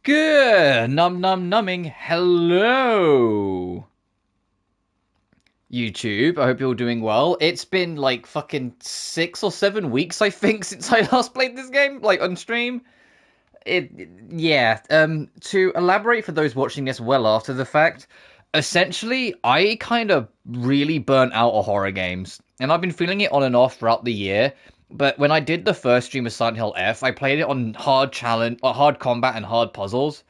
Good numbing. Hello, YouTube. I hope you're all doing well. It's been like fucking 6 or 7 weeks, I think, since I last played this game, like on stream. Yeah. To elaborate for those watching this well after the fact, essentially, I kind of really burnt out of horror games, and I've been feeling it on and off throughout the year. But when I did the first stream of Silent Hill F, I played it on hard challenge, hard combat, and hard puzzles,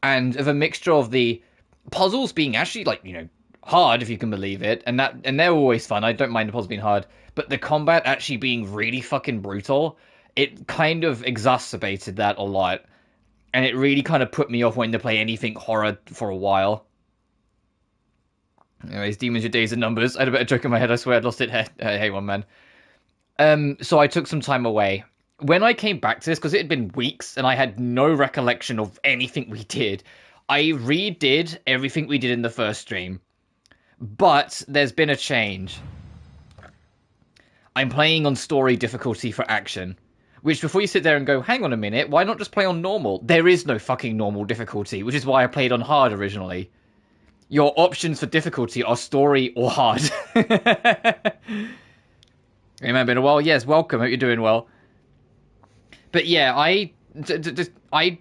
and of a mixture of the puzzles being actually like hard, if you can believe it, and they're always fun. I don't mind the puzzles being hard, but the combat actually being really fucking brutal. It kind of exacerbated that a lot, and it really kind of put me off wanting to play anything horror for a while. Anyways, demons, your days are numbers. I had a bit of joke in my head. I swear I'd lost it. Hey, one man. So I took some time away. When I came back to this, because it had been weeks and I had no recollection of anything we did, I redid everything we did in the first stream. But there's been a change. I'm playing on story difficulty for action. Which, before you sit there and go, hang on a minute, why not just play on normal? There is no fucking normal difficulty, which is why I played on hard originally. Your options for difficulty are story or hard. Hey man, been a while? Yes, welcome. Hope you're doing well. But yeah, I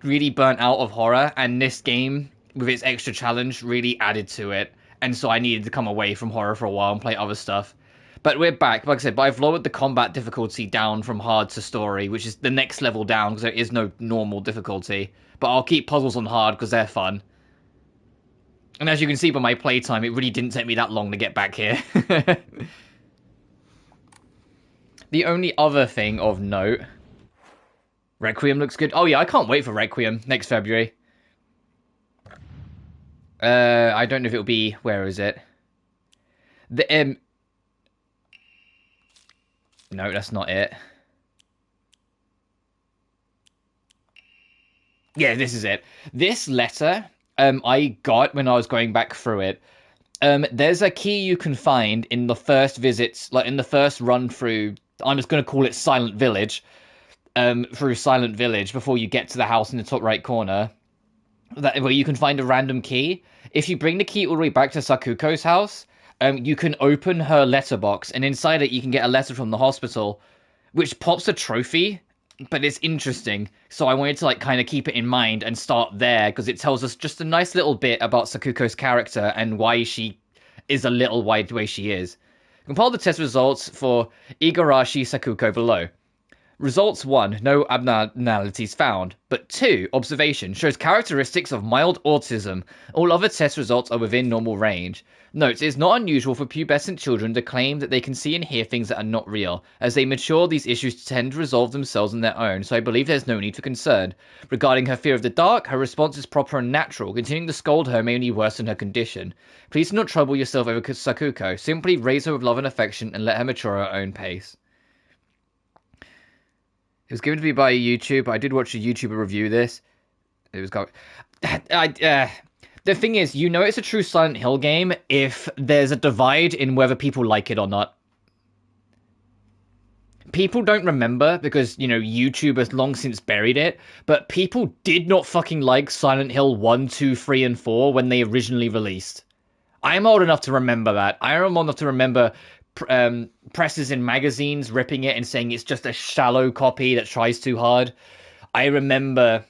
really burnt out of horror, and this game, with its extra challenge, really added to it. And so I needed to come away from horror for a while and play other stuff. But we're back, like I said, but I've lowered the combat difficulty down from hard to story, which is the next level down, because there is no normal difficulty. But I'll keep puzzles on hard, because they're fun. And as you can see by my playtime, it really didn't take me that long to get back here. The only other thing of note... Requiem looks good. Oh yeah, I can't wait for Requiem next February. I don't know if it'll be... Where is it? No, that's not it. Yeah, this is it. This letter, I got when I was going back through it. There's a key you can find in the first visits, like in the first run through... I'm just going to call it Silent Village. Through Silent Village before you get to the house in the top right corner, where you can find a random key. If you bring the key all the way back to Sakuko's house, you can open her letterbox, and inside it you can get a letter from the hospital, which pops a trophy. But it's interesting, so I wanted to like kind of keep it in mind and start there, because it tells us just a nice little bit about Sakuko's character and why she is a little wide the way she is. Compile the test results for Igarashi Sakuko below. Results 1, no abnormalities found. But 2, observation, shows characteristics of mild autism. All other test results are within normal range. Note, it is not unusual for pubescent children to claim that they can see and hear things that are not real. As they mature, these issues tend to resolve themselves on their own, so I believe there's no need for concern. Regarding her fear of the dark, her response is proper and natural. Continuing to scold her may only worsen her condition. Please do not trouble yourself over Sakuko. Simply raise her with love and affection and let her mature at her own pace. It was given to me by YouTube. I did watch a YouTuber review this. It was got. The thing is, you know it's a true Silent Hill game if there's a divide in whether people like it or not. People don't remember because, YouTube has long since buried it, but people did not fucking like Silent Hill 1, 2, 3, and 4 when they originally released. I'm old enough to remember that. I am old enough to remember presses in magazines ripping it and saying it's just a shallow copy that tries too hard. I remember,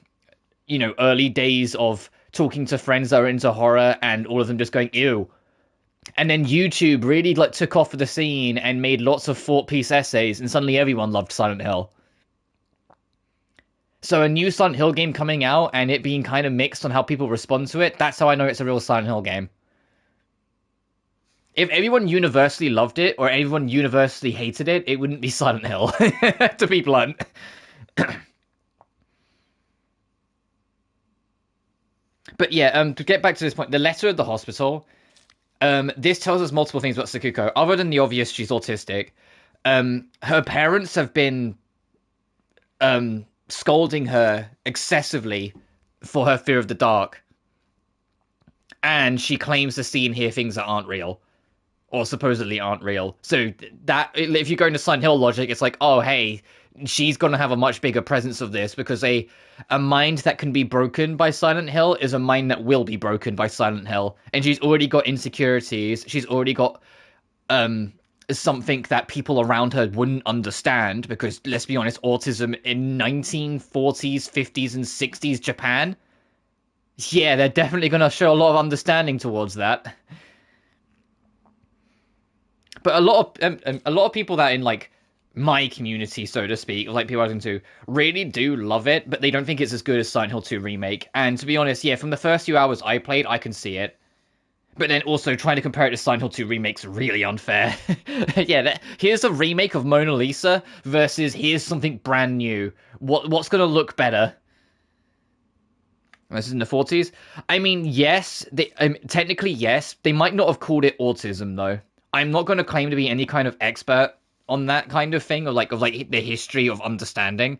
early days of talking to friends that are into horror and all of them just going, ew. And then YouTube really took off for the scene and made lots of thought-piece essays, and suddenly everyone loved Silent Hill. So a new Silent Hill game coming out and it being kind of mixed on how people respond to it, that's how I know it's a real Silent Hill game. If everyone universally loved it, or everyone universally hated it, it wouldn't be Silent Hill, to be blunt. But yeah, to get back to this point, the letter at the hospital, this tells us multiple things about Sakuko. Other than the obvious, she's autistic. Her parents have been scolding her excessively for her fear of the dark. And she claims to see and hear things that aren't real. or supposedly aren't real. So that if you go into Silent Hill logic, it's like, oh hey, she's gonna have a much bigger presence of this because a mind that can be broken by Silent Hill is a mind that will be broken by Silent Hill, and she's already got insecurities. She's already got something that people around her wouldn't understand because let's be honest, autism in 1940s, 50s, and 60s Japan. Yeah, they're definitely gonna show a lot of understanding towards that. But a lot of people that in like my community, so to speak, like people I listen to, really do love it, but they don't think it's as good as Silent Hill 2 Remake. And to be honest, yeah, from the first few hours I played, I can see it. But then also trying to compare it to Silent Hill 2 Remake's really unfair. Yeah, here's a remake of Mona Lisa versus here's something brand new. What's gonna look better? This is in the 40s. I mean, yes, technically yes. They might not have called it autism though. I'm not going to claim to be any kind of expert on that kind of thing, or like the history of understanding.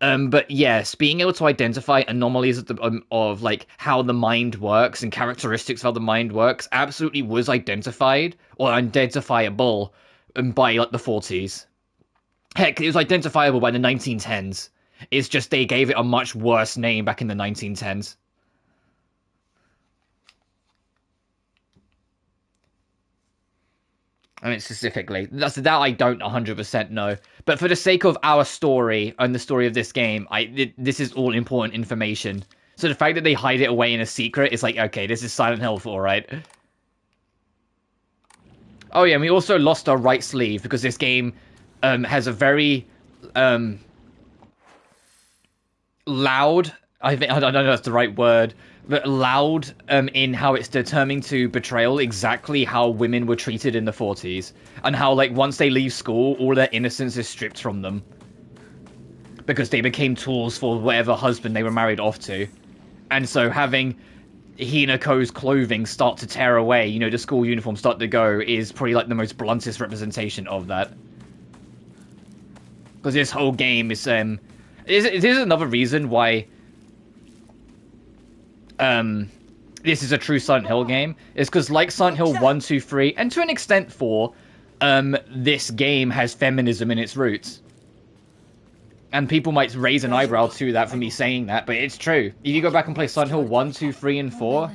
But yes, being able to identify anomalies of like how the mind works and characteristics of how the mind works absolutely was identified or identifiable by like the 40s. Heck, it was identifiable by the 1910s. It's just they gave it a much worse name back in the 1910s. I mean, specifically. That I don't 100% know. But for the sake of our story and the story of this game, this is all important information. So the fact that they hide it away in a secret is like, okay, this is Silent Hill 4, right? Oh yeah, and we also lost our right sleeve because this game has a very loud, I don't know if that's the right word, but loud in how it's determining to portrayal exactly how women were treated in the 40s. And how, like, once they leave school, all their innocence is stripped from them. Because they became tools for whatever husband they were married off to. And so having Hinako's clothing start to tear away, you know, the school uniform start to go, is probably, like, the most bluntest representation of that. Because this whole game is, it is another reason why this is a true Silent Hill game, is because like Silent Hill 1, 2, 3, and to an extent 4, this game has feminism in its roots. And people might raise an eyebrow to that for me saying that, but it's true. If you go back and play Silent Hill 1, 2, 3, and 4,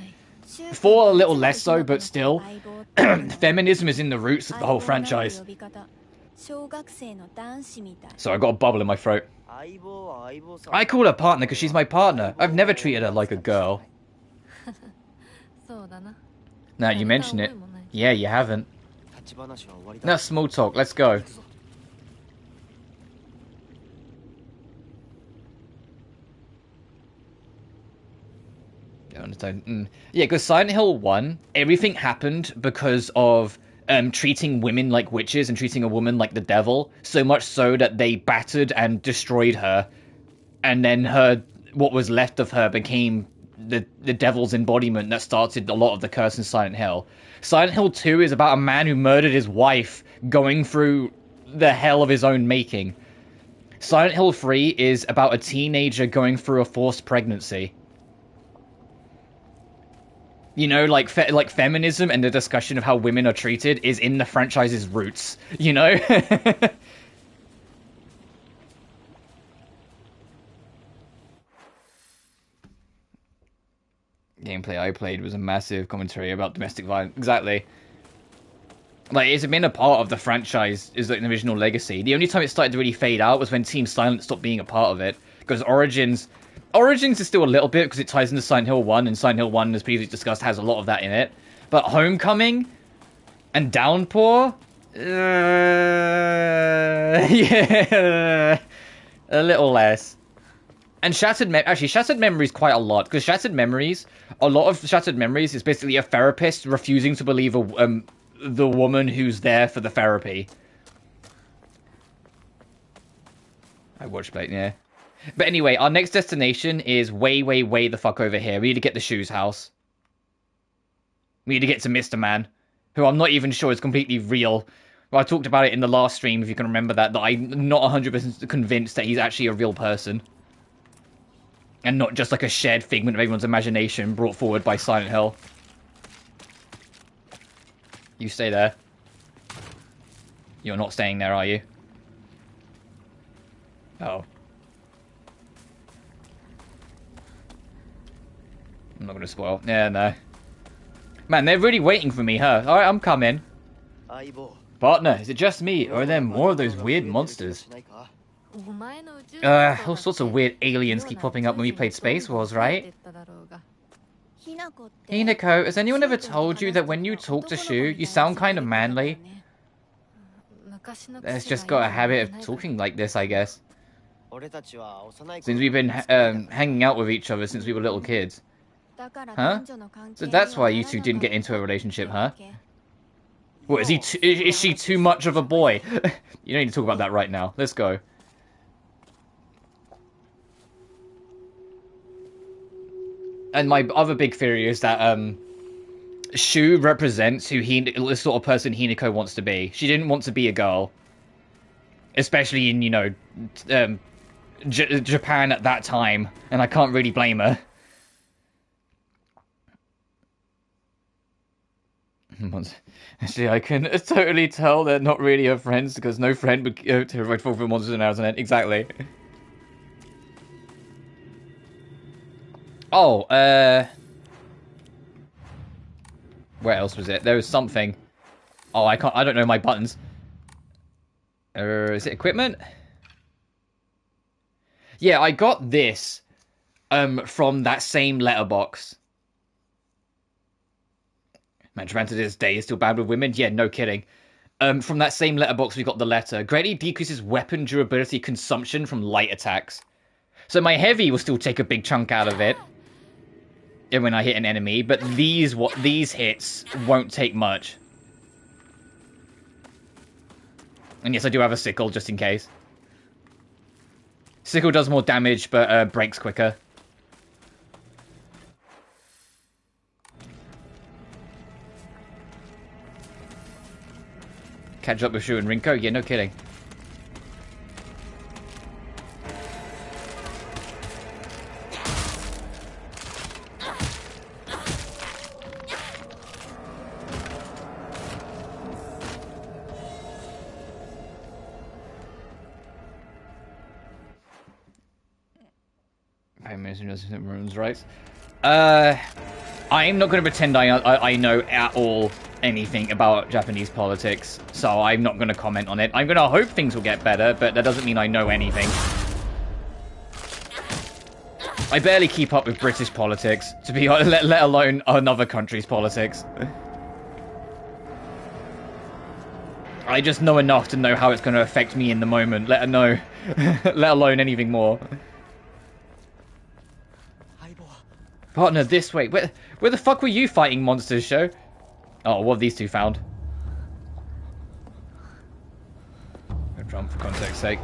4 a little less so, but still, feminism is in the roots of the whole franchise. So I got a bubble in my throat. I call her partner because she's my partner. I've never treated her like a girl. Now you mention it. Yeah, you haven't. Now small talk, let's go. Don't understand. Yeah, because Silent Hill 1, everything happened because of treating women like witches and treating a woman like the devil, so much so that they battered and destroyed her, and then what was left of her became the devil's embodiment that started a lot of the curse in Silent Hill. Silent Hill 2 is about a man who murdered his wife going through the hell of his own making. Silent Hill 3 is about a teenager going through a forced pregnancy. You know, like feminism and the discussion of how women are treated is in the franchise's roots, you know? Gameplay I played was a massive commentary about domestic violence. Exactly. Like, it's been a part of the franchise, is like an original legacy. The only time it started to really fade out was when Team Silent stopped being a part of it. Because Origins is still a little bit, because it ties into Silent Hill 1, and Silent Hill 1, as previously discussed, has a lot of that in it. But Homecoming and Downpour? Yeah, a little less. And Shattered Memories quite a lot, because a lot of Shattered Memories is basically a therapist refusing to believe the woman who's there for the therapy. I watched Blake, yeah. But anyway, our next destination is way, way, way the fuck over here. We need to get to Shu's house. We need to get to Mr. Man, who I'm not even sure is completely real. Well, I talked about it in the last stream, if you can remember that I'm not 100% convinced that he's actually a real person. And not just like a shared figment of everyone's imagination brought forward by Silent Hill. You stay there. You're not staying there, are you? Oh. I'm not gonna spoil. Yeah, no. Man, they're really waiting for me, huh? Alright, I'm coming. Partner, is it just me, or are there more of those weird monsters? All sorts of weird aliens keep popping up when we played Space Wars, right? Hinako, has anyone ever told you that when you talk to Shu, you sound kind of manly? It's just got a habit of talking like this, I guess. Since we've been hanging out with each other since we were little kids. Huh? So that's why you two didn't get into a relationship, huh? What, is she too much of a boy? You don't need to talk about that right now. Let's go. And my other big theory is that Shu represents the sort of person Hinako wants to be. She didn't want to be a girl. Especially in, you know, Japan at that time. And I can't really blame her. Actually, I can totally tell they're not really her friends, because no friend would go to Red for Monsters and Internet. Exactly. Oh, where else was it? There was something. Oh, I don't know my buttons. Is it equipment? Yeah, I got this, from that same letterbox. Man, Japan to this day is still bad with women? Yeah, no kidding. From that same letterbox, we got the letter. Greatly decreases weapon durability consumption from light attacks. So my heavy will still take a big chunk out of it when I hit an enemy, but these hits won't take much. And yes, I do have a sickle, just in case. Sickle does more damage, but breaks quicker. Catch up with Shu and Rinko? Yeah, no kidding. Runes rights. I'm not going to pretend I know at all anything about Japanese politics, so I'm not going to comment on it. I'm going to hope things will get better, but that doesn't mean I know anything. I barely keep up with British politics, to be honest, let alone another country's politics. I just know enough to know how it's going to affect me in the moment, let alone anything more. Partner, this way. Where the fuck were you fighting monsters, Sho? Oh, what have these two found? Jump for context's sake.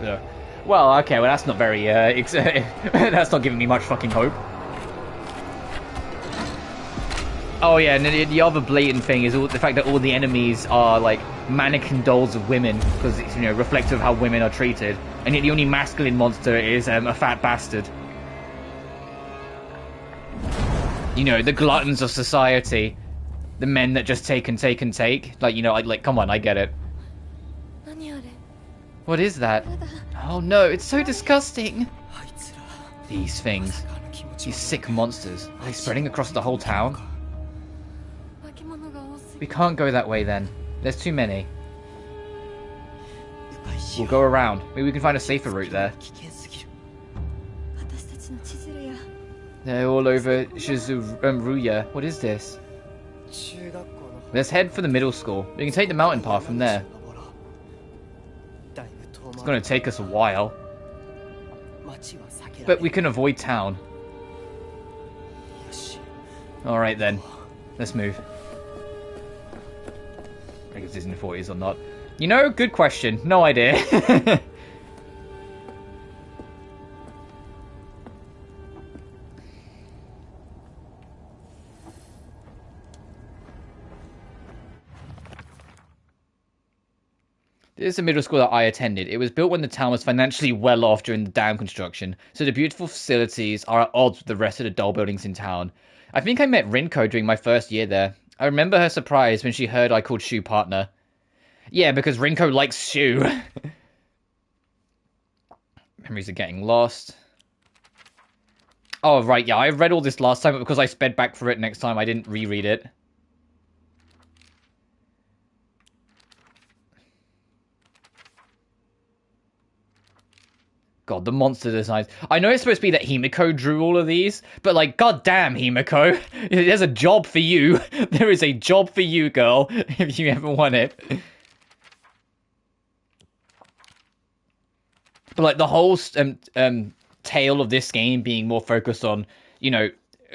Well, okay, well that's not very, that's not giving me much fucking hope. Oh yeah, and the other blatant thing is the fact that all the enemies are, like, mannequin dolls of women, because it's, you know, reflective of how women are treated. And yet the only masculine monster is a fat bastard. You know, the gluttons of society. The men that just take and take and take. Like, you know, like, come on, I get it. What is that? Oh no, it's so disgusting. These things. These sick monsters. Are they spreading across the whole town? We can't go that way then. There's too many. We'll go around. Maybe we can find a safer route there. They're all over Shizuruya. What is this? Let's head for the middle school. We can take the mountain path from there. It's going to take us a while. But we can avoid town. Alright then. Let's move. I guess it's in the 40s or not. You know, good question. No idea. This is a middle school that I attended. It was built when the town was financially well off during the dam construction, so the beautiful facilities are at odds with the rest of the dull buildings in town. I think I met Rinko during my first year there. I remember her surprise when she heard I called Shu partner. Yeah, because Rinko likes Shu. Memories are getting lost. Oh, right, yeah, I read all this last time, but because I sped back for it next time, I didn't reread it. God, the monster designs. I know it's supposed to be that Himiko drew all of these, but like, goddamn, Himiko, there's a job for you. There is a job for you, girl, if you ever want it. But like the whole tale of this game being more focused on, you know,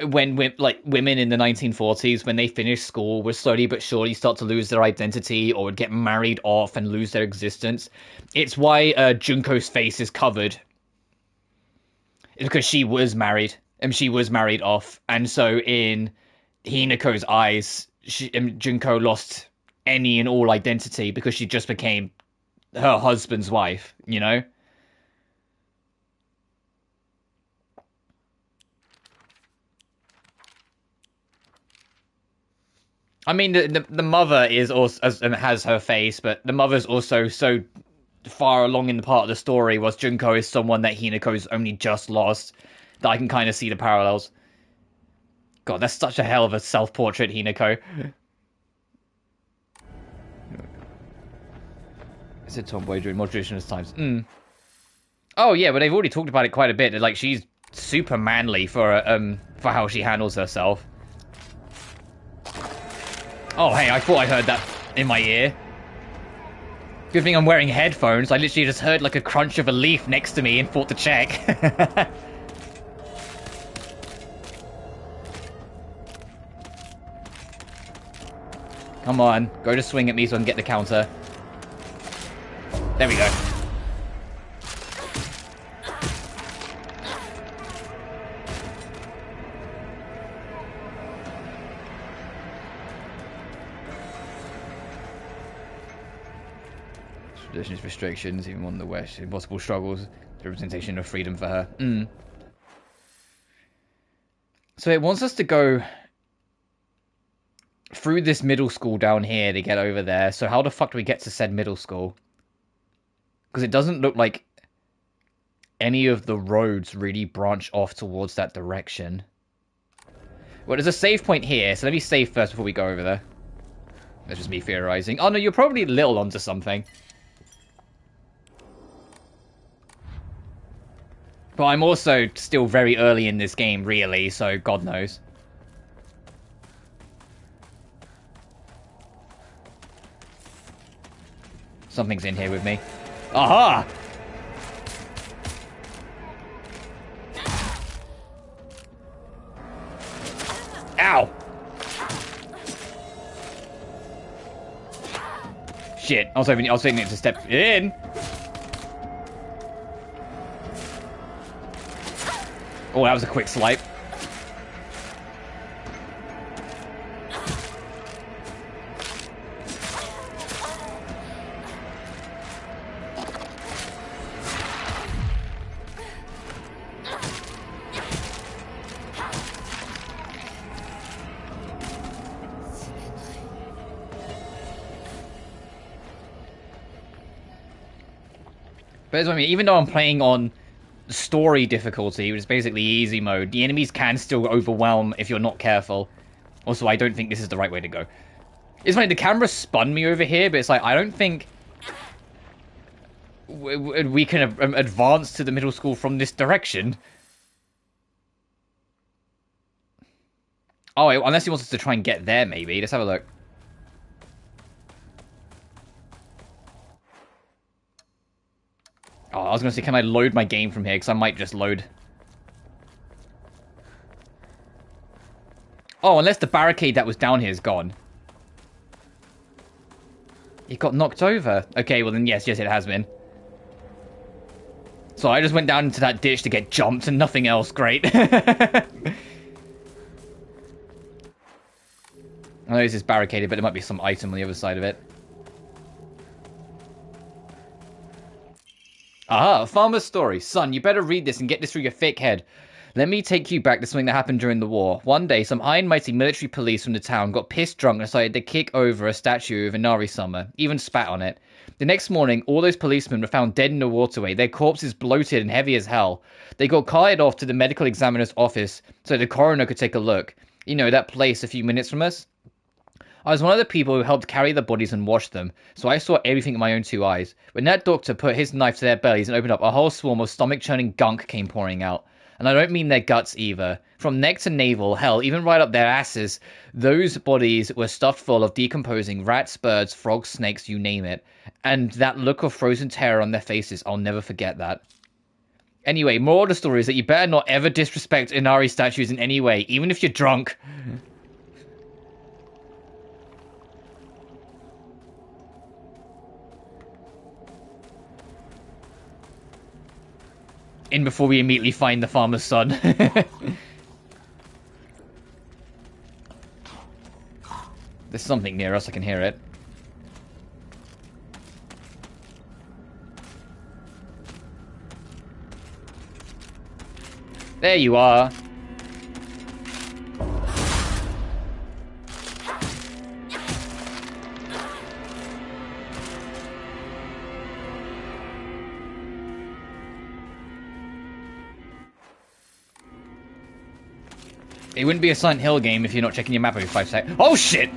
when like women in the 1940s, when they finished school, would slowly but surely start to lose their identity or would get married off and lose their existence. It's why Junko's face is covered. It's because she was married and she was married off, and so in Hinako's eyes, Junko lost any and all identity because she just became her husband's wife. You know. I mean, the mother is also has her face, but the mother's also so far along in the part of the story, whilst Junko is someone that Hinako's only just lost, that I can kind of see the parallels. God, that's such a hell of a self-portrait, Hinako. Is it tomboy during more traditionalist times? Oh yeah, but they've already talked about it quite a bit. Like, she's super manly for how she handles herself. Oh hey, I thought I heard that in my ear. Good thing I'm wearing headphones. I literally just heard like a crunch of a leaf next to me and thought to check. Come on, go to swing at me so I can get the counter. There we go. Traditions, restrictions, even on the West, impossible struggles, the representation of freedom for her. So it wants us to go through this middle school down here to get over there. So how the fuck do we get to said middle school? Because it doesn't look like any of the roads really branch off towards that direction. Well, there's a save point here, so let me save first before we go over there. That's just me theorizing. Oh no, you're probably a little onto something. But I'm also still very early in this game, really, so God knows. Something's in here with me. Aha! Ow! Shit, I was hoping it to step in. Oh, that was a quick swipe. But that's what I mean, even though I'm playing on story difficulty, which is basically easy mode, the enemies can still overwhelm if you're not careful. Also, I don't think this is the right way to go. It's funny, the camera spun me over here, but it's like, I don't think we can advance to the middle school from this direction. Oh, unless he wants us to try and get there, maybe. Let's have a look. Oh, I was going to say, can I load my game from here? Because I might just load. Oh, unless the barricade that was down here is gone. It got knocked over. Okay, well then yes, it has been. So I just went down into that ditch to get jumped and nothing else. Great. I know this is barricaded, but there might be some item on the other side of it. Aha, Farmer's Story. Son, you better read this and get this through your thick head. Let me take you back to something that happened during the war. One day, some high and mighty military police from the town got pissed drunk and decided to kick over a statue of Inari Summer, even spat on it. The next morning, all those policemen were found dead in the waterway, their corpses bloated and heavy as hell. They got carted off to the medical examiner's office so the coroner could take a look. You know, that place a few minutes from us? I was one of the people who helped carry the bodies and wash them, so I saw everything with my own 2 eyes. When that doctor put his knife to their bellies and opened up, a whole swarm of stomach-churning gunk came pouring out. And I don't mean their guts either. From neck to navel, hell, even right up their asses, those bodies were stuffed full of decomposing rats, birds, frogs, snakes, you name it. And that look of frozen terror on their faces, I'll never forget that. Anyway, moral of the story is that you better not ever disrespect Inari statues in any way, even if you're drunk. In before we immediately find the farmer's son. There's something near us, I can hear it. There you are. It wouldn't be a Silent Hill game if you're not checking your map every 5 seconds. Oh shit!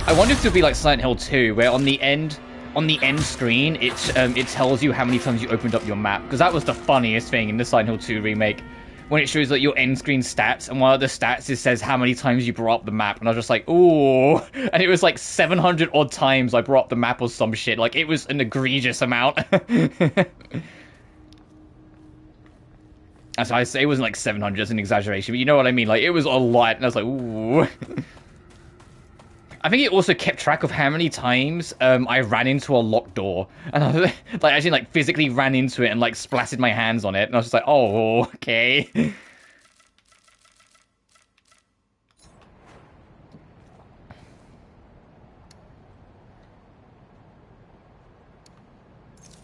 I wonder if it would be like Silent Hill 2, where on the end screen, it tells you how many times you opened up your map. Because that was the funniest thing in the Silent Hill 2 remake. When it shows like your end screen stats, and one of the stats it says how many times you brought up the map. And I was just like, ooh. And it was like 700 odd times I brought up the map or some shit. Like, it was an egregious amount. As I say, it wasn't like 700, it's an exaggeration, but you know what I mean? Like, it was a lot, and I was like, ooh. I think it also kept track of how many times I ran into a locked door. And I was like, actually, like, physically ran into it and, like, splattered my hands on it. And I was just like, oh, okay.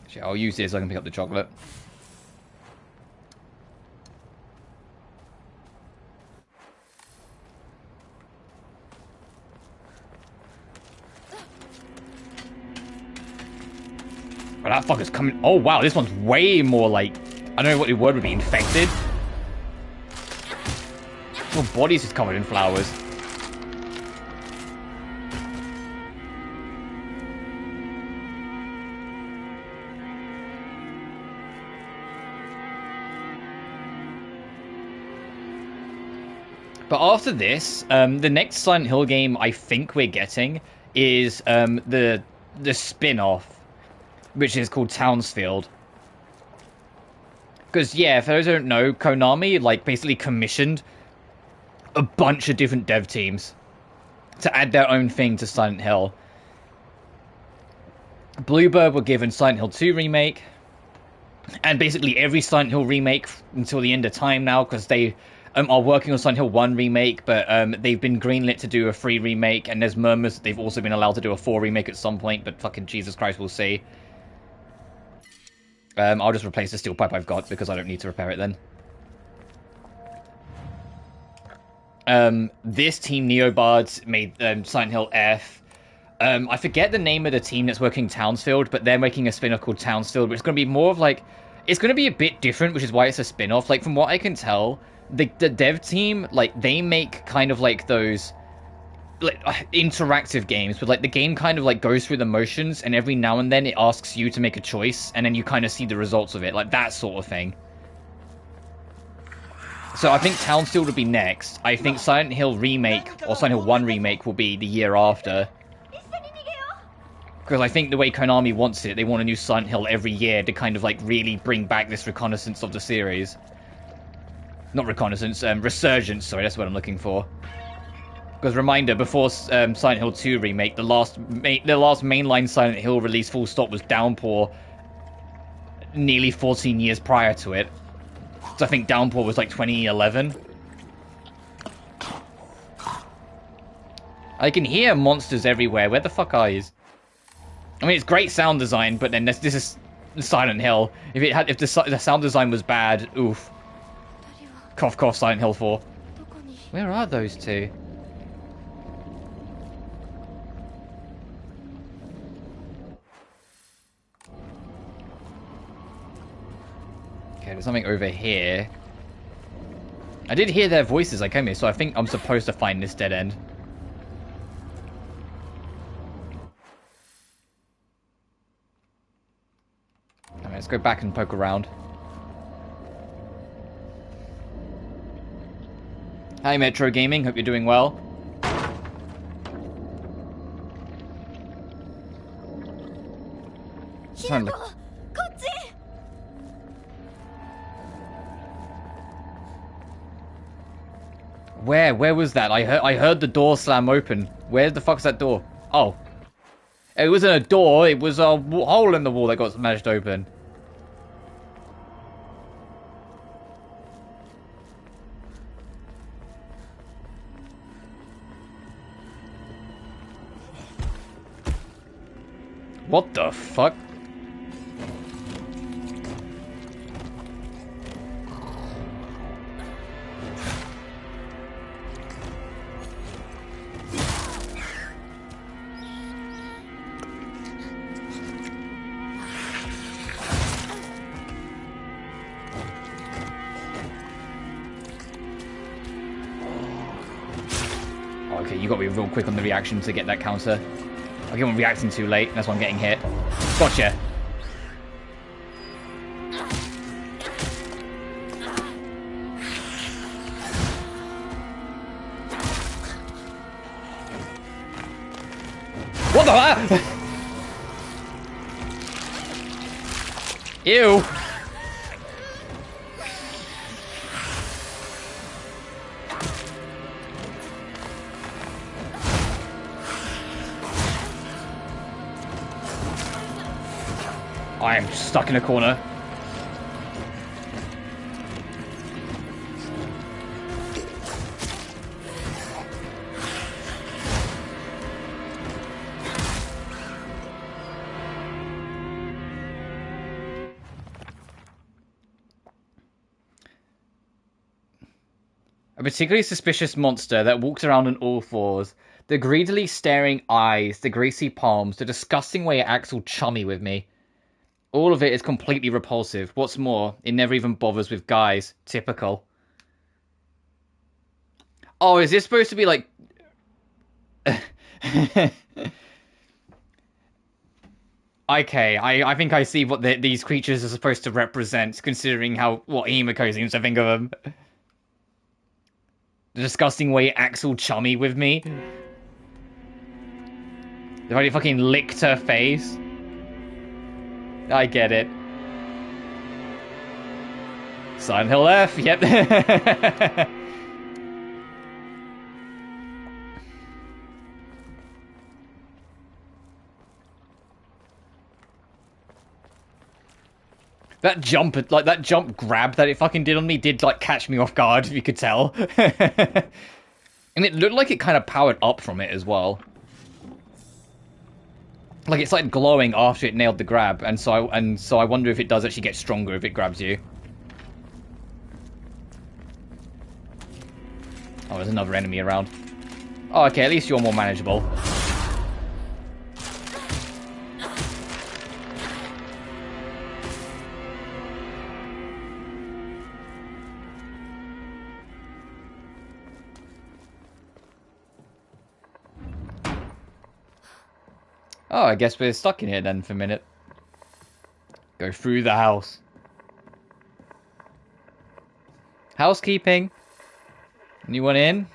Actually, I'll use this so I can pick up the chocolate. Oh, that fucker's coming. Oh, wow, this one's way more like, I don't know what the word would be, infected. Your body's just covered in flowers. But after this, the next Silent Hill game I think we're getting is the spin-off, which is called Townsfield. Because, yeah, for those who don't know, Konami, like, basically commissioned a bunch of different dev teams to add their own thing to Silent Hill. Bluebird were given Silent Hill 2 Remake, and basically every Silent Hill remake until the end of time now, because they are working on Silent Hill 1 Remake, but they've been greenlit to do a 3 Remake, and there's murmurs that they've also been allowed to do a 4 Remake at some point, but fucking Jesus Christ, we'll see. I'll just replace the steel pipe I've got, because I don't need to repair it then. This team, Neobards, made Silent Hill F. I forget the name of the team that's working Townsfield, but they're making a spin-off called Townsfield, which is going to be more of like... It's going to be a bit different, which is why it's a spin-off. Like, from what I can tell, the dev team, like, they make kind of like those... like interactive games, but like the game kind of like goes through the motions, and every now and then it asks you to make a choice, and then you kind of see the results of it, like that sort of thing. So I think Townsfield would be next. I think Silent Hill Remake, or Silent Hill 1 Remake, will be the year after. Because I think the way Konami wants it, they want a new Silent Hill every year to kind of like really bring back this reconnaissance of the series. Not reconnaissance, resurgence, sorry, that's what I'm looking for. Because reminder, before Silent Hill 2 Remake, the last mainline Silent Hill release full stop was Downpour, nearly 14 years prior to it. So I think Downpour was like 2011. I can hear monsters everywhere. Where the fuck are you? I mean, it's great sound design, but then this is Silent Hill. If the sound design was bad, oof. Cough cough Silent Hill 4. Where are those two? Okay, there's something over here. I did hear their voices I came here, so I think I'm supposed to find this dead end. Alright, let's go back and poke around. Hi Metro Gaming, hope you're doing well. Where was that? I heard the door slam open. Where the fuck's that door? Oh. It wasn't a door, it was a hole in the wall that got smashed open. What the fuck? Okay, you gotta be real quick on the reaction to get that counter. Okay, I'm reacting too late, that's why I'm getting hit. Gotcha. What the fuck? Ew. I am stuck in a corner. A particularly suspicious monster that walks around on all fours. The greedily staring eyes, the greasy palms, the disgusting way it acts all chummy with me. All of it is completely repulsive. What's more, it never even bothers with guys. Typical. Oh, is this supposed to be like... Okay, I think I see what these creatures are supposed to represent, considering what Himiko seems to think of them. The disgusting way it acts all chummy with me. They've already fucking licked her face. I get it. Silent Hill F, yep. That jump grab that it fucking did on me did, like, catch me off guard, if you could tell. And it looked like it kind of powered up from it as well. Like, it's like glowing after it nailed the grab, and so I wonder if it does actually get stronger if it grabs you. Oh, there's another enemy around. Oh, okay, at least you're more manageable. Oh, I guess we're stuck in here then for a minute. Go through the house. Housekeeping. Anyone in?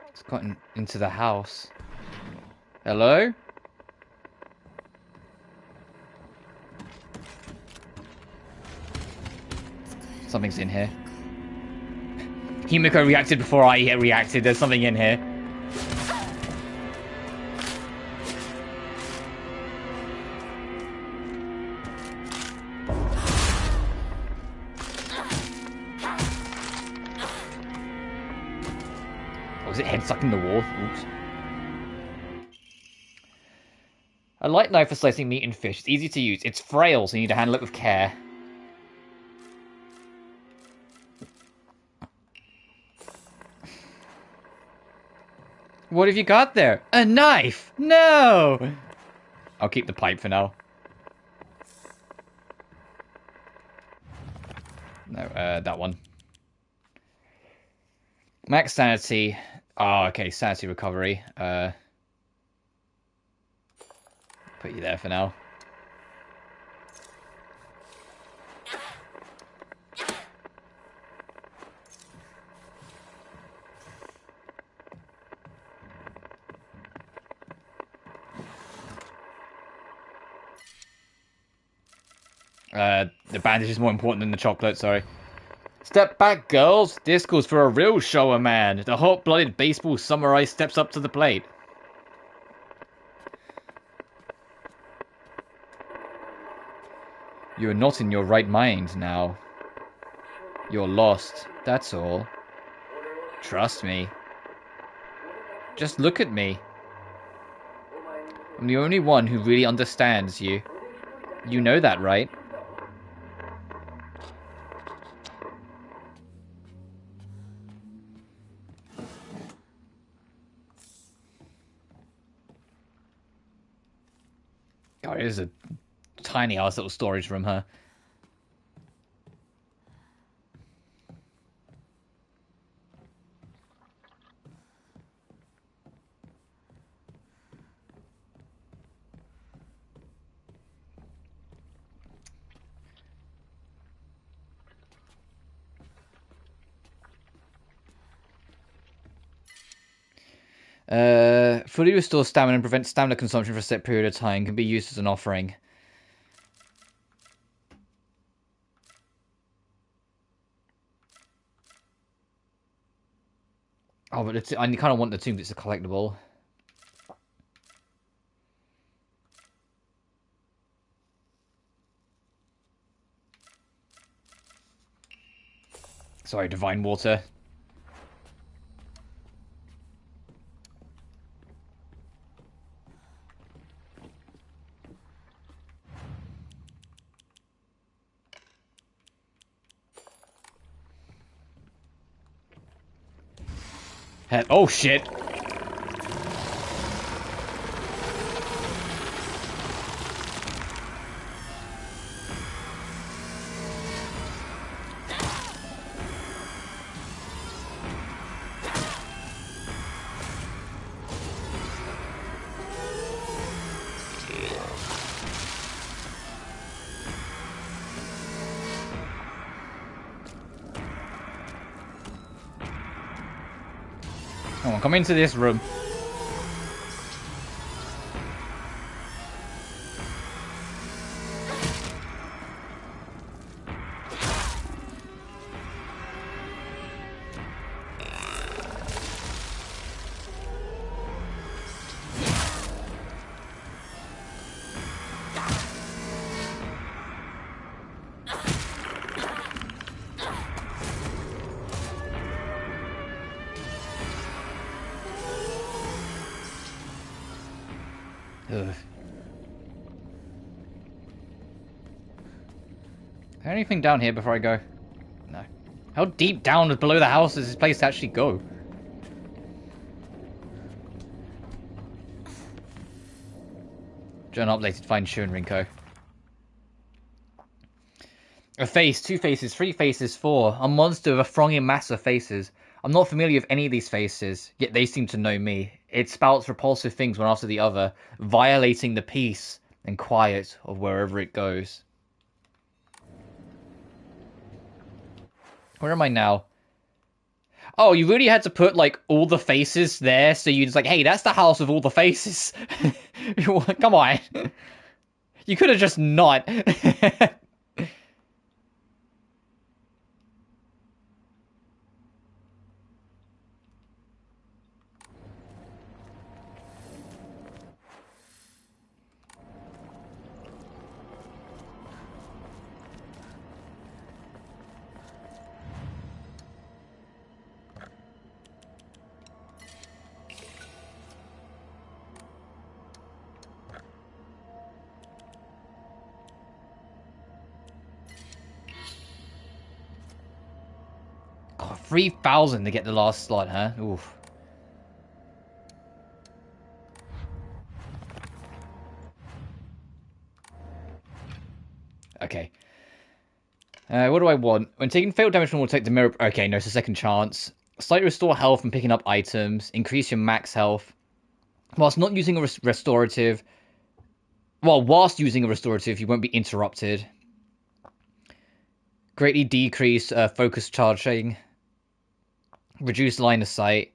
It's gotten into the house. Hello? Something's in here. Himiko reacted before I reacted. There's something in here. Was it head stuck in the wall? Oops. A light knife for slicing meat and fish. It's easy to use. It's frail, so you need to handle it with care. What have you got there? A knife! No! I'll keep the pipe for now. No, that one. Max sanity. Oh, okay, sanity recovery. Put you there for now. The bandage is more important than the chocolate, sorry. Step back, girls. This calls for a real shower man. The hot-blooded baseball samurai steps up to the plate. You're not in your right mind now. You're lost, that's all. Trust me. Just look at me. I'm the only one who really understands you. You know that, right? God, it is a tiny ass little storage room, huh? Fully restores stamina and prevents stamina consumption for a set period of time. Can be used as an offering. Oh, but I kind of want the tomb. It's a collectible. Sorry, divine water. Oh shit! Come on, come into this room. Ugh. Is there anything down here before I go? No. How deep down below the house does this place actually go? Journal updated, find Shu and Rinko. A face, 2 faces, 3 faces, 4. A monster with a thronging mass of faces. I'm not familiar with any of these faces, yet they seem to know me. It spouts repulsive things one after the other, violating the peace and quiet of wherever it goes. Where am I now? Oh, you really had to put, like, all the faces there, so you just like, hey, that's the house with all the faces. Come on. You could have just not. 3,000 to get the last slot, huh? Oof. Okay. What do I want? When taking failed damage, we'll take the mirror. Okay, no, it's a second chance. Slightly restore health from picking up items. Increase your max health. Whilst not using a restorative. Well, whilst using a restorative, you won't be interrupted. Greatly decrease focus charging. Reduce line of sight.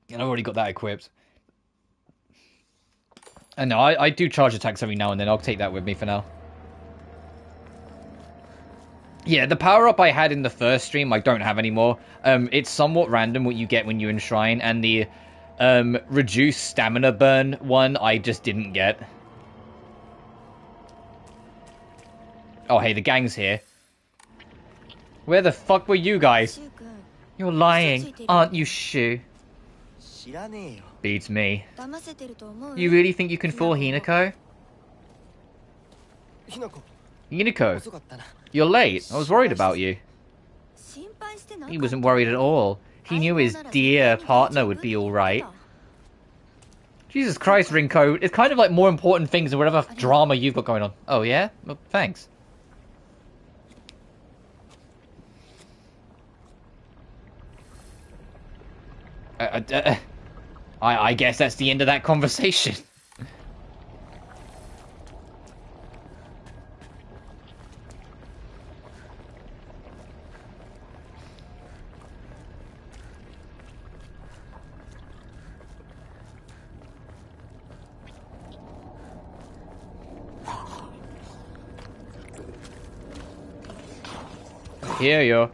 And I've already got that equipped. And no, I do charge attacks every now and then. I'll take that with me for now. Yeah, the power-up I had in the first stream, I don't have anymore. It's somewhat random what you get when you enshrine, and the reduced stamina burn one, I just didn't get. Oh, hey, the gang's here. Where the fuck were you guys? You're lying, aren't you, Shu? Beats me. You really think you can fool Hinako? Hinako, you're late. I was worried about you. He wasn't worried at all. He knew his dear partner would be alright. Jesus Christ, Rinko. It's kind of like more important things than whatever drama you've got going on. Oh, yeah? Well, thanks. I guess that's the end of that conversation. I hear you.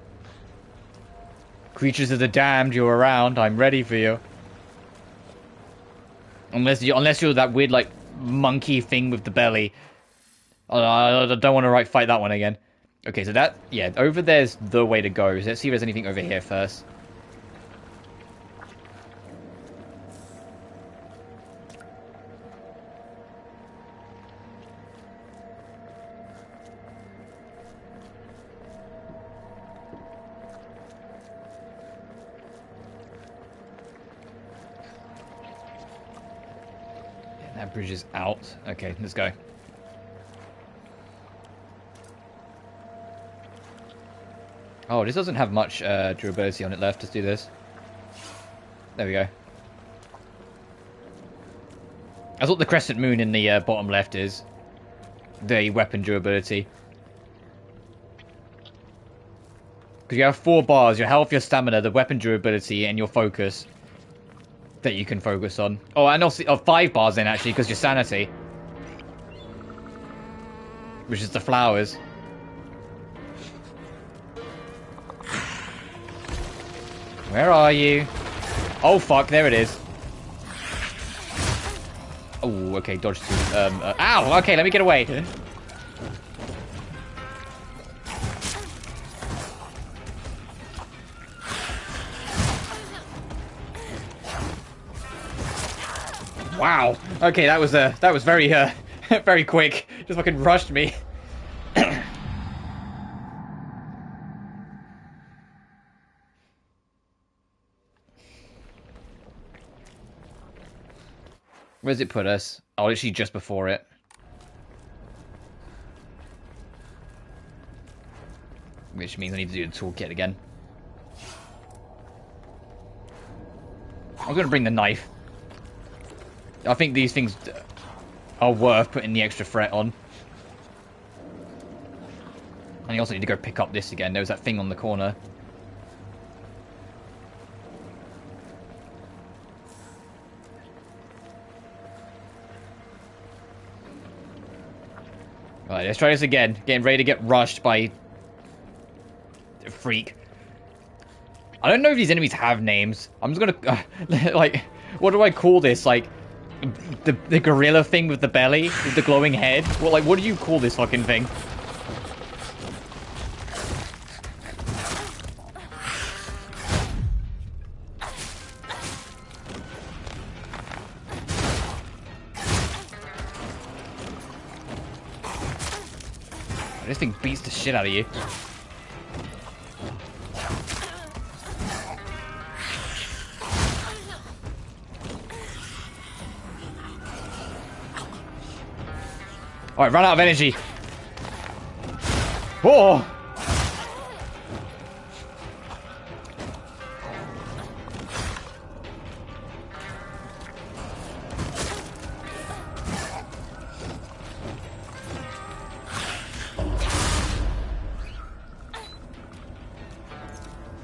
Creatures of the damned, you're around. I'm ready for you. Unless you're that weird, like, monkey thing with the belly. I don't want to fight that one again. Okay, so that, yeah, over there's the way to go. Let's see if there's anything over here first. That bridge is out. Okay, let's go. Oh, this doesn't have much durability on it left. Let's do this. There we go. That's what the crescent moon in the bottom left is. The weapon durability. Because you have 4 bars. Your health, your stamina, the weapon durability, and your focus. That you can focus on. Oh, and also 5 bars then, actually, because your sanity. Which is the flowers. Where are you? Oh, fuck, there it is. Oh, okay, dodge to... ow! Okay, let me get away. Wow. Okay, that was very very quick. Just fucking rushed me. Where does it put us? Oh, literally just before it. Which means I need to do the toolkit again. I'm gonna bring the knife. I think these things are worth putting the extra threat on. And you also need to go pick up this again. There was that thing on the corner. Alright, let's try this again. Getting ready to get rushed by a freak. I don't know if these enemies have names. I'm just gonna... like, what do I call this? Like... The gorilla thing with the belly, with the glowing head. What do you call this fucking thing? This thing beats the shit out of you. Alright, run out of energy. Oh!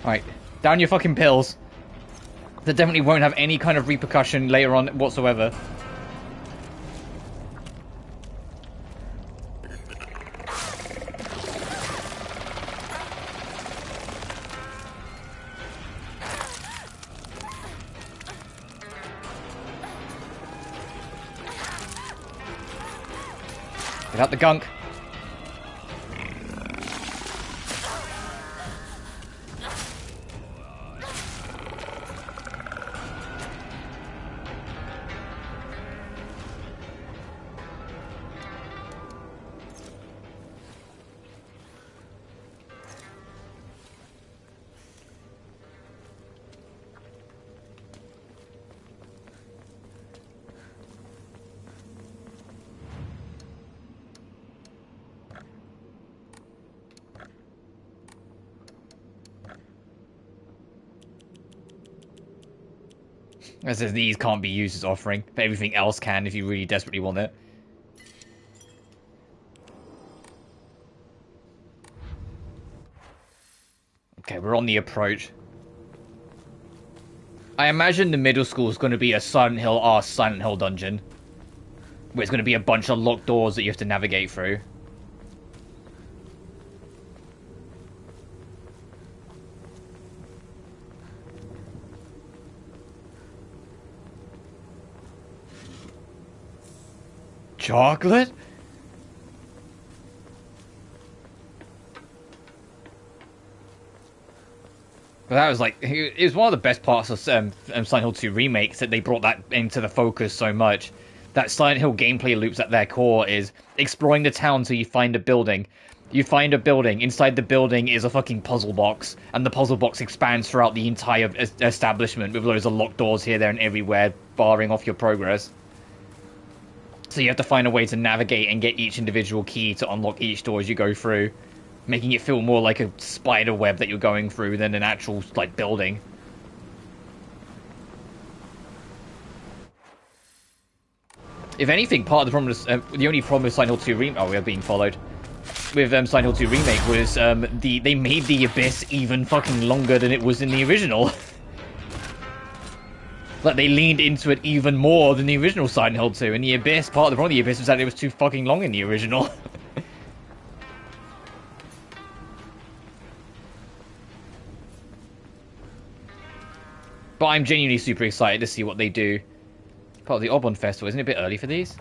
Alright, down your fucking pills. That definitely won't have any kind of repercussion later on whatsoever. Get out the gunk. It says these can't be used as offering, but everything else can if you really desperately want it. Okay, we're on the approach. I imagine the middle school is going to be a Silent Hill dungeon. Where it's going to be a bunch of locked doors that you have to navigate through. Chocolate? But that was like, it was one of the best parts of Silent Hill 2 remakes, that they brought that into the focus so much. That Silent Hill gameplay loops at their core is exploring the town till you find a building. You find a building, inside the building is a fucking puzzle box, and the puzzle box expands throughout the entire establishment with loads of locked doors here, there, and everywhere, barring off your progress. So you have to find a way to navigate and get each individual key to unlock each door as you go through, making it feel more like a spider web that you're going through than an actual, like, building. If anything, part of the problem is, the only problem with Silent Hill 2 Remake... Oh, we are being followed. With Silent Hill 2 Remake was, they made the Abyss even fucking longer than it was in the original. Like, they leaned into it even more than the original Silent Hill 2. And the Abyss, part of the problem with the Abyss was that it was too fucking long in the original. But I'm genuinely super excited to see what they do. Part of the Obon Festival, isn't it a bit early for these?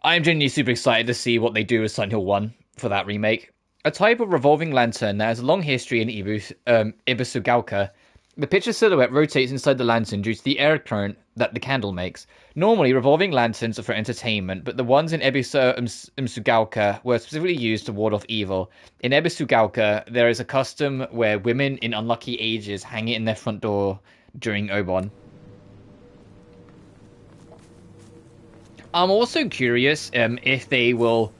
I'm genuinely super excited to see what they do with Silent Hill 1 for that remake. A type of revolving lantern that has a long history in Ibisugaoka. The picture silhouette rotates inside the lantern due to the air current that the candle makes. Normally, revolving lanterns are for entertainment, but the ones in Ibisugaoka were specifically used to ward off evil. In Ibisugaoka, there is a custom where women in unlucky ages hang it in their front door during Obon. I'm also curious if they will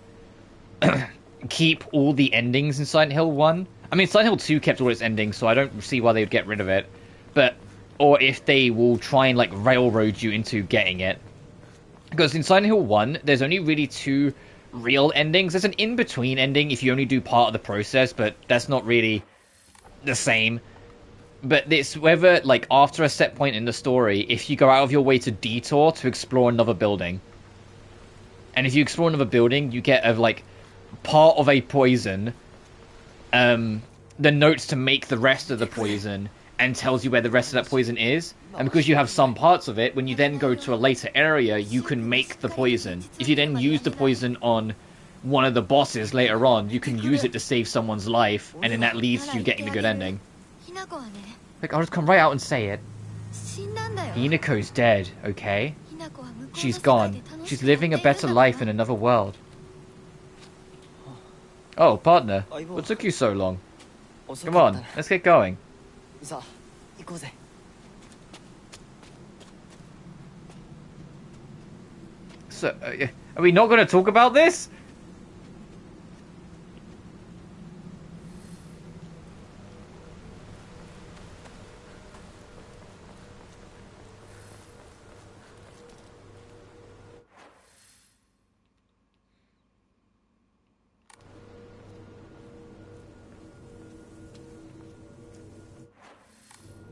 keep all the endings in Silent Hill 1. I mean, Silent Hill 2 kept all its endings, so I don't see why they would get rid of it. But, or if they will try and, like, railroad you into getting it. Because in Silent Hill 1, there's only really two real endings. There's an in-between ending if you only do part of the process, but that's not really the same. But it's whether, like, after a set point in the story, if you go out of your way to detour to explore another building. And if you explore another building, you get, like, part of a poison... the notes to make the rest of the poison, and tells you where the rest of that poison is. And because you have some parts of it, when you then go to a later area, you can make the poison. If you then use the poison on one of the bosses later on, you can use it to save someone's life, and then that leads to you getting the good ending. Like, I'll just come right out and say it. Hinako's dead, okay? She's gone. She's living a better life in another world. Oh, partner. What took you so long? Come on, let's get going. So, are we not going to talk about this?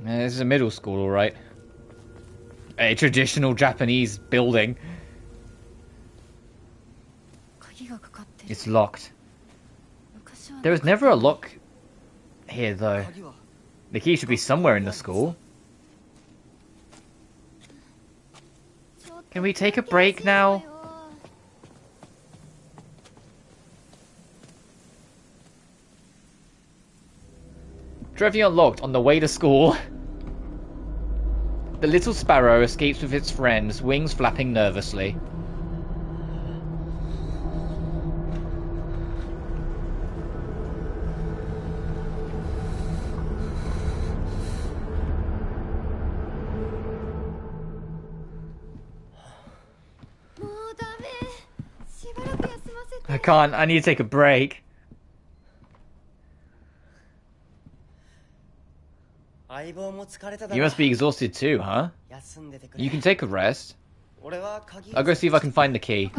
This is a middle school, all right. A traditional Japanese building. It's locked. There was never a lock here, though. The key should be somewhere in the school. Can we take a break now? Driving unlocked on the way to school. The little sparrow escapes with its friends, wings flapping nervously. I can't. I need to take a break. You must be exhausted too, huh? You can take a rest. I'll go see if I can find the key.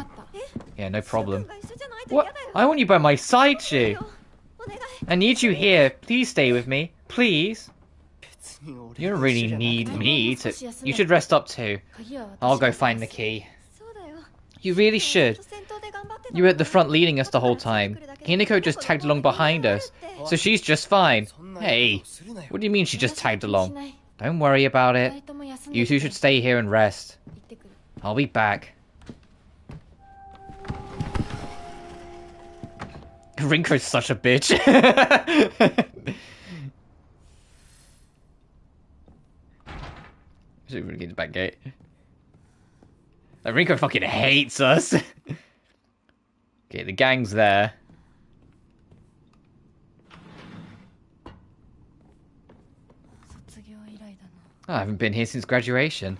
Yeah, no problem. What? I want you by my side, Shu. I need you here. Please stay with me. Please. You don't really need me to... You should rest up too. I'll go find the key. You really should. You were at the front leading us the whole time. Hinako just tagged along behind us, so she's just fine. Hey, what do you mean she just tagged along? Don't worry about it. You two should stay here and rest. I'll be back. Rinko's such a bitch. Should we get the back gate? Like, Rinko fucking hates us. Okay, the gang's there. Oh, I haven't been here since graduation.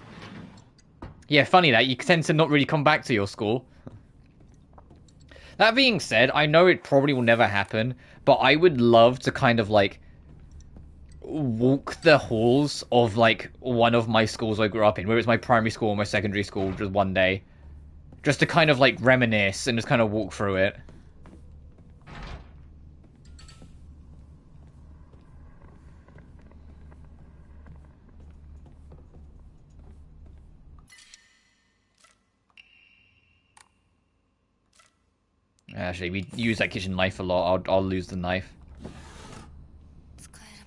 Yeah, funny that. You tend to not really come back to your school. That being said, I know it probably will never happen, but I would love to kind of, like, walk the halls of, like, one of my schools I grew up in, whether it's my primary school or my secondary school, just one day. Just to kind of, like, reminisce and just kind of walk through it. Actually, we use that kitchen knife a lot. I'll lose the knife.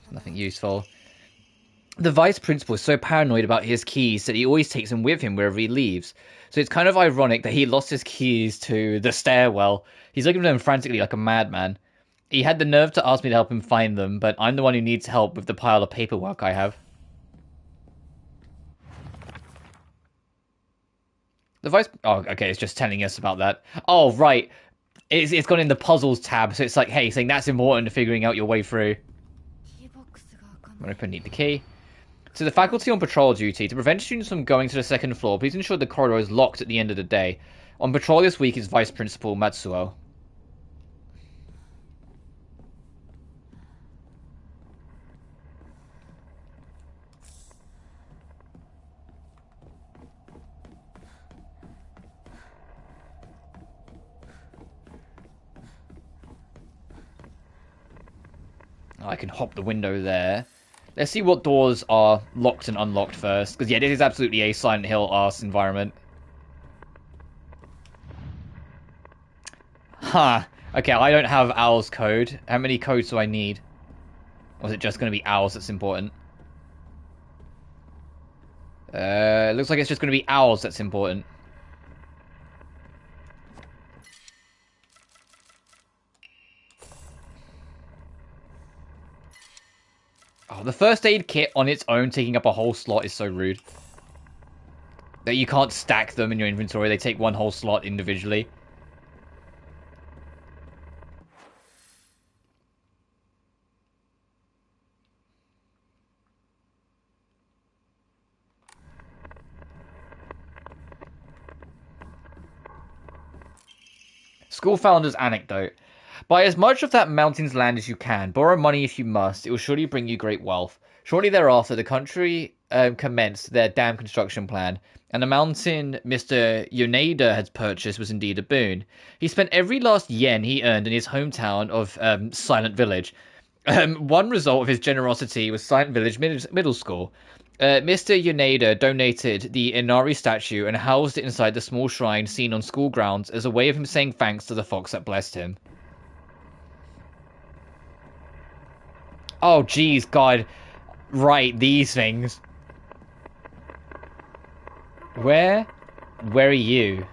Nothing useful. The vice principal is so paranoid about his keys that he always takes them with him wherever he leaves. So it's kind of ironic that he lost his keys to the stairwell. He's looking for them frantically like a madman. He had the nerve to ask me to help him find them, but I'm the one who needs help with the pile of paperwork I have. The vice... Oh, okay, it's just telling us about that. Oh, right. It's gone in the puzzles tab, so it's like, hey, saying that's important to figuring out your way through. I'm going to need the key. So the faculty on patrol duty. To prevent students from going to the second floor, please ensure the corridor is locked at the end of the day. On patrol this week is Vice Principal Matsuo. I can hop the window there. Let's see what doors are locked and unlocked first. Because, yeah, this is absolutely a Silent Hill-arse environment. Huh. Okay, I don't have Owl's code. How many codes do I need? Or is it just going to be Owl's that's important? Looks like it's just going to be Owl's that's important. Oh, the first aid kit on its own taking up a whole slot is so rude. That you can't stack them in your inventory, they take one whole slot individually. School founder's anecdote. Buy as much of that mountain's land as you can. Borrow money if you must. It will surely bring you great wealth. Shortly thereafter, the country commenced their dam construction plan, and the mountain Mr. Yoneda had purchased was indeed a boon. He spent every last yen he earned in his hometown of Silent Village. One result of his generosity was Silent Village Middle School. Mr. Yoneda donated the Inari statue and housed it inside the small shrine seen on school grounds as a way of him saying thanks to the fox that blessed him. Oh, jeez, God. Right, these things. Where are you?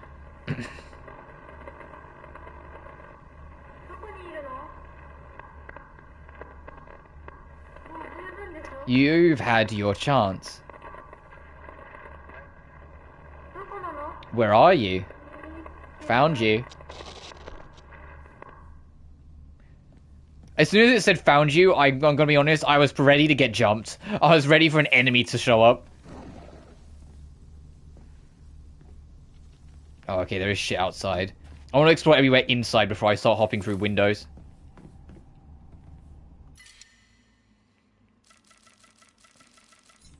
You've had your chance. Where are you? Found you. As soon as it said found you, I'm gonna be honest, I was ready to get jumped. I was ready for an enemy to show up. Oh, okay, there is shit outside. I want to explore everywhere inside before I start hopping through windows.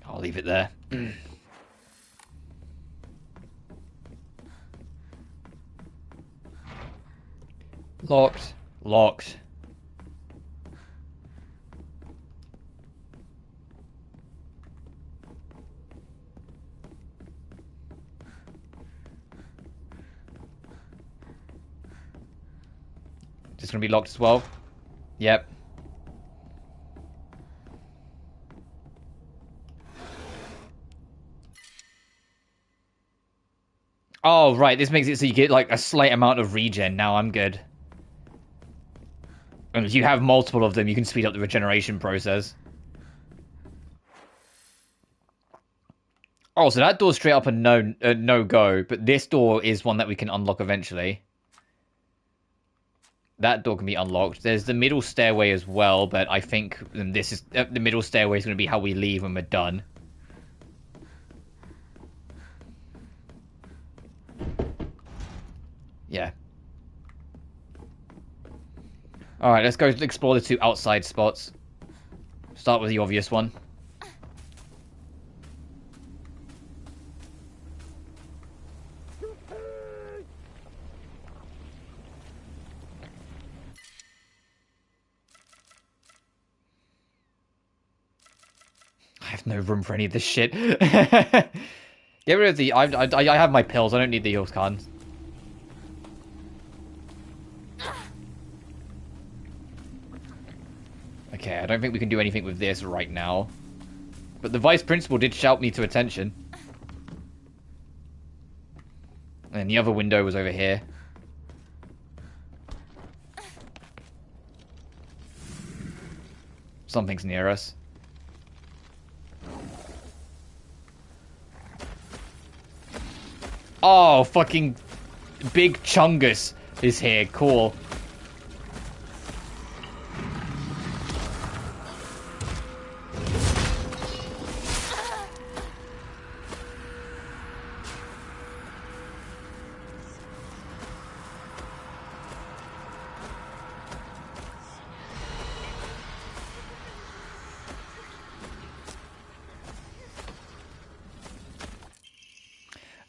I'll leave it there. Locked. Locked. Just gonna be locked as well. Yep. Oh, right. This makes it so you get, like, a slight amount of regen. Now I'm good. And if you have multiple of them, you can speed up the regeneration process. Oh, so that door's straight up a no-go, but this door is one that we can unlock eventually. That door can be unlocked. There's the middle stairway as well, but I think this is the middle stairway is going to be how we leave when we're done. Yeah. Alright, let's go explore the two outside spots. Start with the obvious one. I have no room for any of this shit. Get rid of the... I have my pills. I don't need the heal cans. Okay, I don't think we can do anything with this right now. But the vice principal did shout me to attention. And the other window was over here. Something's near us. Oh, fucking Big Chungus is here. Cool.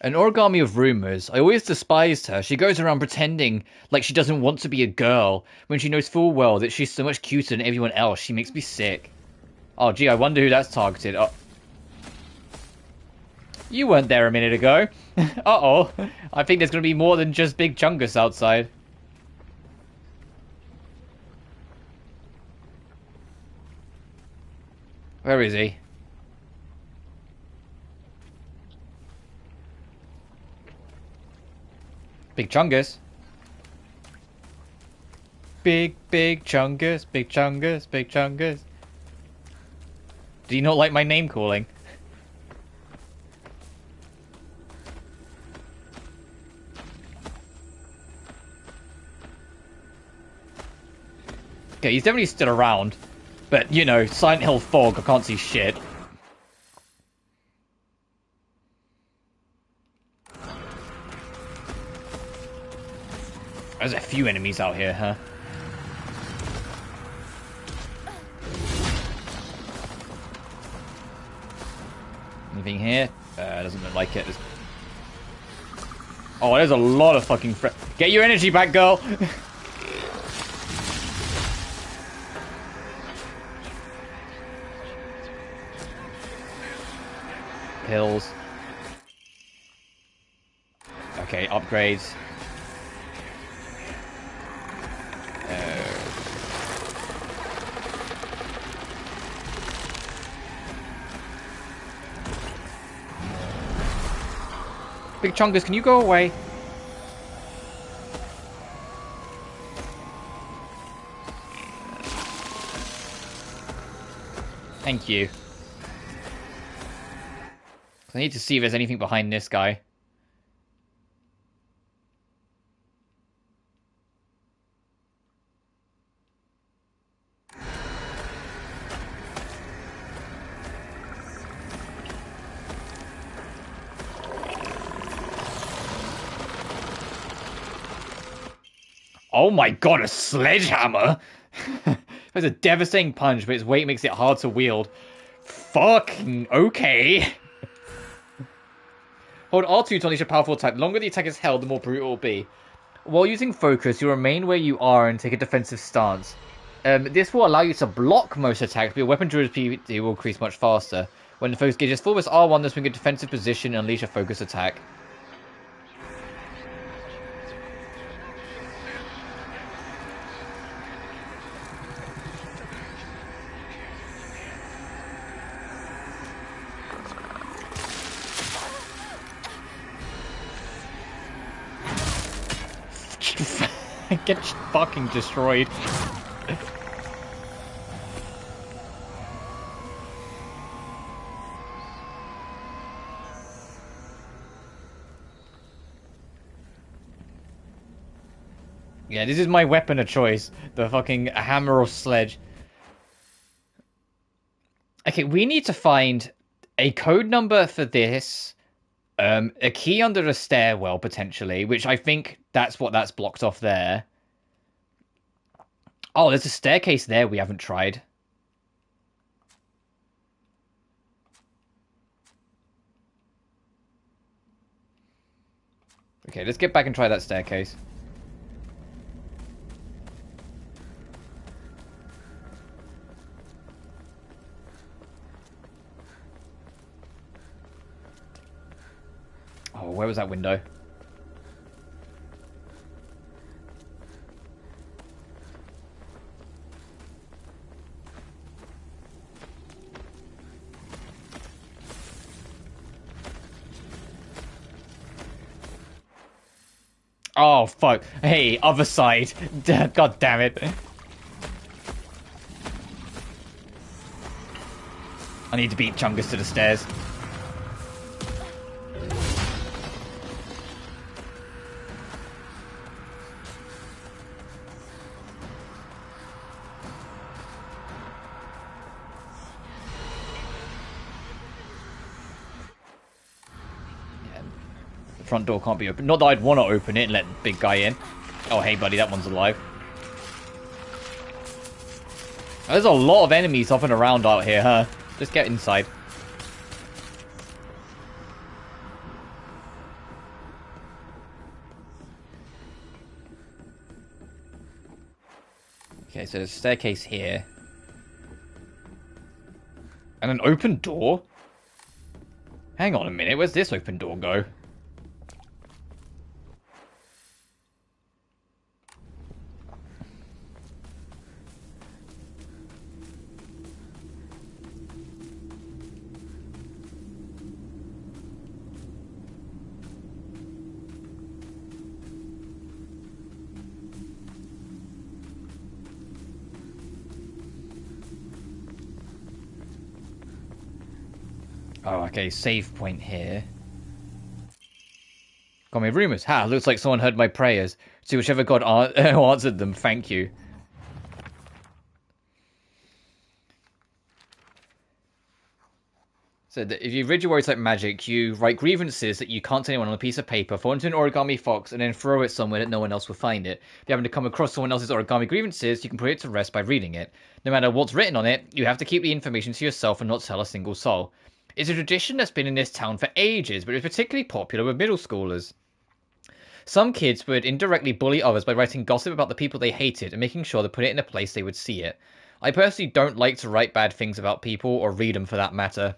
An origami of rumors. I always despised her. She goes around pretending like she doesn't want to be a girl when she knows full well that she's so much cuter than everyone else. She makes me sick. Oh, gee, I wonder who that's targeted. Oh. You weren't there a minute ago. Uh-oh. I think there's going to be more than just Big Chungus outside. Where is he? Big Chungus. Big Chungus, Big Chungus, Big Chungus. Do you not like my name calling? Okay, he's definitely still around. But, you know, Silent Hill fog, I can't see shit. There's a few enemies out here, huh? Anything here? Doesn't look like it. Oh, there's a lot of fucking Get your energy back, girl! Pills. Okay, upgrades. Big Chungus, can you go away? Thank you. I need to see if there's anything behind this guy. Oh my god, a sledgehammer! That's a devastating punch, but its weight makes it hard to wield. Fucking okay. Hold R2 to unleash a powerful attack. The longer the attack is held, the more brutal it will be. While using focus, you'll remain where you are and take a defensive stance. This will allow you to block most attacks, but your weapon durability will increase much faster. When the focus gauge is full, press R1 to swing a defensive position and unleash a focus attack. Get fucking destroyed. Yeah, this is my weapon of choice. The fucking hammer or sledge. Okay, we need to find a code number for this. A key under the stairwell, potentially, which I think that's what that's blocked off there. Oh, there's a staircase there we haven't tried. Okay, let's get back and try that staircase. Oh, where was that window? Oh, fuck. Hey, other side. God damn it. I need to beat Chungus to the stairs. Front door can't be open. Not that I'd want to open it and let the big guy in. Oh, hey, buddy, that one's alive. There's a lot of enemies hopping around out here, huh? Just get inside. Okay, so there's a staircase here. And an open door? Hang on a minute, where's this open door go? Oh, okay, save point here. Got me rumors. Ha, looks like someone heard my prayers. To whichever god who answered them, thank you. So that if you read your words like magic, you write grievances that you can't tell anyone on a piece of paper, fall into an origami fox, and then throw it somewhere that no one else will find it. If you happen to come across someone else's origami grievances, you can put it to rest by reading it. No matter what's written on it, you have to keep the information to yourself and not tell a single soul. It's a tradition that's been in this town for ages, but it's particularly popular with middle schoolers. Some kids would indirectly bully others by writing gossip about the people they hated and making sure to put it in a place they would see it. I personally don't like to write bad things about people, or read them for that matter.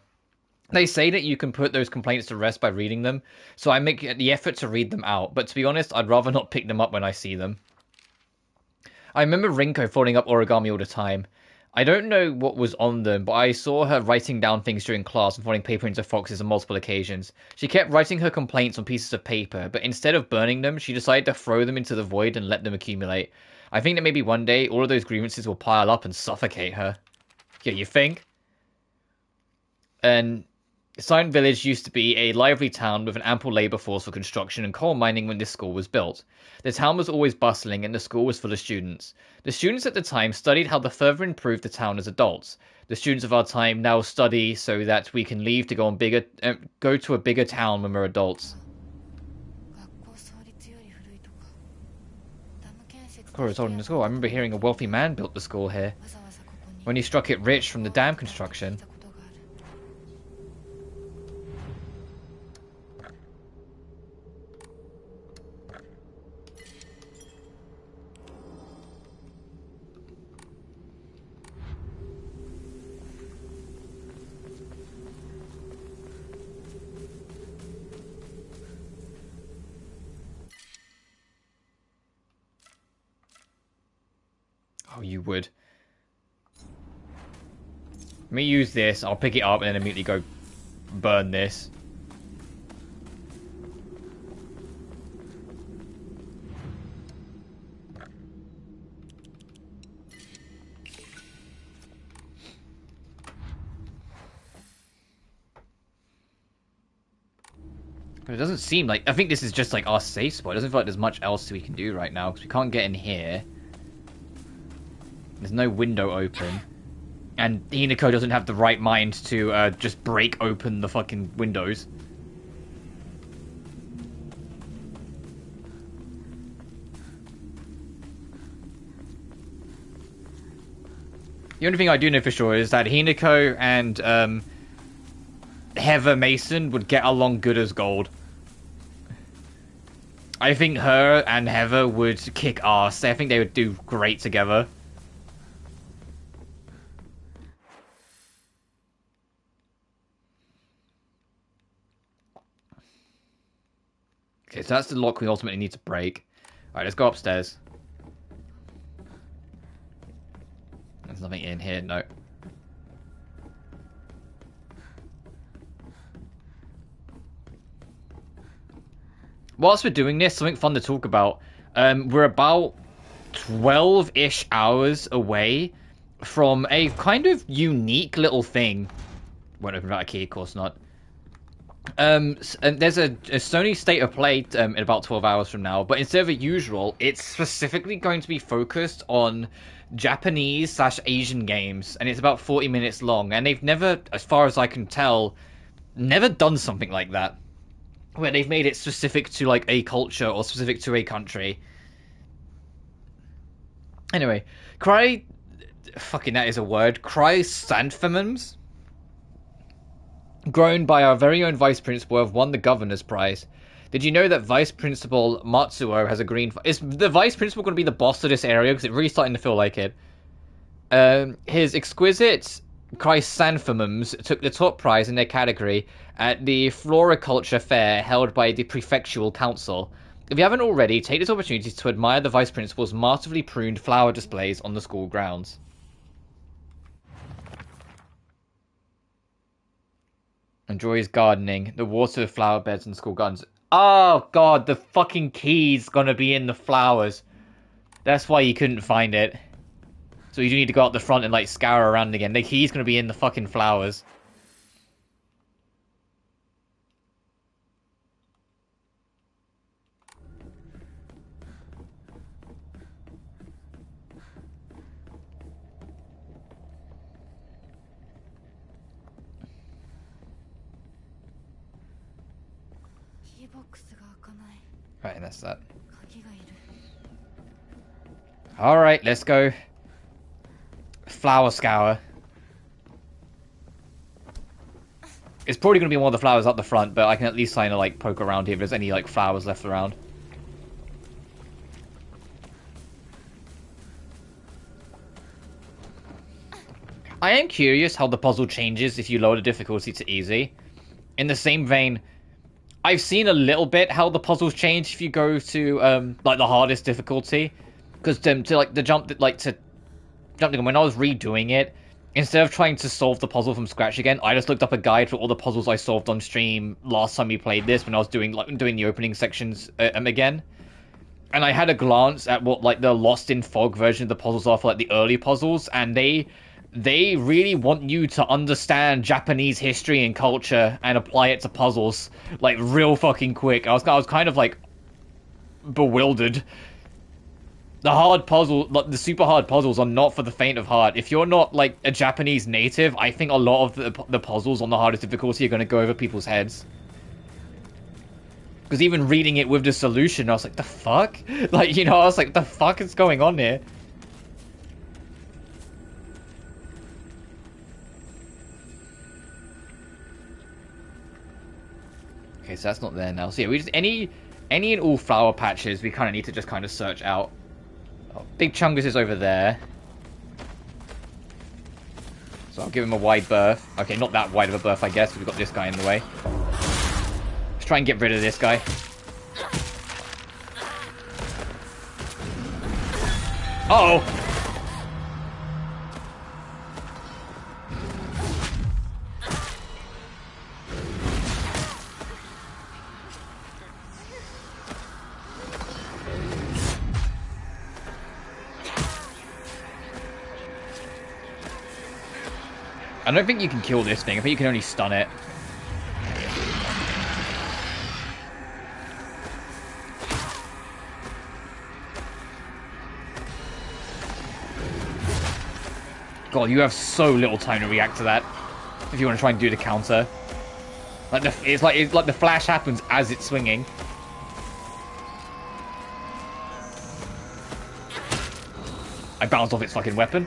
They say that you can put those complaints to rest by reading them, so I make the effort to read them out, but to be honest, I'd rather not pick them up when I see them. I remember Rinko folding up origami all the time. I don't know what was on them, but I saw her writing down things during class and folding paper into foxes on multiple occasions. She kept writing her complaints on pieces of paper, but instead of burning them, she decided to throw them into the void and let them accumulate. I think that maybe one day all of those grievances will pile up and suffocate her. Yeah, you think? And Silent Village used to be a lively town with an ample labour force for construction and coal mining when this school was built. The town was always bustling and the school was full of students. The students at the time studied how to further improve the town as adults. The students of our time now study so that we can leave to go to a bigger town when we're adults. Of old in the school. I remember hearing a wealthy man built the school here when he struck it rich from the dam construction. Oh, you would. Let me use this. I'll pick it up and then immediately go burn this. But it doesn't seem like... I think this is just like our safe spot. It doesn't feel like there's much else we can do right now because we can't get in here. There's no window open. And Hinako doesn't have the right mind to just break open the fucking windows. The only thing I do know for sure is that Hinako and Heather Mason would get along good as gold. I think her and Heather would kick ass. I think they would do great together. Okay, so that's the lock we ultimately need to break. Alright, let's go upstairs. There's nothing in here, no. Whilst we're doing this, something fun to talk about. We're about 12-ish hours away from a kind of unique little thing. Won't open without a key, of course not. And there's a Sony State of Play in about 12 hours from now, but instead of a usual, it's specifically going to be focused on Japanese/Asian games, and it's about 40 minutes long, and they've never, as far as I can tell, never done something like that, where they've made it specific to, like, a culture or specific to a country. Anyway, fucking that is a word, chrysanthemums, grown by our very own Vice Principal, have won the Governor's Prize. Did you know that Vice Principal Matsuo has a green... Is the Vice Principal going to be the boss of this area? Because it's really starting to feel like it. His exquisite chrysanthemums took the top prize in their category at the Floriculture Fair held by the Prefectural Council. If you haven't already, take this opportunity to admire the Vice Principal's masterfully pruned flower displays on the school grounds. Enjoys gardening. The water, flower beds, and school gardens. Oh, God, the fucking key's gonna be in the flowers. That's why you couldn't find it. So you do need to go out the front and, like, scour around again. The key's gonna be in the fucking flowers. Right, and that's that. Alright, let's go. Flower scour. It's probably going to be one of the flowers up the front, but I can at least kind of like poke around here if there's any like flowers left around. I am curious how the puzzle changes if you lower the difficulty to easy. In the same vein, I've seen a little bit how the puzzles change if you go to like the hardest difficulty, because when I was redoing it, instead of trying to solve the puzzle from scratch again, I just looked up a guide for all the puzzles I solved on stream last time we played this when I was doing the opening sections again. And I had a glance at what like the Lost in Fog version of the puzzles are for like the early puzzles, and they really want you to understand Japanese history and culture and apply it to puzzles like real fucking quick. I was kind of like bewildered. The super hard puzzles are not for the faint of heart. If you're not like a Japanese native, I think a lot of the puzzles on the hardest difficulty are going to go over people's heads. Because even reading it with the solution, I was like, the fuck? Like, you know, I was like, the fuck is going on here? Okay, so that's not there now. So yeah, we just any and all flower patches we kind of need to just kind of search out. Oh, Big Chungus is over there. So I'll give him a wide berth. Okay, not that wide of a berth, I guess. We've got this guy in the way. Let's try and get rid of this guy. Uh-oh! I don't think you can kill this thing. I think you can only stun it. God, you have so little time to react to that. If you want to try and do the counter, like it's like the flash happens as it's swinging. I bounced off its fucking weapon.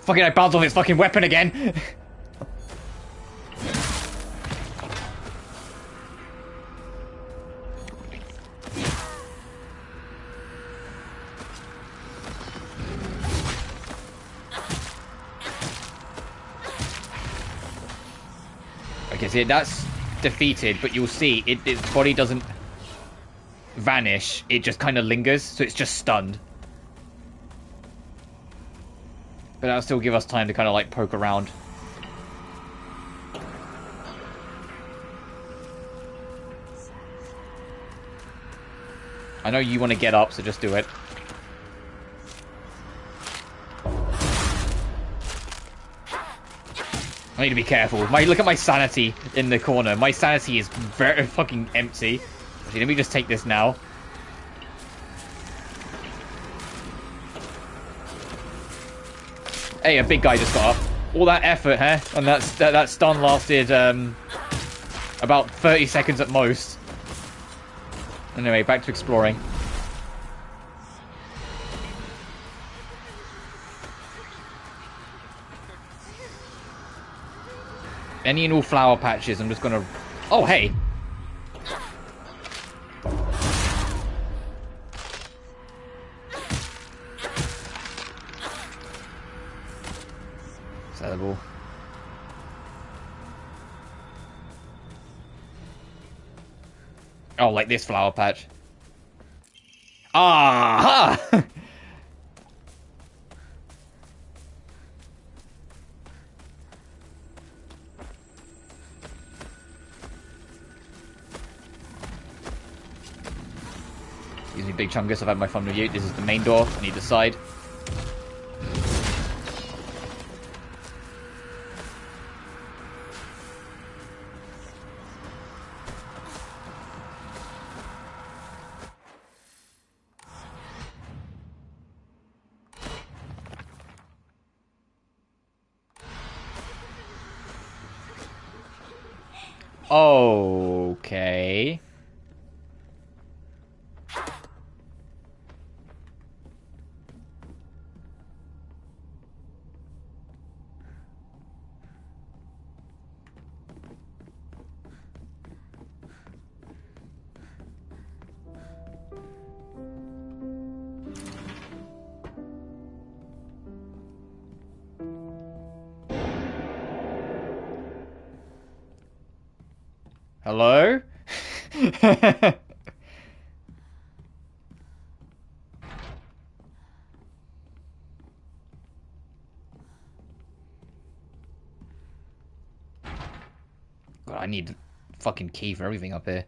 Fucking, I bounced off its fucking weapon again. Okay, so that's defeated, but you'll see its body doesn't vanish. It just kind of lingers, so it's just stunned. But that'll still give us time to kind of like poke around. I know you want to get up, so just do it. I need to be careful. Look at my sanity in the corner. My sanity is very fucking empty. Actually, let me just take this now. Hey, a big guy just got up. All that effort, huh? And that stun lasted about 30 seconds at most. Anyway, back to exploring. Any and all flower patches, I'm just gonna... Oh, hey! Sellable. Oh, like this flower patch. Ah! Excuse me, Big Chungus, I've had my fun with you. This is the main door on either side. Okay. Hello? God, I need a fucking key for everything up here.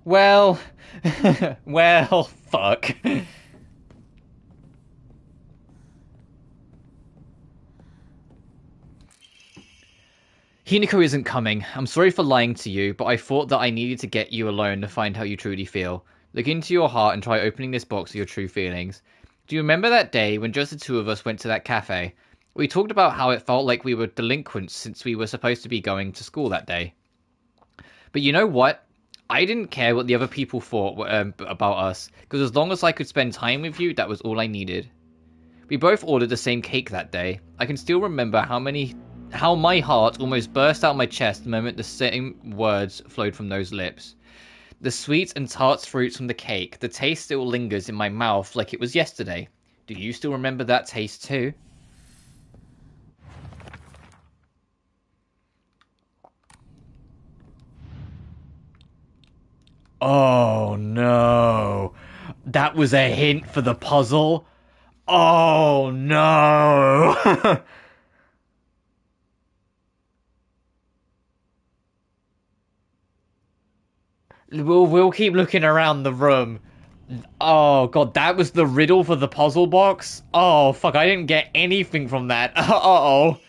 Well, well, fuck. Hinako isn't coming. I'm sorry for lying to you, but I thought that I needed to get you alone to find how you truly feel. Look into your heart and try opening this box of your true feelings. Do you remember that day when just the two of us went to that cafe? We talked about how it felt like we were delinquents since we were supposed to be going to school that day. But you know what? I didn't care what the other people thought about us, because as long as I could spend time with you, that was all I needed. We both ordered the same cake that day. I can still remember how my heart almost burst out my chest the moment the same words flowed from those lips. The sweet and tart fruits from the cake, the taste still lingers in my mouth like it was yesterday. Do you still remember that taste too? Oh no. That was a hint for the puzzle? Oh no. We'll keep looking around the room. Oh god, that was the riddle for the puzzle box? Oh fuck, I didn't get anything from that. Uh-oh.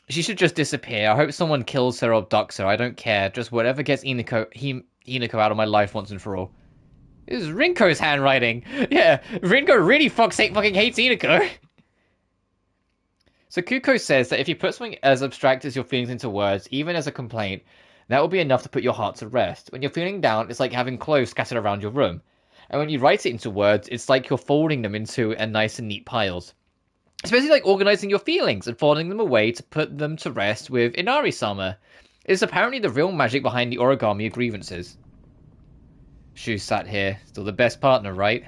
She should just disappear. I hope someone kills her or abducts her. I don't care. Just whatever gets Inako out of my life once and for all. This is Rinko's handwriting. Yeah, Rinko really fucking hates Inako. So Kuko says that if you put something as abstract as your feelings into words, even as a complaint, that will be enough to put your heart to rest. When you're feeling down, it's like having clothes scattered around your room. And when you write it into words, it's like you're folding them into a nice and neat piles. Especially like organizing your feelings and folding them away to put them to rest with Inari-sama. It's apparently the real magic behind the origami of grievances. Shu sat here, still the best partner, right?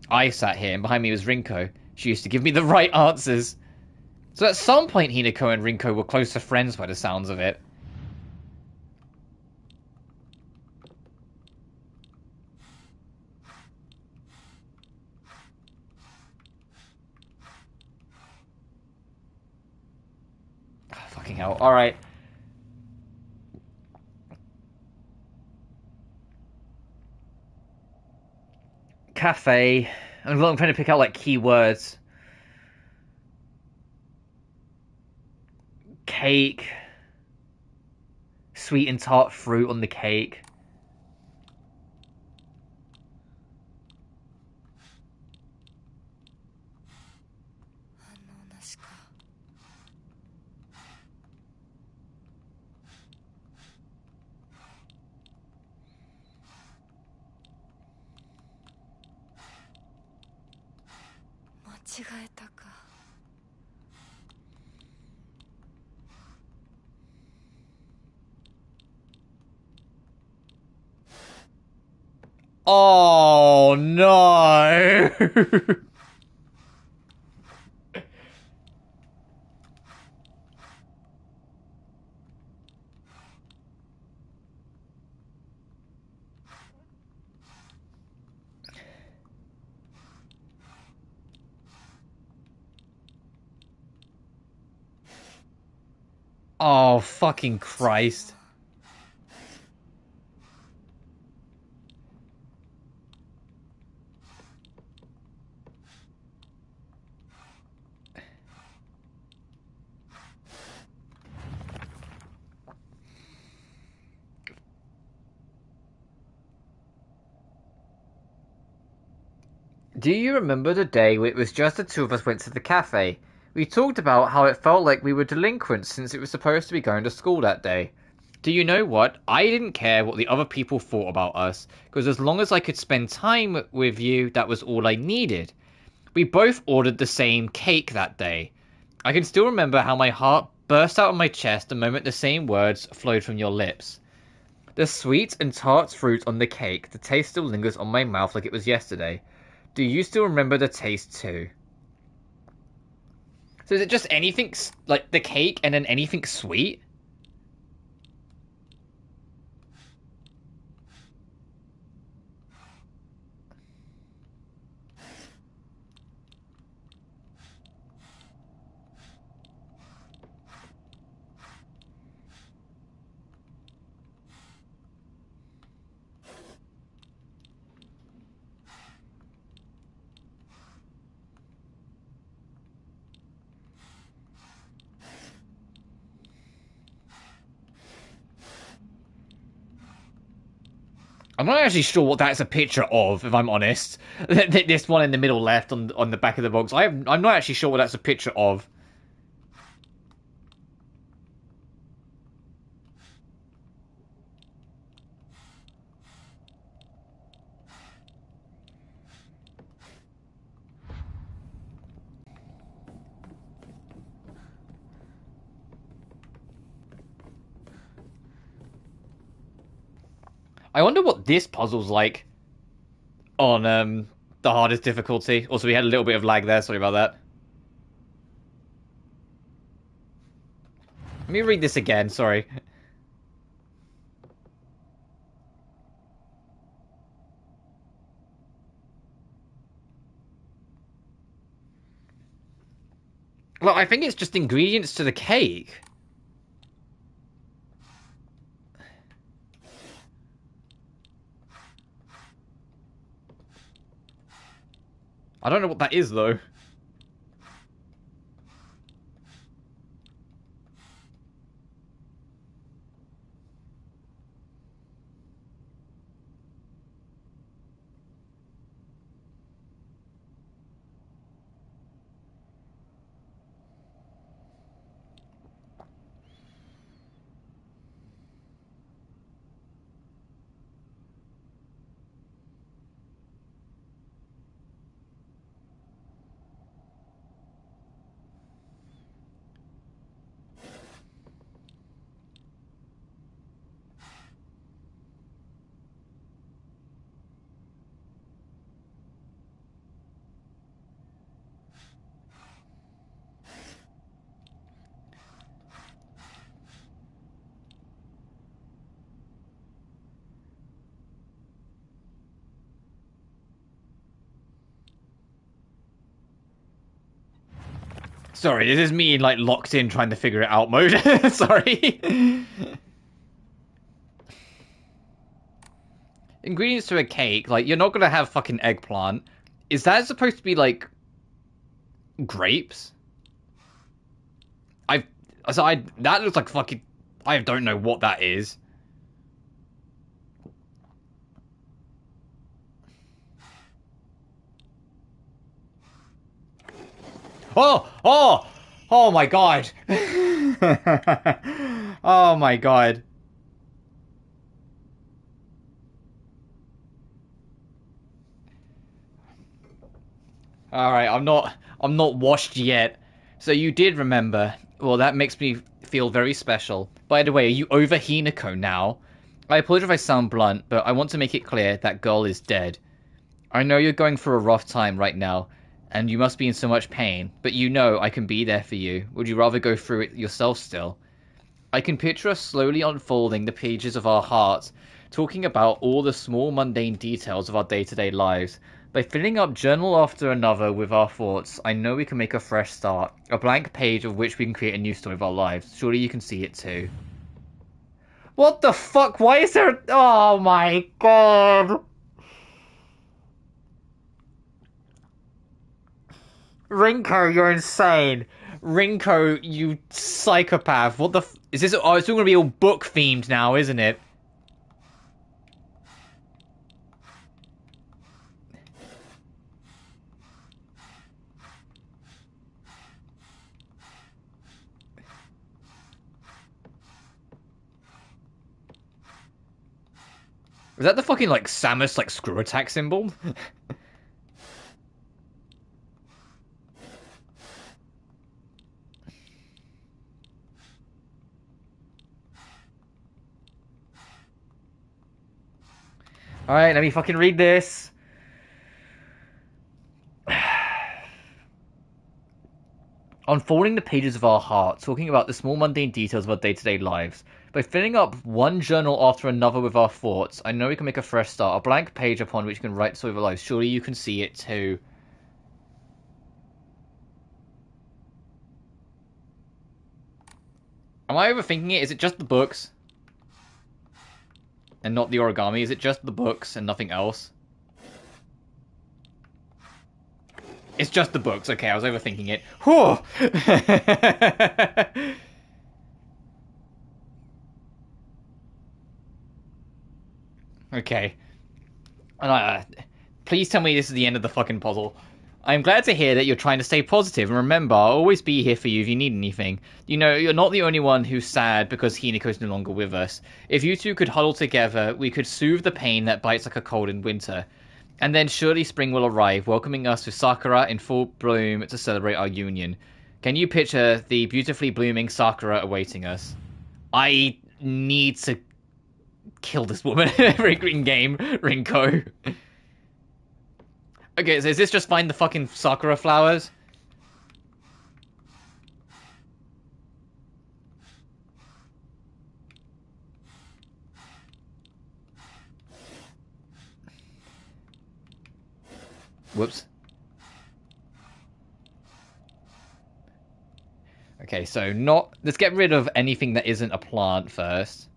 I sat here, and behind me was Rinko. She used to give me the right answers. So at some point, Hinako and Rinko were closer friends by the sounds of it. Oh, fucking hell. Alright. Cafe. I'm trying to pick out, like, keywords. Cake. Sweet and tart fruit on the cake. Oh no! Oh, fucking Christ. Do you remember the day when it was just the two of us went to the cafe? We talked about how it felt like we were delinquents since it was supposed to be going to school that day. Do you know what? I didn't care what the other people thought about us, because as long as I could spend time with you, that was all I needed. We both ordered the same cake that day. I can still remember how my heart burst out of my chest the moment the same words flowed from your lips. The sweet and tart fruit on the cake, the taste still lingers on my mouth like it was yesterday. Do you still remember the taste too? So is it just anything, like the cake and then anything sweet? I'm not actually sure what that's a picture of, if I'm honest. This one in the middle left on the back of the box. I'm not actually sure what that's a picture of. I wonder what this puzzle's like on the hardest difficulty. Also, we had a little bit of lag there. Sorry about that. Let me read this again. Sorry. Well, I think it's just ingredients to the cake. I don't know what that is, though. Sorry, this is me, like, locked in trying to figure it out mode. Sorry. Ingredients to a cake, like, you're not gonna have fucking eggplant. Is that supposed to be, like, grapes? That looks like fucking... I don't know what that is. Oh my god. Oh my god. All right, I'm not washed yet. So you did remember. Well, that makes me feel very special. By the way, are you over Hinako now? I apologize if I sound blunt, but I want to make it clear that girl is dead. I know you're going through a rough time right now, and you must be in so much pain, but you know I can be there for you. Would you rather go through it yourself still? I can picture us slowly unfolding the pages of our hearts, talking about all the small mundane details of our day-to-day lives. By filling up journal after another with our thoughts, I know we can make a fresh start, a blank page of which we can create a new story of our lives. Surely you can see it too. What the fuck? Why is there... Oh my god! Rinko, you're insane. Rinko, you psychopath. What the is this? Oh, it's all gonna be all book themed now, isn't it? Is that the fucking, like, Samus, like, screw attack symbol? Alright, let me fucking read this. Unfolding the pages of our hearts, talking about the small mundane details of our day-to-day lives. By filling up one journal after another with our thoughts, I know we can make a fresh start, a blank page upon which we can write the story of our lives. Surely you can see it too. Am I overthinking it? Is it just the books? And not the origami? Is it just the books and nothing else? It's just the books. Okay, I was overthinking it. Whew! Okay. And please tell me this is the end of the fucking puzzle. I'm glad to hear that you're trying to stay positive, and remember, I'll always be here for you if you need anything. You know, you're not the only one who's sad because Hinako's no longer with us. If you two could huddle together, we could soothe the pain that bites like a cold in winter. And then surely spring will arrive, welcoming us with Sakura in full bloom to celebrate our union. Can you picture the beautifully blooming Sakura awaiting us? I need to kill this woman in game, Rinko. Okay, so is this just find the fucking Sakura flowers? Whoops. Okay, so not... Let's get rid of anything that isn't a plant first.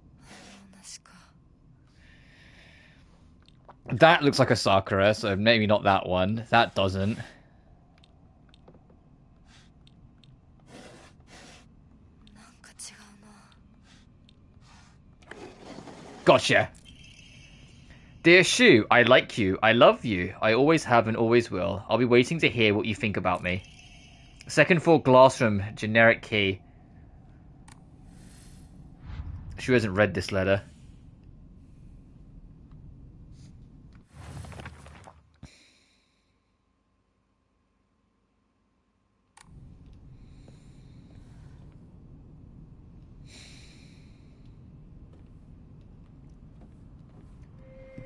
That looks like a Sakura, so maybe not that one. That doesn't. Gotcha. Dear Shu, I like you. I love you. I always have and always will. I'll be waiting to hear what you think about me. Second floor glass room, generic key. Shu hasn't read this letter.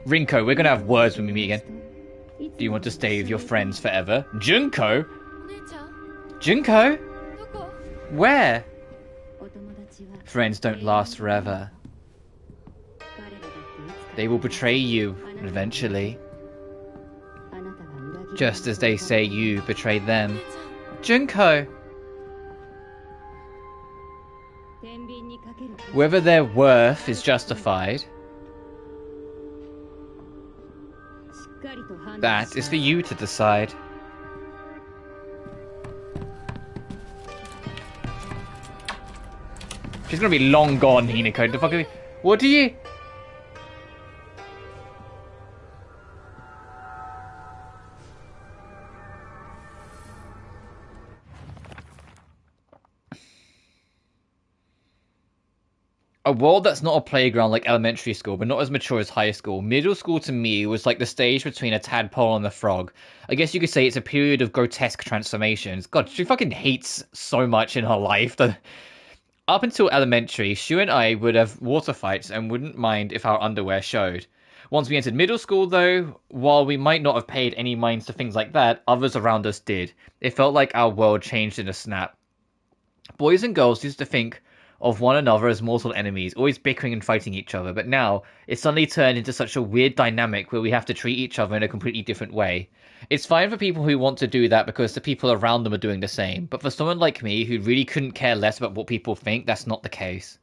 Rinko, we're gonna have words when we meet again. Do you want to stay with your friends forever? Junko? Junko? Where? Friends don't last forever. They will betray you, eventually. Just as they say you betrayed them. Junko! Whether their worth is justified, that is for you to decide. She's gonna be long gone, Hinako. The fuck are you... What do you... a world that's not a playground like elementary school, but not as mature as high school. Middle school to me was like the stage between a tadpole and a frog. I guess you could say it's a period of grotesque transformations. God, she fucking hates so much in her life. Up until elementary, Shu and I would have water fights and wouldn't mind if our underwear showed. Once we entered middle school, though, while we might not have paid any minds to things like that, others around us did. It felt like our world changed in a snap. Boys and girls used to think of one another as mortal enemies, always bickering and fighting each other, but now it's suddenly turned into such a weird dynamic where we have to treat each other in a completely different way. It's fine for people who want to do that because the people around them are doing the same, but for someone like me who really couldn't care less about what people think, that's not the case.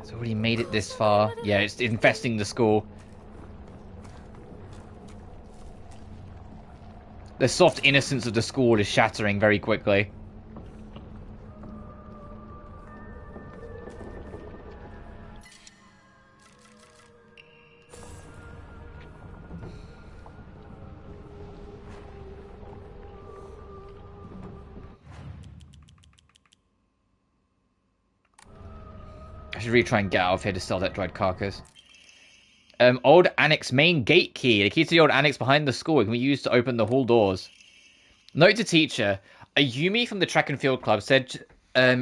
It's already made it this far. Yeah, it's infesting the school. The soft innocence of the school is shattering very quickly. I should really try and get out of here to sell that dried carcass. Old annex main gate key. The key to the old annex behind the school. It can be used to open the hall doors. Note to teacher. Ayumi from the track and field club said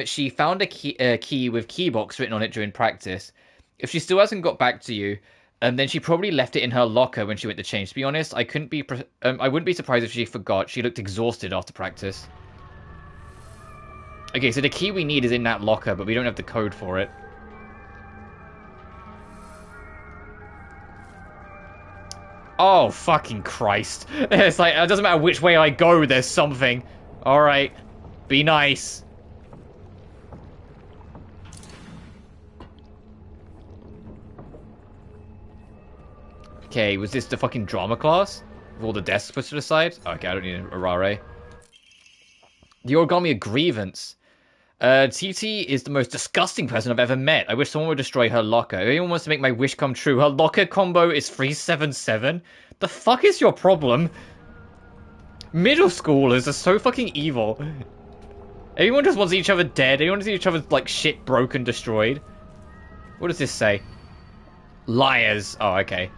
she found a key with keybox written on it during practice. If she still hasn't got back to you, then she probably left it in her locker when she went to change. To be honest, I wouldn't be surprised if she forgot. She looked exhausted after practice. Okay, so the key we need is in that locker, but we don't have the code for it. Oh, fucking Christ. It's like, it doesn't matter which way I go, there's something. Alright. Be nice. Okay, was this the fucking drama class? With all the desks put to the side? Okay, I don't need a Rare. The origami of grievance. TT is the most disgusting person I've ever met. I wish someone would destroy her locker. If anyone wants to make my wish come true, her locker combo is 377. The fuck is your problem? Middle schoolers are so fucking evil. Everyone just wants each other dead. Everyone wants each other's, like, shit broken, destroyed. What does this say? Liars. Oh, okay.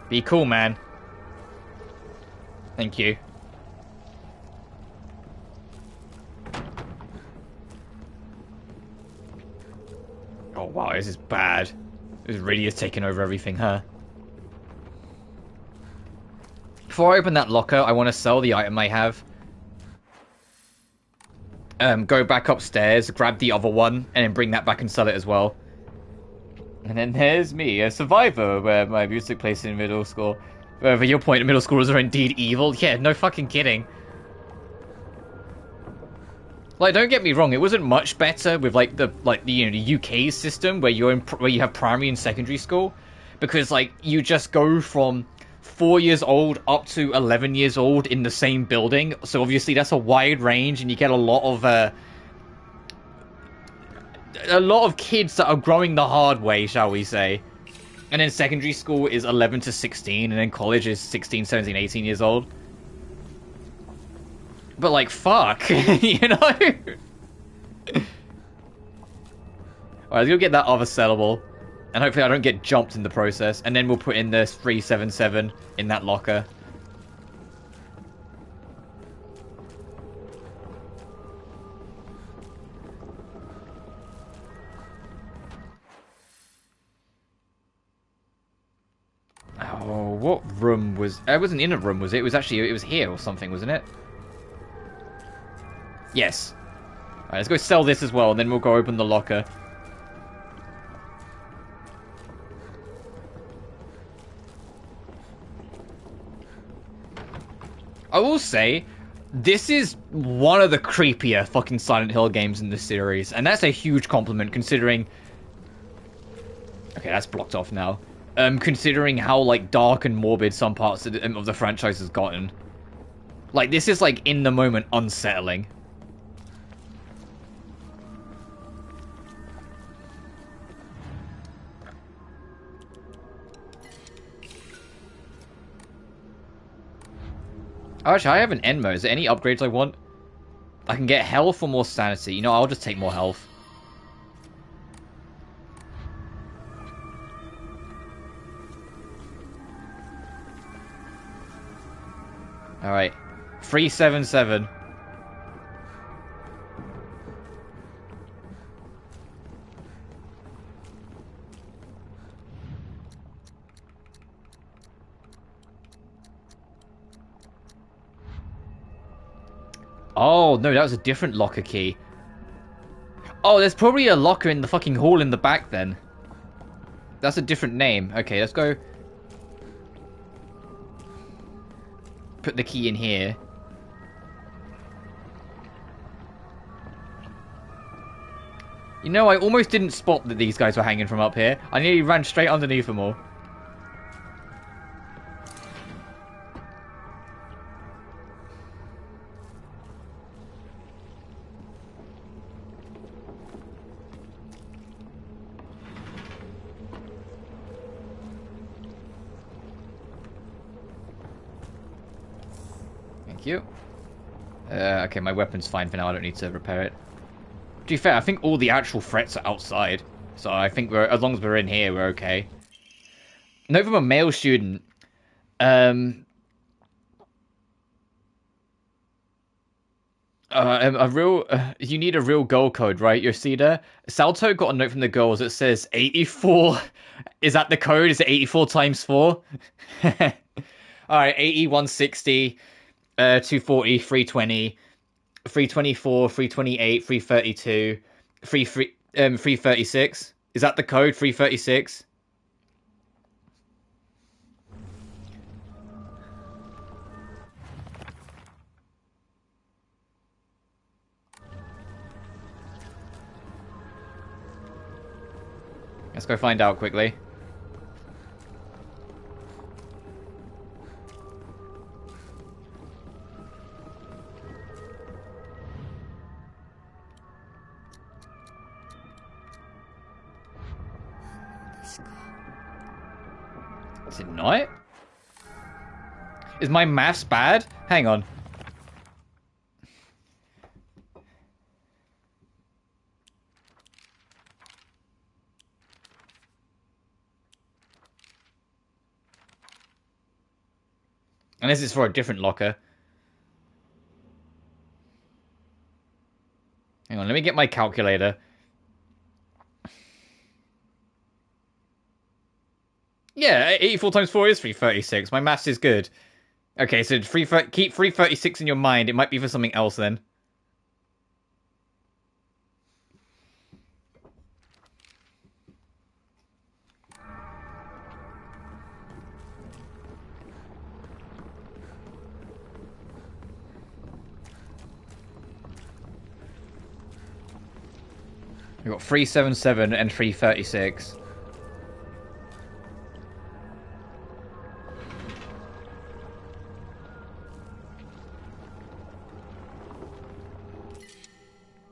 Be cool, man. Thank you. Oh, wow, this is bad. This really is taking over everything, huh? Before I open that locker, I want to sell the item I have. Go back upstairs, grab the other one, and then bring that back and sell it as well. And then there's me, a survivor, where my abuse took place in middle school. For your point, middle schoolers are indeed evil. Yeah, no fucking kidding. Like, don't get me wrong, it wasn't much better with like the UK system where where you have primary and secondary school, because like you just go from 4 years old up to 11 years old in the same building. So obviously that's a wide range, and you get a lot of kids that are growing the hard way, shall we say. And then secondary school is 11 to 16, and then college is 16, 17, 18 years old. But, like, fuck, you know? Alright, let's go get that other sellable. And hopefully I don't get jumped in the process. And then we'll put in this 377 in that locker. Oh, what room was... I wasn't in a room, was it? It was actually... It was here or something, wasn't it? Yes. Alright, let's go sell this as well, and then we'll go open the locker. I will say, this is one of the creepier fucking Silent Hill games in this series, and that's a huge compliment considering... Okay, that's blocked off now. Considering how like dark and morbid some parts of the franchise has gotten. Like, this is like in the moment unsettling. Oh, actually, I have an end mode. Is there any upgrades I want? I can get health or more sanity. You know, I'll just take more health. Alright. 377. Oh, no, that was a different locker key. Oh, there's probably a locker in the fucking hall in the back then. That's a different name. Okay, let's go. Put the key in here. You know, I almost didn't spot that these guys were hanging from up here. I nearly ran straight underneath them all. Thank you. Okay, my weapon's fine for now. I don't need to repair it. To be fair, I think all the actual threats are outside. So I think as long as we're in here, we're okay. Note from a male student. You need a real girl code, right, Yoshida? Salto got a note from the girls that says 84. Is that the code? Is it 84 times 4? Alright, 80, 160, 240, 320, 324, 328, 332, 336. Is that the code? 336? Let's go find out quickly. Is it not? Is my maths bad? Hang on. Unless it's for a different locker. Hang on, let me get my calculator. Yeah, 84 times 4 is 336. My maths is good. Okay, so keep 336 in your mind. It might be for something else then. We've got 377 and 336.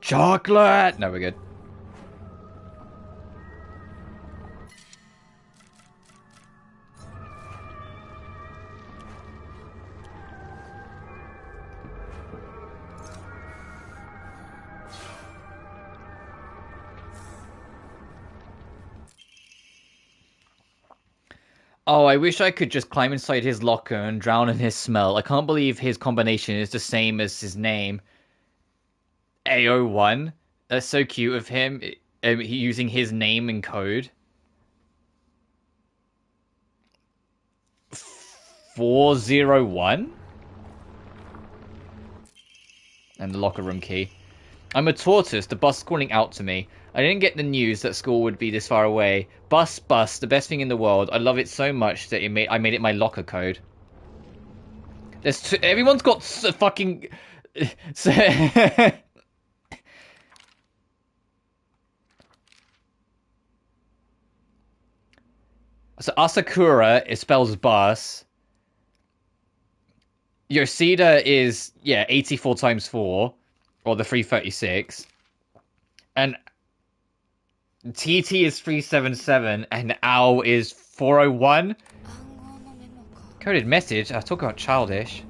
Chocolate! No, we're good. Oh, I wish I could just climb inside his locker and drown in his smell. I can't believe his combination is the same as his name. AO1. That's so cute of him, using his name and code. 401? And the locker room key. I'm a tortoise, the bus calling out to me. I didn't get the news that school would be this far away. Bus, the best thing in the world. I love it so much that I made it my locker code. Everyone's got fucking... So Asakura, it spells bus. Yoshida is, yeah, 84 times 4, or the 336. And TT is 377, and OW is 401. Coded message? I talk about childish.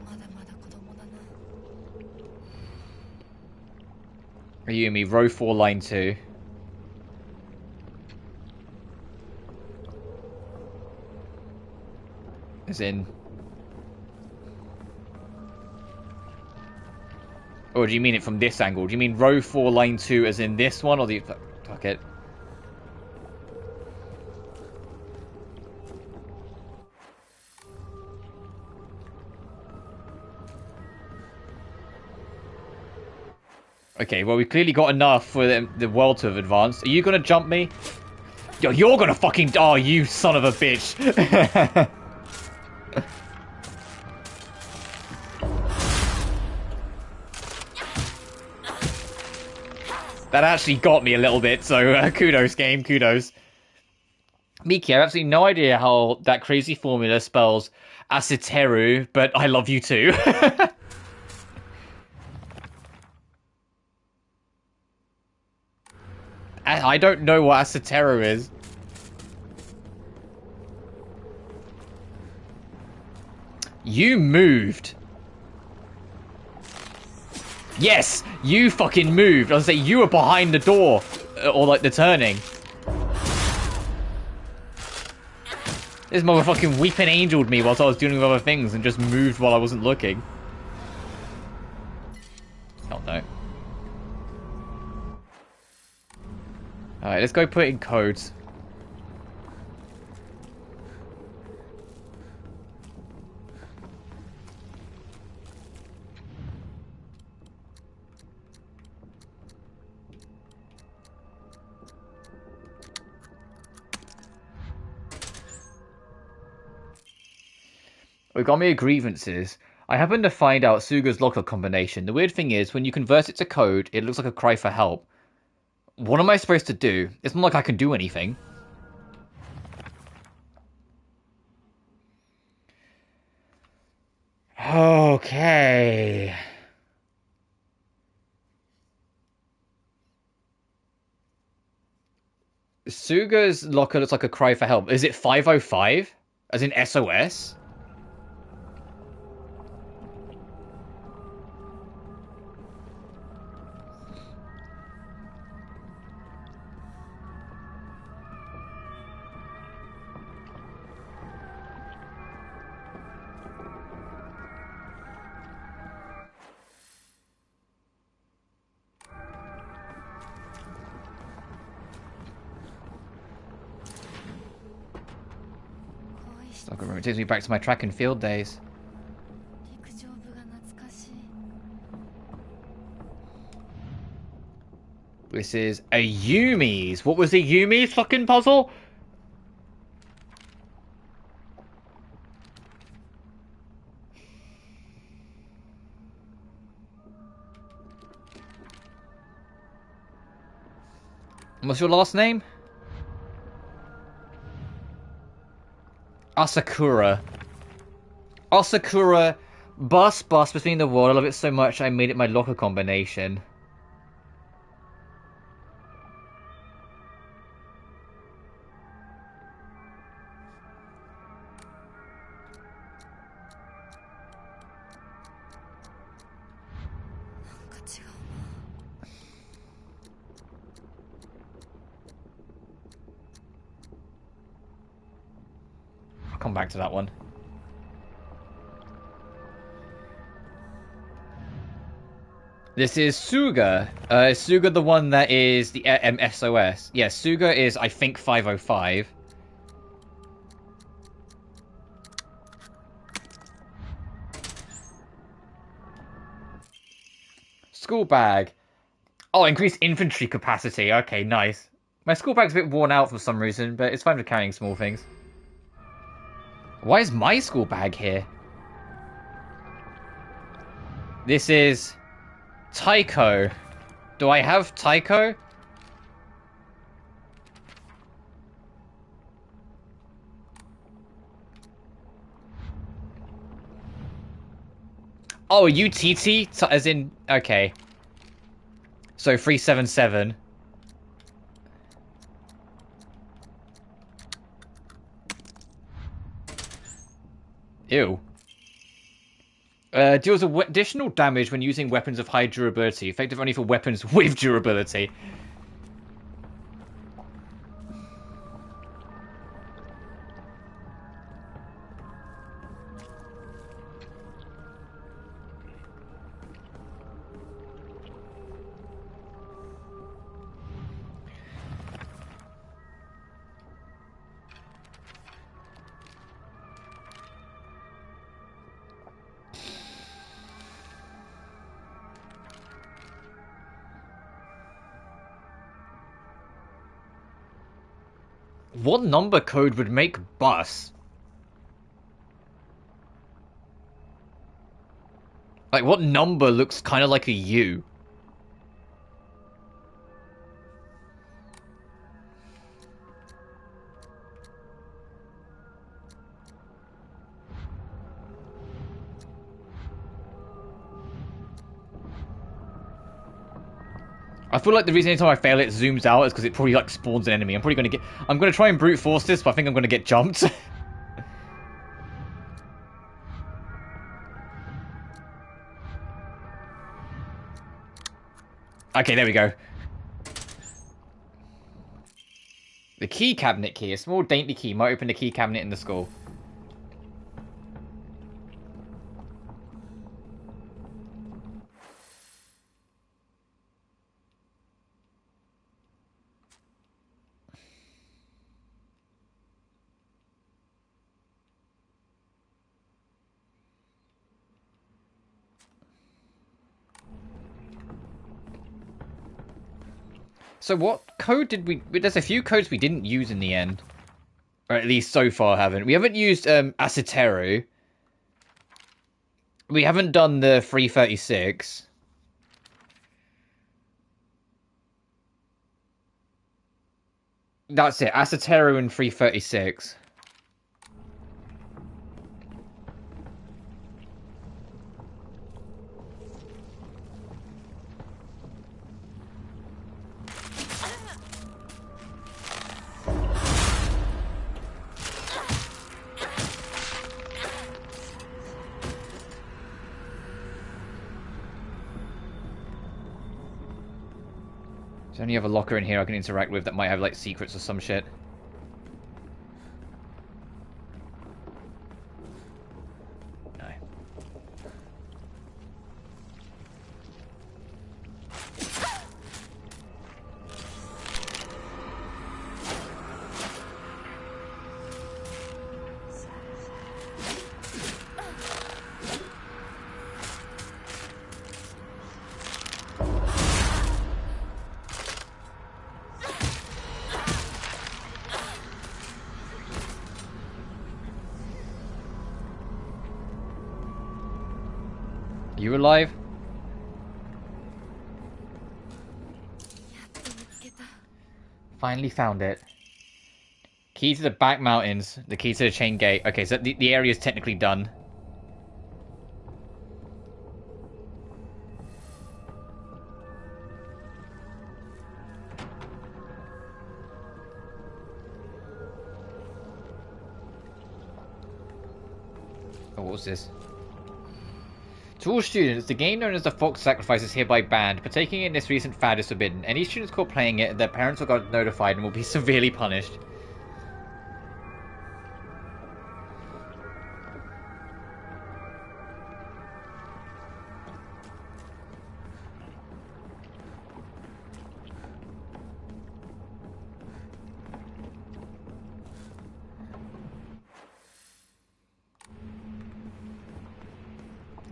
Are you and me? Row 4, line 2. As in... Or do you mean it from this angle? Do you mean row 4, line 2 as in this one, or the... Fuck it. Okay, well, we've clearly got enough for the world to have advanced. Are you gonna jump me? Yo, you're gonna fucking... Oh, you son of a bitch. That actually got me a little bit, so kudos, game, kudos. Miki, I have absolutely no idea how that crazy formula spells Asiteru, but I love you too. I don't know what Asiteru is. You moved. Yes, you fucking moved. I was saying you were behind the door, or like the turning. This motherfucking weeping angeled me whilst I was dealing with other things and just moved while I wasn't looking. Oh no. Alright, let's go put in codes. Origami grievances. I happened to find out Suga's locker combination. The weird thing is, when you convert it to code, it looks like a cry for help. What am I supposed to do? It's not like I can do anything. Okay. Suga's locker looks like a cry for help. Is it 505? As in SOS? It takes me back to my track and field days. This is a Yumi's. What was the Yumi's fucking puzzle? What's your last name? Asakura. Asakura. Bus between the world. I love it so much I made it my locker combination. I'll come back to that one. This is Suga. Is Suga the one that is the SOS? Yeah, Suga is, I think, 505. School bag. Oh, increased infantry capacity. Okay, nice. My school bag's a bit worn out for some reason, but it's fine for carrying small things. Why is my school bag here? This is Taiko. Do I have Taiko? Oh, UTT? As in... Okay. So 377. Ew. Deals additional damage when using weapons of high durability. Effective only for weapons with durability. What number code would make bus? Like, what number looks kind of like a U? I feel like the reason anytime I fail it zooms out is because it probably like spawns an enemy. I'm gonna try and brute force this, but I think I'm gonna get jumped. Okay, there we go. The key cabinet key. A small dainty key might open the key cabinet in the school. So what code did we... There's a few codes we didn't use in the end. Or at least so far haven't. We haven't used Aciteru. We haven't done the 336. That's it. Aciteru and 336. There's only have a locker in here I can interact with that might have like secrets or some shit. No. You alive? Finally found it. Key to the back mountains. The key to the chain gate. Okay, so the area is technically done. Oh, what was this? To all students, the game known as the Fox Sacrifice is hereby banned. Partaking in this recent fad is forbidden. Any students caught playing it, their parents will get notified and will be severely punished.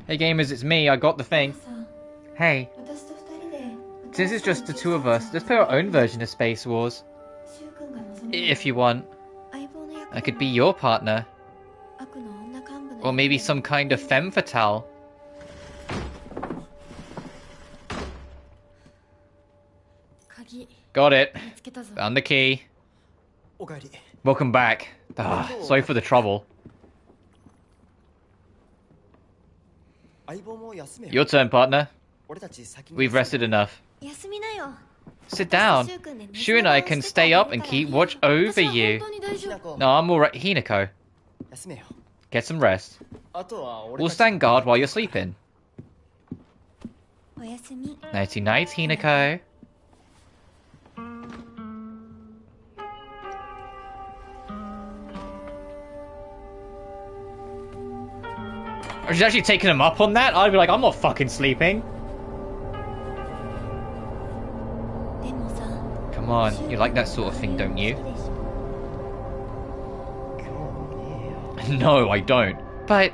Hey gamers, it's me, I got the thing. Hey. Since it's just the two of us, let's play our own version of Space Wars. If you want. I could be your partner. Or maybe some kind of femme fatale. Got it. Found the key. Welcome back. Sorry for the trouble. Your turn, partner. We've rested enough. Sit down. Shu and I can stay up and keep watch over you. No, I'm alright. Hinako, get some rest. We'll stand guard while you're sleeping. Nighty night, Hinako. She's actually taking him up on that? I'd be like, I'm not fucking sleeping. Come on, you like that sort of thing, don't you? No, I don't. But...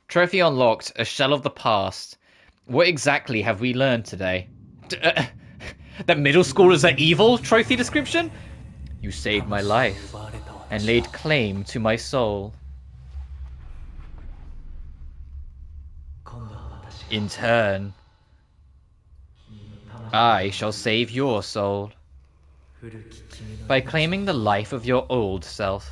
Trophy unlocked, a shell of the past. What exactly have we learned today? That middle schoolers are evil? Trophy description? You saved my life and laid claim to my soul. In turn, I shall save your soul by claiming the life of your old self.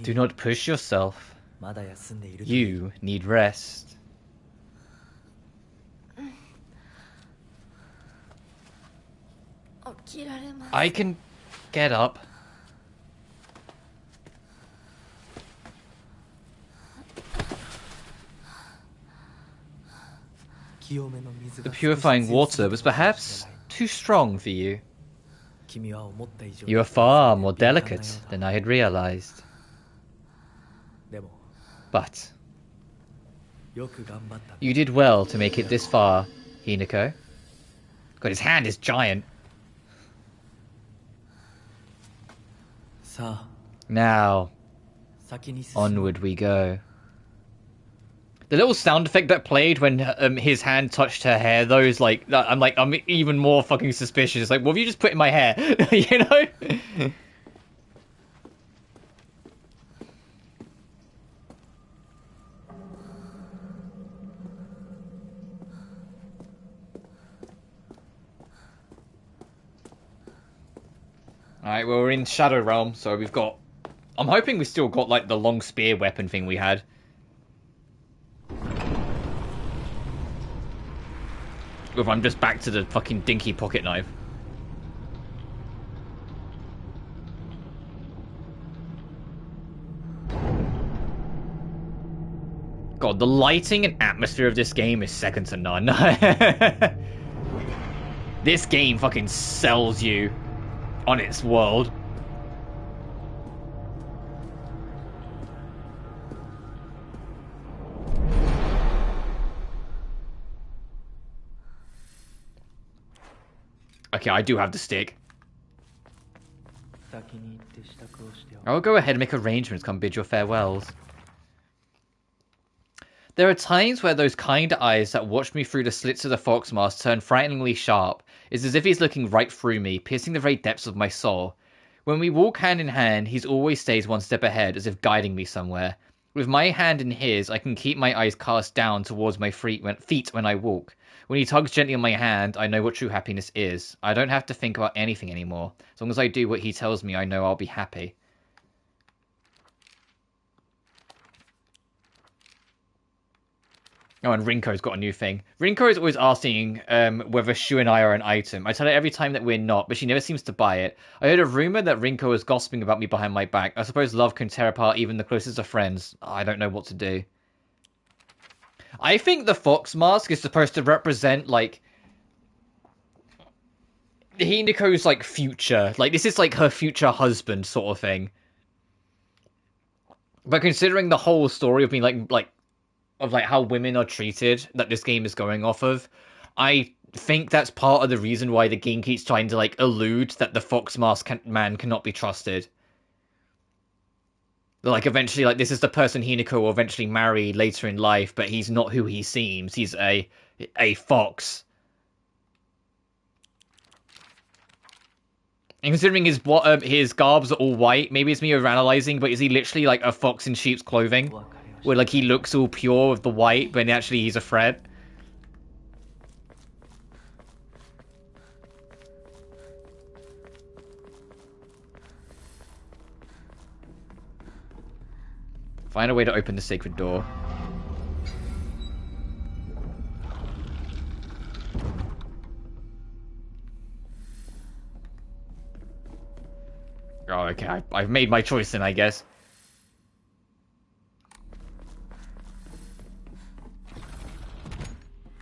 Do not push yourself. You need rest. I can get up. The purifying water was perhaps too strong for you. You are far more delicate than I had realized. But you did well to make it this far, Hinako. God, his hand is giant. Now, onward we go. The little sound effect that played when his hand touched her hair, those I'm even more fucking suspicious. Like, what have you just put in my hair? You know? Alright, well, we're in Shadow Realm, so we've got... I'm hoping we still got, like, the long spear weapon thing we had. Or if I'm just back to the fucking dinky pocket knife. God, the lighting and atmosphere of this game is second to none. This game fucking sells you on its world. Okay, I do have the stick. I'll go ahead and make arrangements, come bid your farewells. There are times where those kind eyes that watch me through the slits of the fox mask turn frighteningly sharp. It's as if he's looking right through me, piercing the very depths of my soul. When we walk hand in hand, he always stays one step ahead, as if guiding me somewhere. With my hand in his, I can keep my eyes cast down towards my feet when I walk. When he tugs gently on my hand, I know what true happiness is. I don't have to think about anything anymore. As long as I do what he tells me, I know I'll be happy. Oh, and Rinko's got a new thing. Rinko is always asking whether Shu and I are an item. I tell her every time that we're not, but she never seems to buy it. I heard a rumor that Rinko is gossiping about me behind my back. I suppose love can tear apart even the closest of friends. I don't know what to do. I think the fox mask is supposed to represent, like, Hinako's, like, future. Like, this is, like, her future husband sort of thing. But considering the whole story of being, like of like how women are treated that this game is going off of. I think that's part of the reason why the game keeps trying to like allude that the fox mask man cannot be trusted. Like eventually, like this is the person Hinako will eventually marry later in life, but he's not who he seems. He's a fox. And considering his garbs are all white, maybe it's me overanalyzing, but is he literally like a fox in sheep's clothing? Where like he looks all pure with the white, but actually he's a threat? Find a way to open the sacred door. Oh, okay. I've made my choice then, I guess.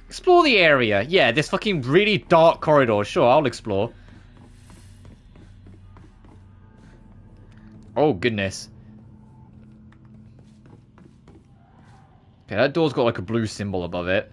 Explore the area. Yeah, this fucking really dark corridor. Sure, I'll explore. Oh, goodness. Okay, that door's got like a blue symbol above it.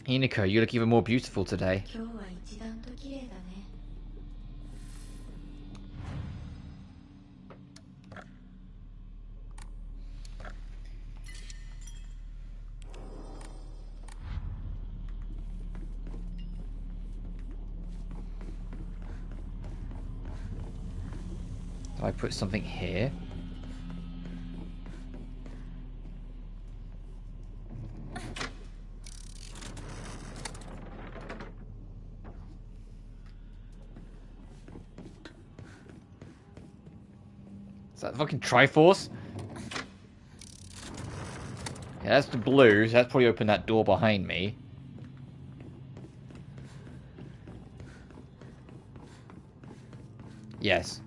Hinako, you look even more beautiful today. Do I put something here? Is that the fucking Triforce? Yeah, that's the blue, so that's probably opened that door behind me. Yes.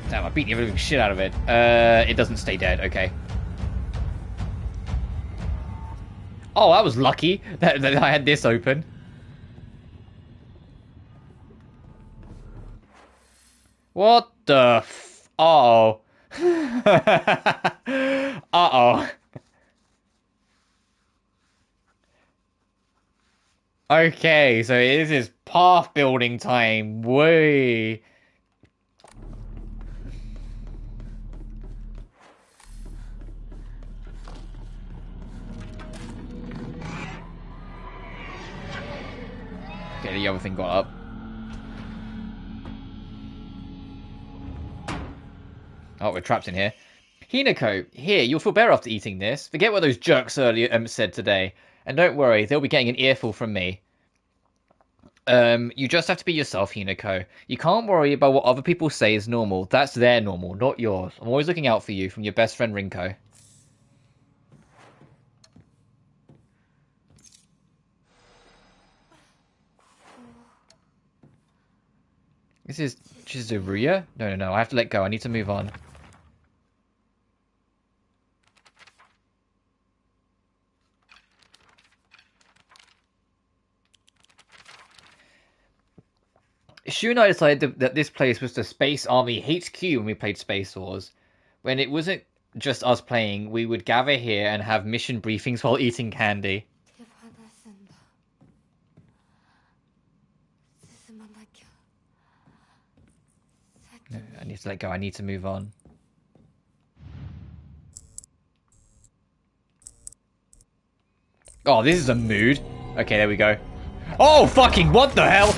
Damn, I beat the living shit out of it. It doesn't stay dead, okay. Oh, I was lucky that I had this open. What the f... Uh-oh. Uh-oh. Okay, so this is path building time. Way. Okay, the other thing got up. Oh, we're trapped in here. Hinako, here, you'll feel better after eating this. Forget what those jerks earlier said today. And don't worry, they'll be getting an earful from me. You just have to be yourself, Hinako. You can't worry about what other people say is normal. That's their normal, not yours. I'm always looking out for you from your best friend, Rinko. This is Chizuruya? No, I have to let go. I need to move on. Shu and I decided that this place was the Space Army HQ when we played Space Wars. When it wasn't just us playing, we would gather here and have mission briefings while eating candy. No, I need to let go. I need to move on. Oh, this is a mood. Okay, there we go. Oh, fucking what the hell?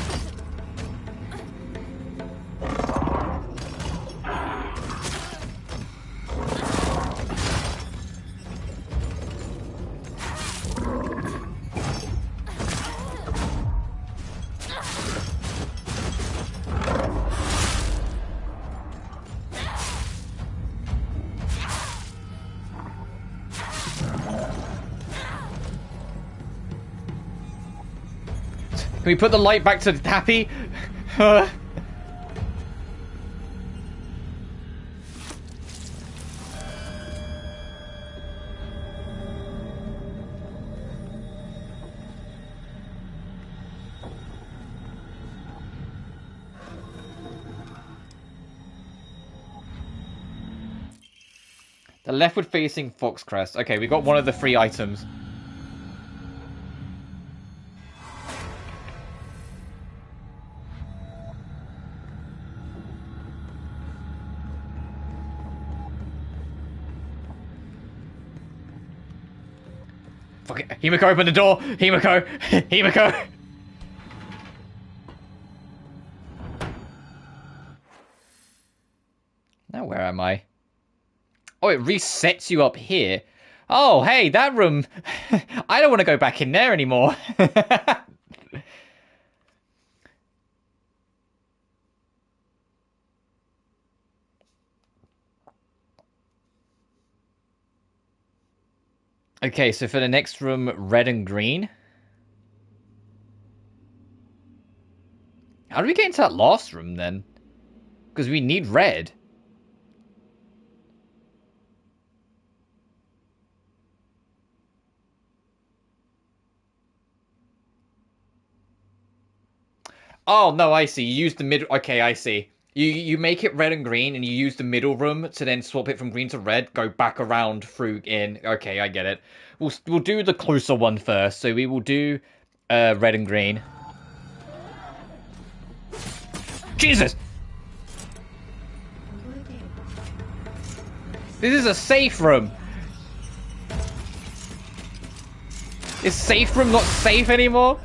Can we put the light back to happy? The leftward facing Fox Crest. Okay, we got one of the 3 items. Fuck it. Himiko, open the door! Himiko! Himiko! Now where am I? Oh, it resets you up here. Oh, hey, that room. I don't want to go back in there anymore. Okay, so for the next room, red and green. How do we get into that last room then? Because we need red. Oh, no, I see. You use the middle... Okay, I see. You make it red and green, and you use the middle room to then swap it from green to red, go back around through in. Okay, I get it. We'll do the closer one first. So we will do red and green. Jesus! This is a safe room. Is safe room not safe anymore?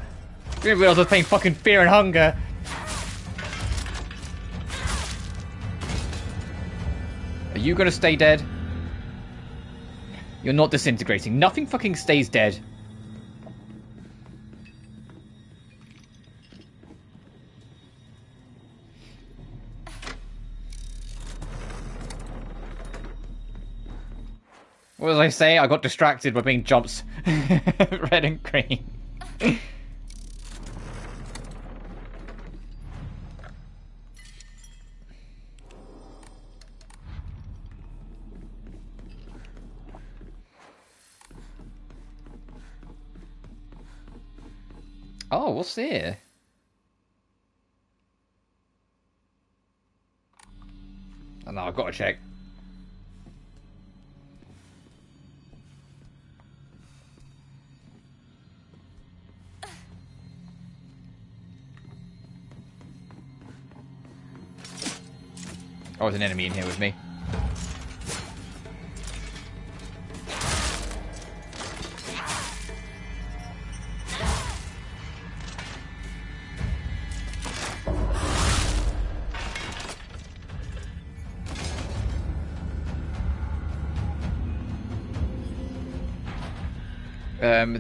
I didn't realize I was playing fucking Fear and Hunger. Are you gonna stay dead? You're not disintegrating. Nothing fucking stays dead. What did I say? I got distracted by being jumps. Red and green. Oh, what's here? Oh, no, I've got to check. Oh, there's an enemy in here with me.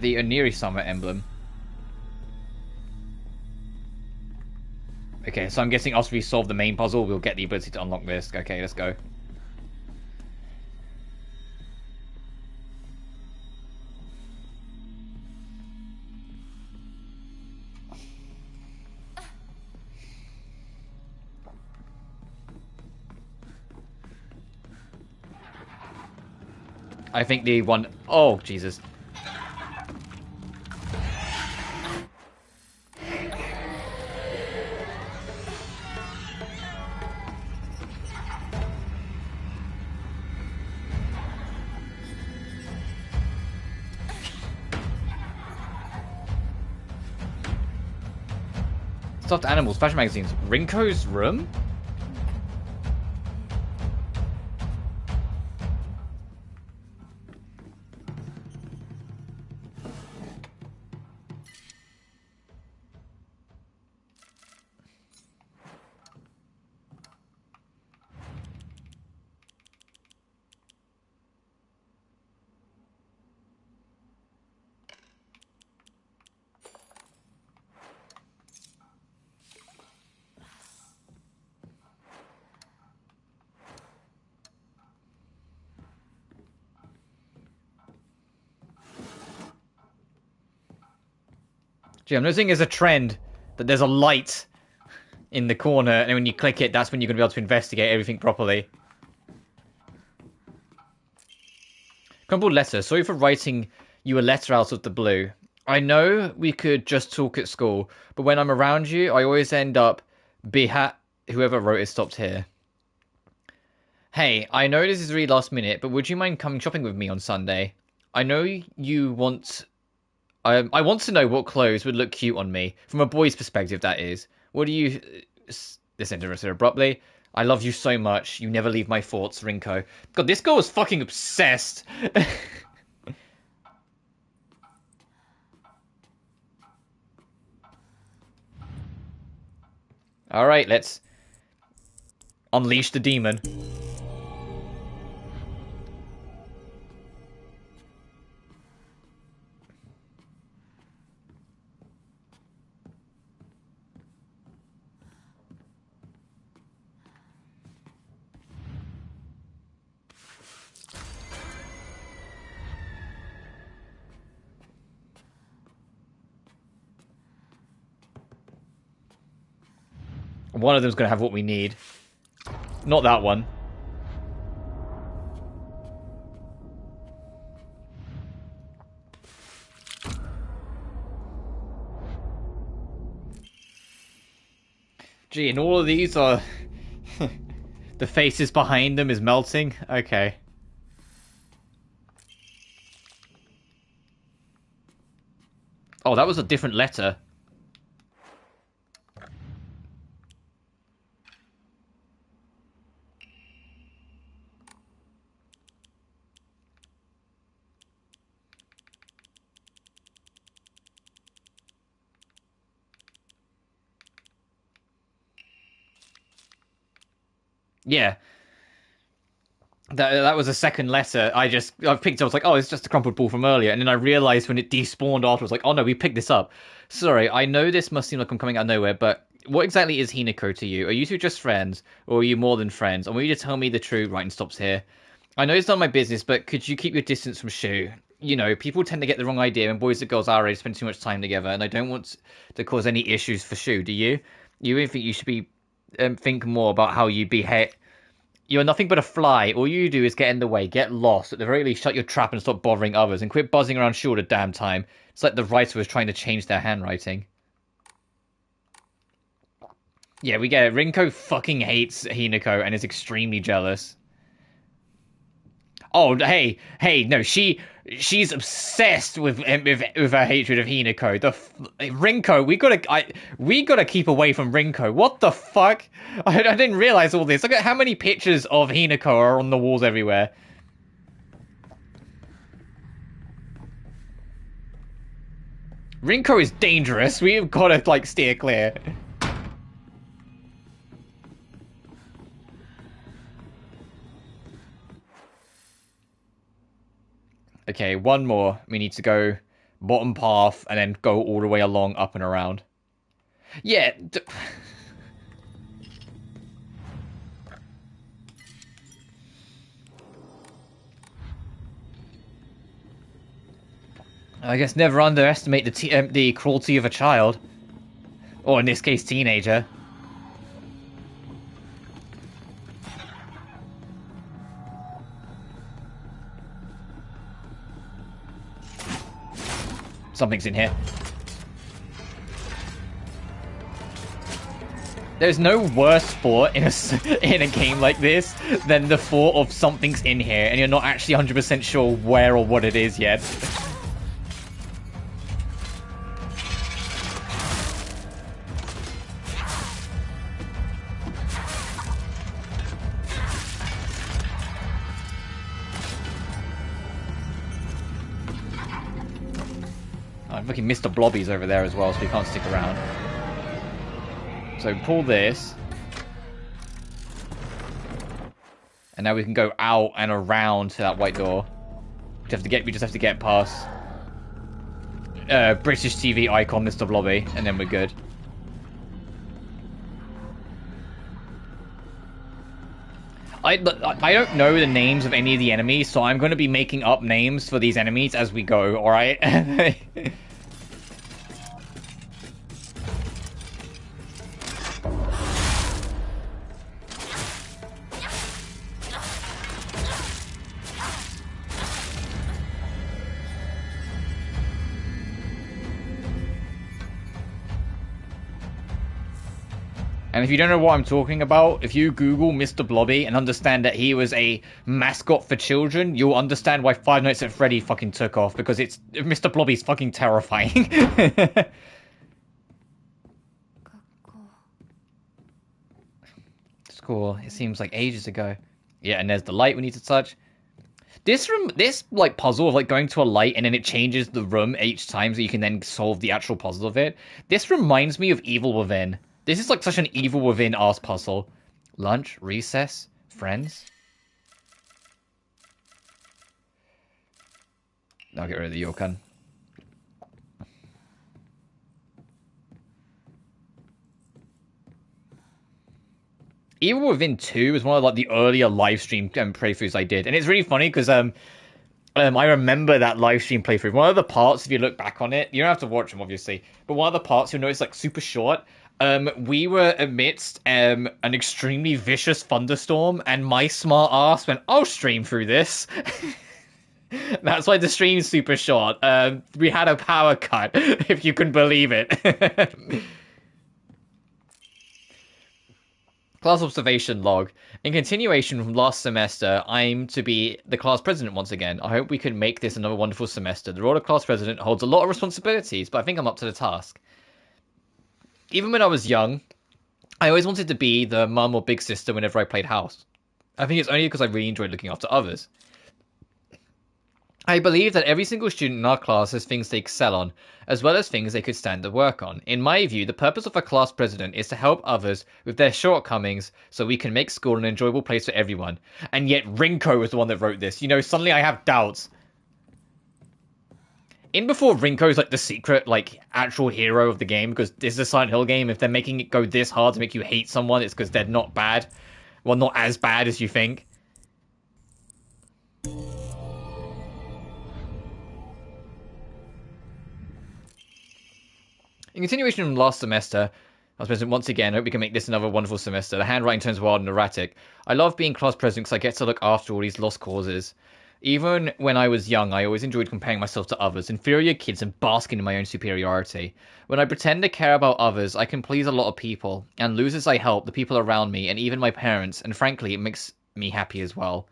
The Oniri Summer emblem. Okay, so I'm guessing after we solve the main puzzle, we'll get the ability to unlock this. Okay, let's go. I think the one... Oh, Jesus. Stuffed animals, fashion magazines. Rinko's room? Gee, I'm noticing there's a trend. that there's a light in the corner, and when you click it, that's when you're going to be able to investigate everything properly. Crumpled letter. Sorry for writing you a letter out of the blue. I know we could just talk at school, but when I'm around you, I always end up whoever wrote it stopped here. Hey, I know this is really last minute, but would you mind coming shopping with me on Sunday? I know you want... I want to know what clothes would look cute on me. From a boy's perspective, that is. What do you... This ended abruptly. I love you so much. You never leave my thoughts, Rinko. God, this girl was fucking obsessed. Alright, let's unleash the demon. One of them's going to have what we need. Not that one. Gee, and all of these are... the faces behind them is melting? Okay. Oh, that was a different letter. Yeah. That was a second letter. I picked up, I was like, oh, it's just a crumpled ball from earlier. And then I realized when it despawned afterwards, like, oh no, we picked this up. Sorry, I know this must seem like I'm coming out of nowhere, but what exactly is Hinako to you? Are you two just friends, or are you more than friends? I want you to tell me the truth. Right, and stops here. I know it's not my business, but could you keep your distance from Shu? You know, people tend to get the wrong idea when boys and girls our age spend too much time together, and I don't want to cause any issues for Shu, do you? You really think you should be think more about how you behave? You're nothing but a fly. All you do is get in the way, get lost. At the very least, shut your trap and stop bothering others, and quit buzzing around Shu all the damn time. It's like the writer was trying to change their handwriting. Yeah, we get it. Rinko fucking hates Hinako and is extremely jealous. Oh, hey, no, she's obsessed with her hatred of Hinako. Rinko, we gotta keep away from Rinko. What the fuck? I didn't realize all this. Look at how many pictures of Hinako are on the walls everywhere. Rinko is dangerous. We've gotta, like, steer clear. Okay, one more. We need to go bottom path and then go all the way along, up and around. Yeah. I guess never underestimate the cruelty of a child. Or in this case, teenager. Something's in here. There's no worse thought in a game like this than the thought of something's in here and you're not actually 100% sure where or what it is yet. Fucking Mr. Blobby's over there as well, so we can't stick around. So pull this. And now we can go out and around to that white door. We just have to get past British TV icon Mr. Blobby, and then we're good. I don't know the names of any of the enemies, so I'm going to be making up names for these enemies as we go, alright? And if you don't know what I'm talking about, if you Google Mr. Blobby and understand that he was a mascot for children, you'll understand why Five Nights at Freddy fucking took off, because Mr. Blobby's fucking terrifying. School. It seems like ages ago. Yeah, and there's the light we need to touch. This room, this like puzzle of like going to a light and then it changes the room each time so you can then solve the actual puzzle of it. This reminds me of Evil Within. This is like such an Evil Within ass puzzle. Lunch, recess, friends. I'll get rid of the Yokan. Evil Within 2 was one of like the earlier live stream playthroughs I did, and it's really funny because I remember that live stream playthrough. One of the parts, if you look back on it, you don't have to watch them obviously, but one of the parts you'll notice like super short. We were amidst an extremely vicious thunderstorm, and my smart ass went, "I'll stream through this." That's why the stream's super short. We had a power cut, if you can believe it. Class observation log. In continuation from last semester, I'm to be the class president once again. I hope we can make this another wonderful semester. The role of class president holds a lot of responsibilities, but I think I'm up to the task. Even when I was young, I always wanted to be the mum or big sister whenever I played house. I think it's only because I really enjoyed looking after others. I believe that every single student in our class has things they excel on, as well as things they could stand to work on. In my view, the purpose of a class president is to help others with their shortcomings so we can make school an enjoyable place for everyone. And yet Rinko was the one that wrote this. You know, suddenly I have doubts. In before Rinko's like the secret, like, actual hero of the game, because this is a Silent Hill game, if they're making it go this hard to make you hate someone, it's because they're not bad. Well, not as bad as you think. In continuation from last semester, I was president once again. I hope we can make this another wonderful semester. The handwriting turns wild and erratic. I love being class president because I get to look after all these lost causes. Even when I was young, I always enjoyed comparing myself to others, inferior kids, and basking in my own superiority. When I pretend to care about others, I can please a lot of people, and losers I help, the people around me, and even my parents, and frankly, it makes me happy as well.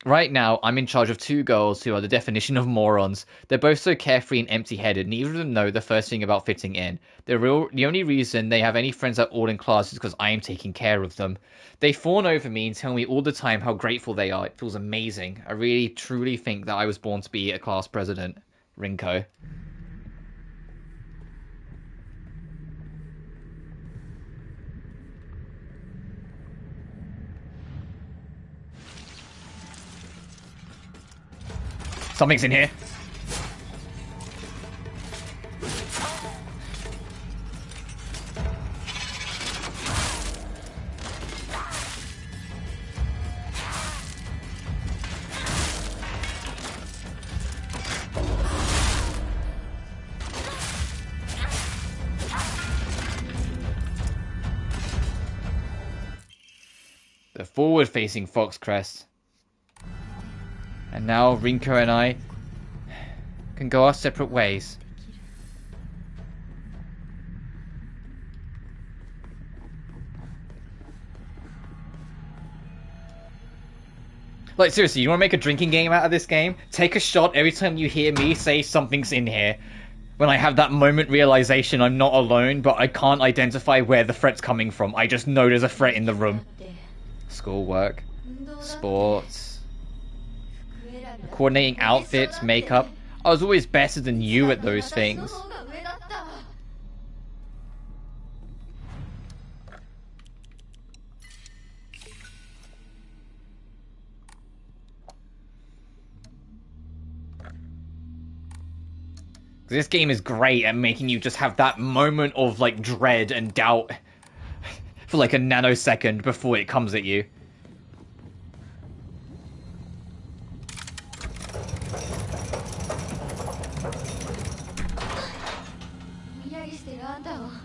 Right now, I'm in charge of two girls who are the definition of morons. They're both so carefree and empty-headed, neither of them know the first thing about fitting in. The only reason they have any friends at all in class is because I am taking care of them. They fawn over me and tell me all the time how grateful they are. It feels amazing. I really, truly think that I was born to be a class president. Rinko. Something's in here. The forward-facing Fox Crest. And now Rinko and I can go our separate ways. Like, seriously, you want to make a drinking game out of this game? Take a shot every time you hear me say something's in here. When I have that moment realization I'm not alone, but I can't identify where the threat's coming from. I just know there's a threat in the room. Schoolwork. Sports. Coordinating outfits, makeup. I was always better than you at those things. This game is great at making you just have that moment of like dread and doubt for like a nanosecond before it comes at you.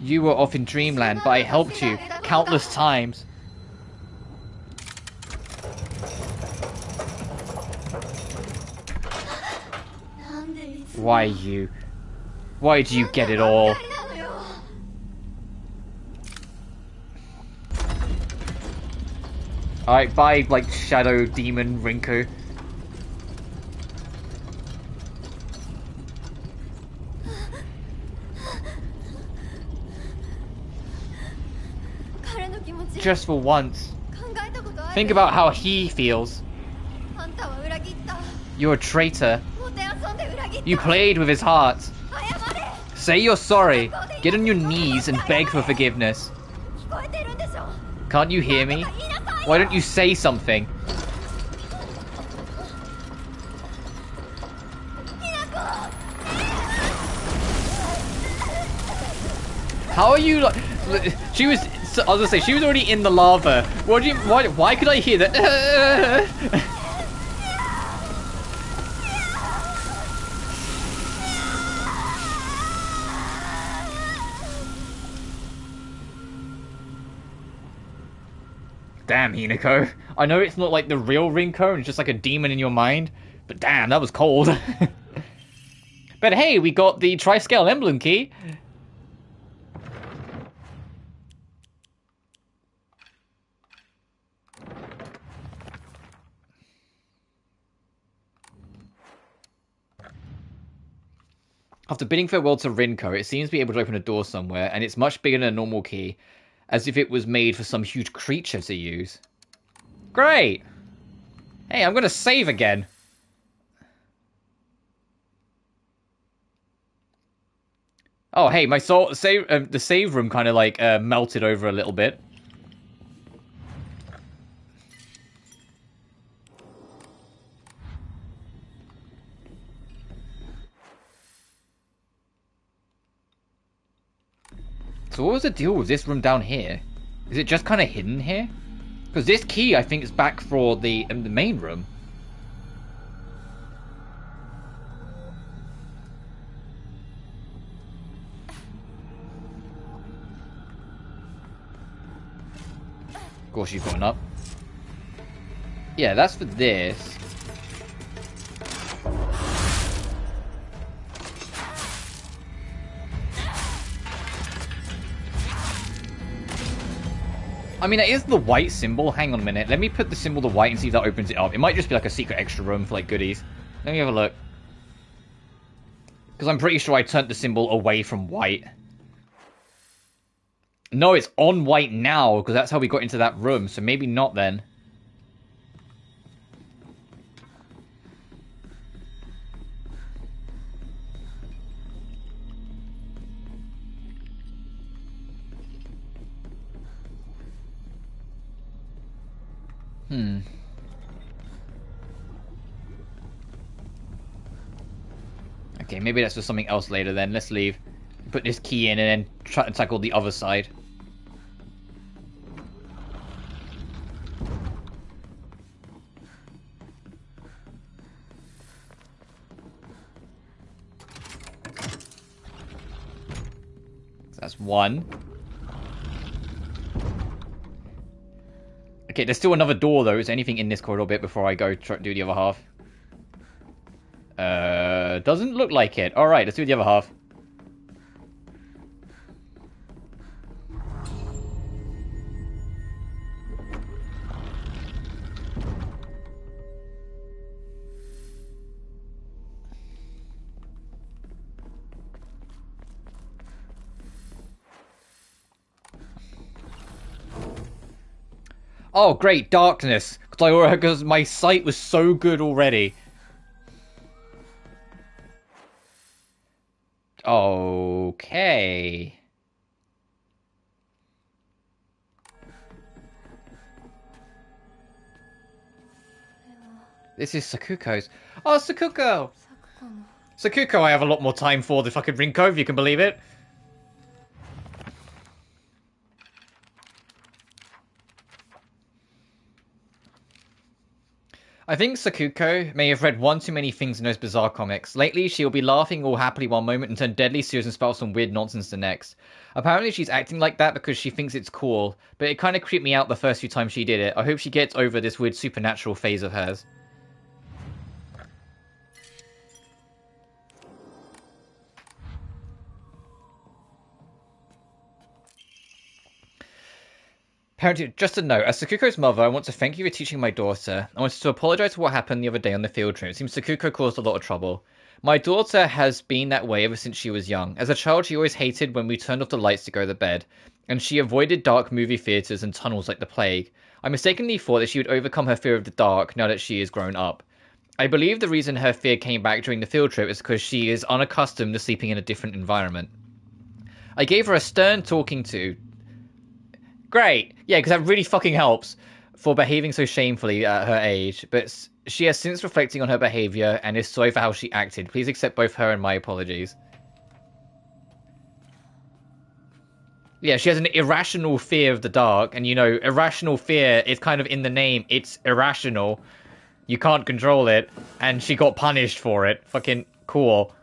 You were off in dreamland, but I helped you countless times. Why you? Why do you get it all? Alright, bye, like, shadow demon Rinku. Just for once. Think about how he feels. You're a traitor. You played with his heart. Say you're sorry. Get on your knees and beg for forgiveness. Can't you hear me? Why don't you say something? How are you like... She was... I was gonna say, she was already in the lava. Why could I hear that? Damn, Hinako. I know it's not like the real Rinko and it's just like a demon in your mind, but damn, that was cold. But hey, we got the Tri-Scale Emblem key. After bidding farewell to Rinko, it seems to be able to open a door somewhere, and it's much bigger than a normal key, as if it was made for some huge creature to use. Great! Hey, I'm gonna save again. Oh, hey, my soul save the save room kind of like melted over a little bit. So what was the deal with this room down here? Is it just kind of hidden here? Because this key, I think, is back for the main room. Of course, you've gone up. Yeah, that's for this. I mean, it is the white symbol. Hang on a minute. Let me put the symbol to white and see if that opens it up. It might just be like a secret extra room for like goodies. Let me have a look. Because I'm pretty sure I turned the symbol away from white. No, it's on white now, because that's how we got into that room. So maybe not then. Okay, maybe that's for something else later then. Let's leave. Put this key in and then try to tackle the other side. So that's one. Okay, there's still another door though. Is there anything in this corridor bit before I go try to do the other half? Doesn't look like it. Alright, let's do the other half. Oh, great, darkness. Because my sight was so good already. Okay. This is Sakuko's. Oh, Sakuko! Sakuko, I have a lot more time for the fucking Rinko, if you can believe it. I think Sakuko may have read one too many things in those bizarre comics. Lately, she'll be laughing all happily one moment and turn deadly serious and spout some weird nonsense the next. Apparently, she's acting like that because she thinks it's cool, but it kind of creeped me out the first few times she did it. I hope she gets over this weird supernatural phase of hers. Apparently, just a note. As Sakuko's mother, I want to thank you for teaching my daughter. I wanted to apologize for what happened the other day on the field trip. It seems Sakuko caused a lot of trouble. My daughter has been that way ever since she was young. As a child, she always hated when we turned off the lights to go to bed, and she avoided dark movie theaters and tunnels like the plague. I mistakenly thought that she would overcome her fear of the dark now that she is grown up. I believe the reason her fear came back during the field trip is because she is unaccustomed to sleeping in a different environment. I gave her a stern talking to. Great! Yeah, because that really fucking helps for behaving so shamefully at her age, but she has since reflecting on her behavior and is sorry for how she acted. Please accept both her and my apologies. Yeah, she has an irrational fear of the dark, and you know, irrational fear is kind of in the name. It's irrational. You can't control it, and she got punished for it. Fucking cool.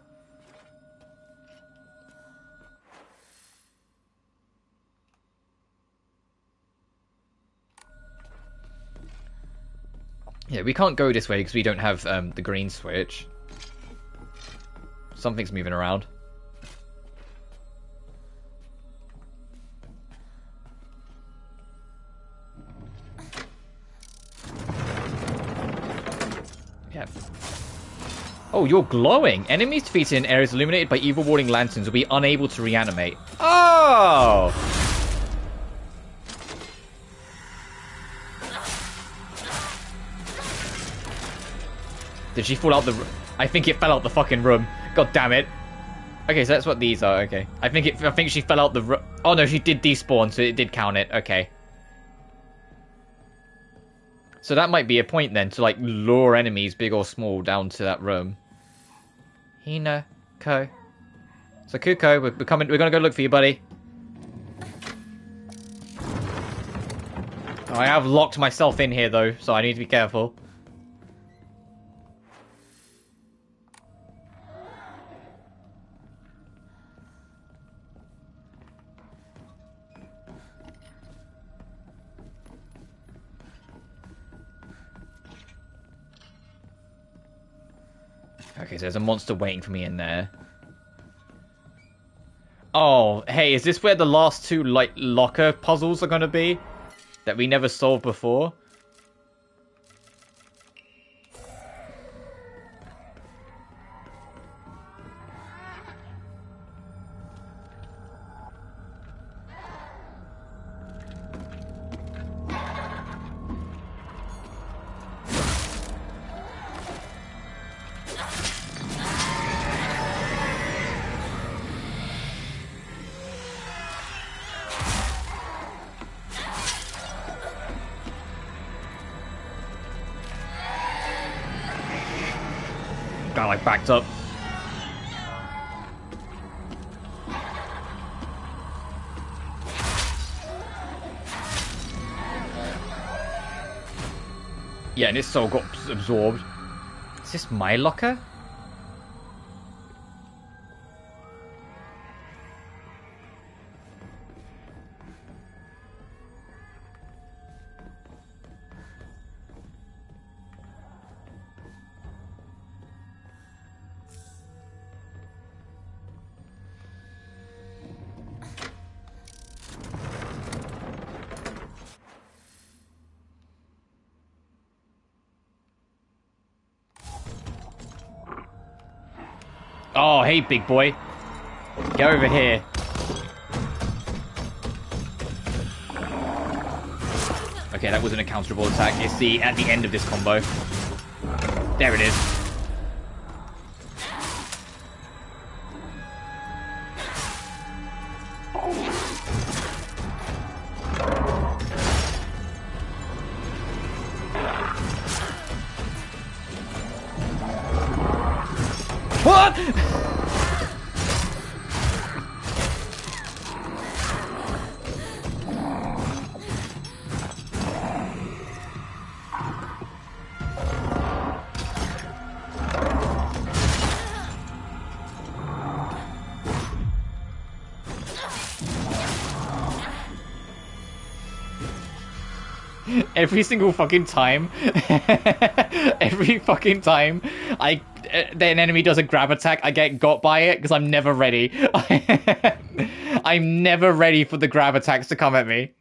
Yeah, we can't go this way because we don't have the green switch. Something's moving around. Yeah. Oh, you're glowing. Enemies defeated in areas illuminated by evil warding lanterns will be unable to reanimate. Oh! Did she fall out the room? I think it fell out the fucking room. God damn it. Okay, so that's what these are. Okay. I think she fell out the room. Oh no, she did despawn, so it did count it. Okay. So that might be a point then, to like lure enemies, big or small, down to that room. Hina, Ko. Sakuko, we're coming. We're gonna go look for you, buddy. Oh, I have locked myself in here though, so I need to be careful. Okay, so there's a monster waiting for me in there. Oh, hey, is this where the last two, like, locker puzzles are gonna be? That we never solved before? Kinda like backed up. Yeah, and his soul got absorbed. Is this my locker? Oh, hey, big boy. Get over here. Okay, that wasn't a counterable attack. It's at the end of this combo. There it is. What? Every single fucking time, every fucking time an enemy does a grab attack, I get got by it because I'm never ready. I'm never ready for the grab attacks to come at me.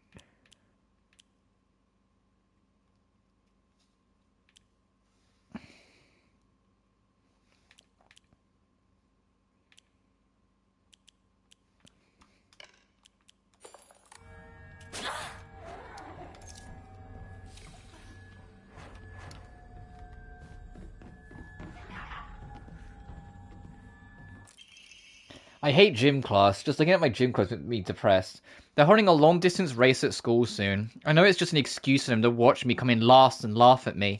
I hate gym class. Just looking at my gym class makes me depressed. They're holding a long distance race at school soon. I know it's just an excuse for them to watch me come in last and laugh at me.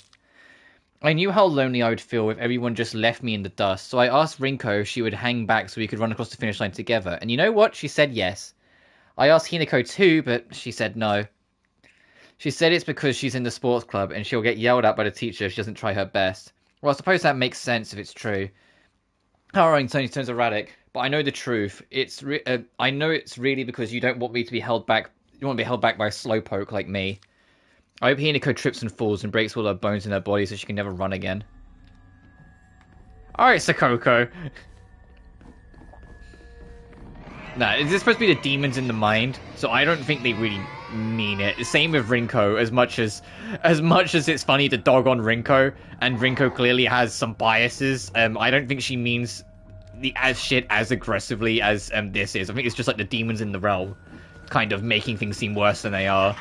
I knew how lonely I would feel if everyone just left me in the dust, so I asked Rinko if she would hang back so we could run across the finish line together. And you know what? She said yes. I asked Hinako too, but she said no. She said it's because she's in the sports club and she'll get yelled at by the teacher if she doesn't try her best. Well, I suppose that makes sense if it's true. Alright, Tony turns erratic, but I know the truth. I know it's really because you don't want me to be held back. You want to be held back by a slowpoke like me. I hope Hinako trips and falls and breaks all her bones in her body so she can never run again. Alright, Sakoko. Nah, is this supposed to be the demons in the mind? So I don't think they really mean it. Same with Rinko, as much as it's funny to dog on Rinko, and Rinko clearly has some biases, I don't think she means the shit as aggressively as this is. I think it's just like the demons in the realm kind of making things seem worse than they are.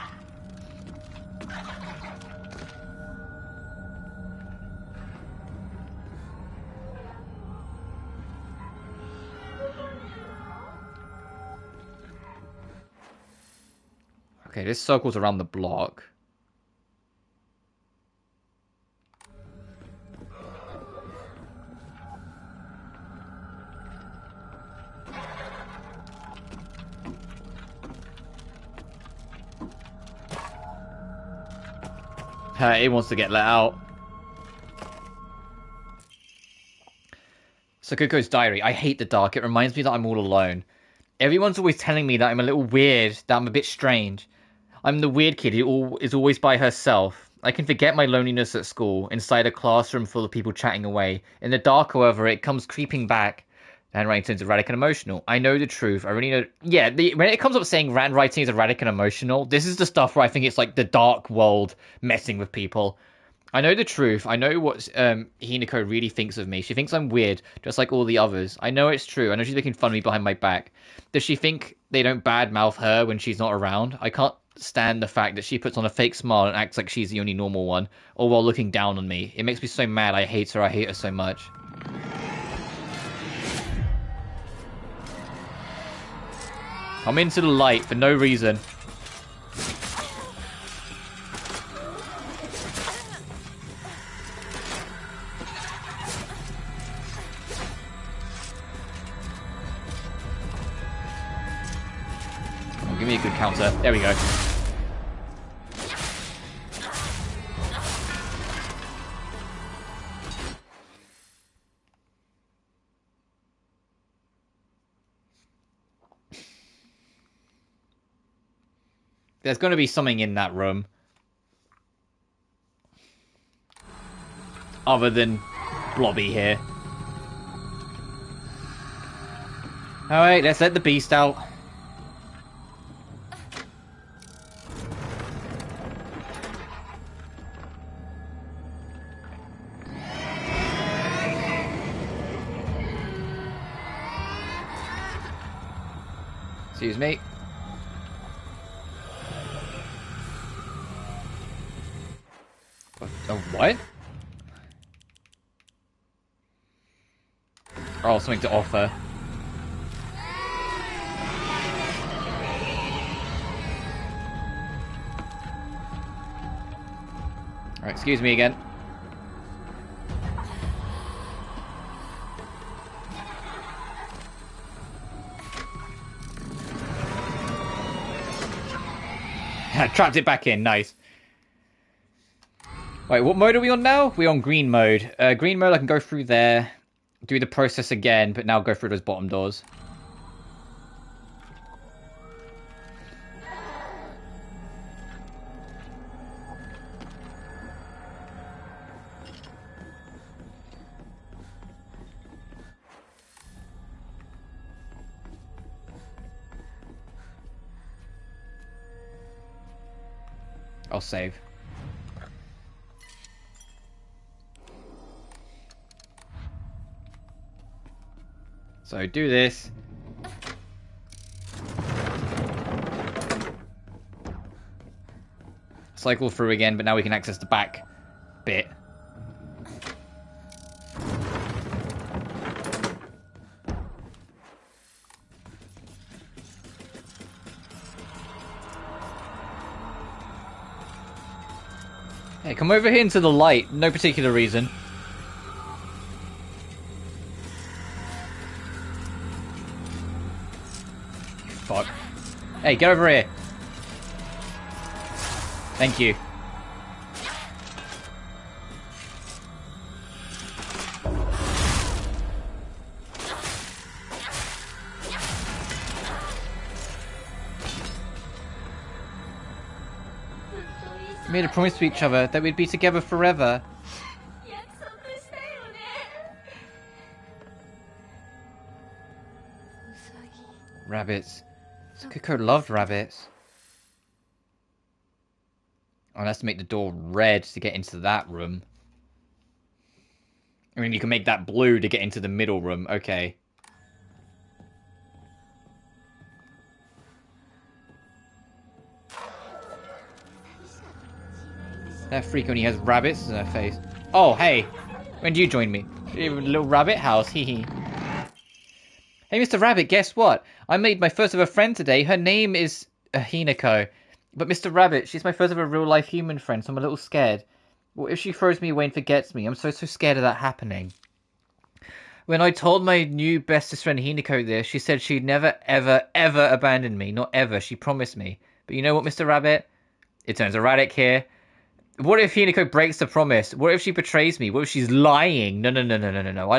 Okay, this circles around the block. It wants to get let out. Sakuko's diary. I hate the dark. It reminds me that I'm all alone. Everyone's always telling me that I'm a little weird, that I'm a bit strange. I'm the weird kid who is always by herself. I can forget my loneliness at school, inside a classroom full of people chatting away. In the dark, however, it comes creeping back. Handwriting turns erratic and emotional. I know the truth. I really know. Yeah, when it comes up saying handwriting is erratic and emotional, this is the stuff where I think it's like the dark world messing with people. I know the truth. I know what Hinako really thinks of me. She thinks I'm weird, just like all the others. I know it's true. I know she's making fun of me behind my back. Does she think they don't badmouth her when she's not around? I can't stand the fact that she puts on a fake smile and acts like she's the only normal one, all while looking down on me. It makes me so mad. I hate her. I hate her so much. I'm into the light for no reason. Oh, give me a good counter. There we go. There's going to be something in that room. Other than Blobby here. Alright, let's let the beast out. Excuse me. Oh, what? Oh, something to offer. Alright, excuse me again. Trapped it back in, nice. Wait, what mode are we on now? We're on green mode. Green mode, I can go through there, do the process again, but now go through those bottom doors. I'll save. So do this. Cycle through again, but now we can access the back bit. Hey, come over here into the light. No particular reason. Fuck. Hey, get over here. Thank you. We made a promise to each other that we'd be together forever. Rabbits. Sakiko loved rabbits. Oh, that's to make the door red to get into that room. I mean, you can make that blue to get into the middle room. Okay. That freak only has rabbits in her face. Oh, hey. When do you join me? Little rabbit house, hee hee. Hey, Mr. Rabbit, guess what? I made my first ever friend today. Her name is Hinako. But Mr. Rabbit, she's my first ever real-life human friend, so I'm a little scared. What if she throws me away and forgets me? I'm so scared of that happening. When I told my new bestest friend Hinako this, she said she'd never, ever, ever abandon me. Not ever. She promised me. But you know what, Mr. Rabbit? It turns erratic here. What if Hinako breaks the promise? What if she betrays me? What if she's lying? No. I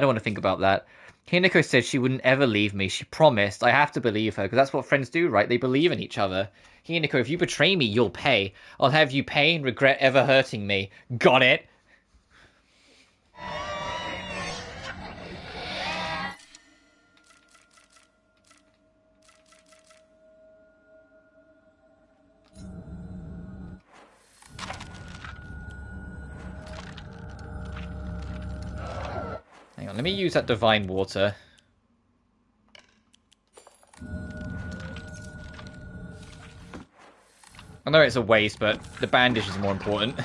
don't want to think about that. Hinako said she wouldn't ever leave me. She promised. I have to believe her, because that's what friends do, right? They believe in each other. Hinako, if you betray me, you'll pay. I'll have you pay and regret ever hurting me. Got it? Hang on, let me use that divine water. I know it's a waste, but the bandage is more important.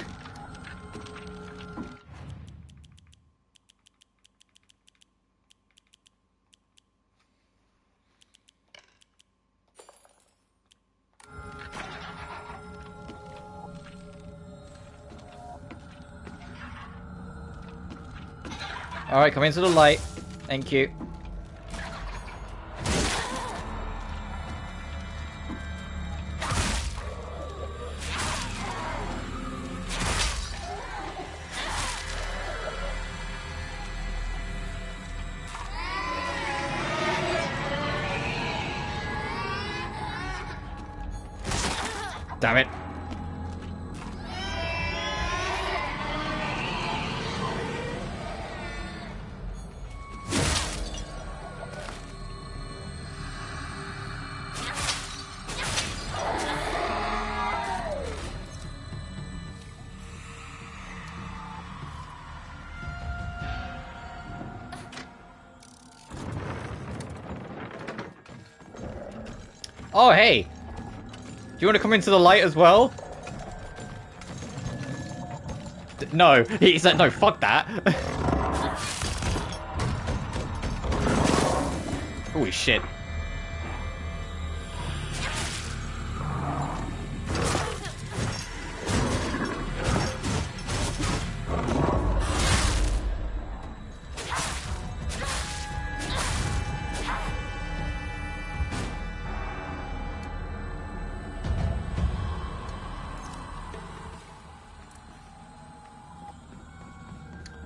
Alright, come into the light. Thank you. Damn it. Oh, hey! Do you want to come into the light as well? No, he said no, fuck that. Holy shit.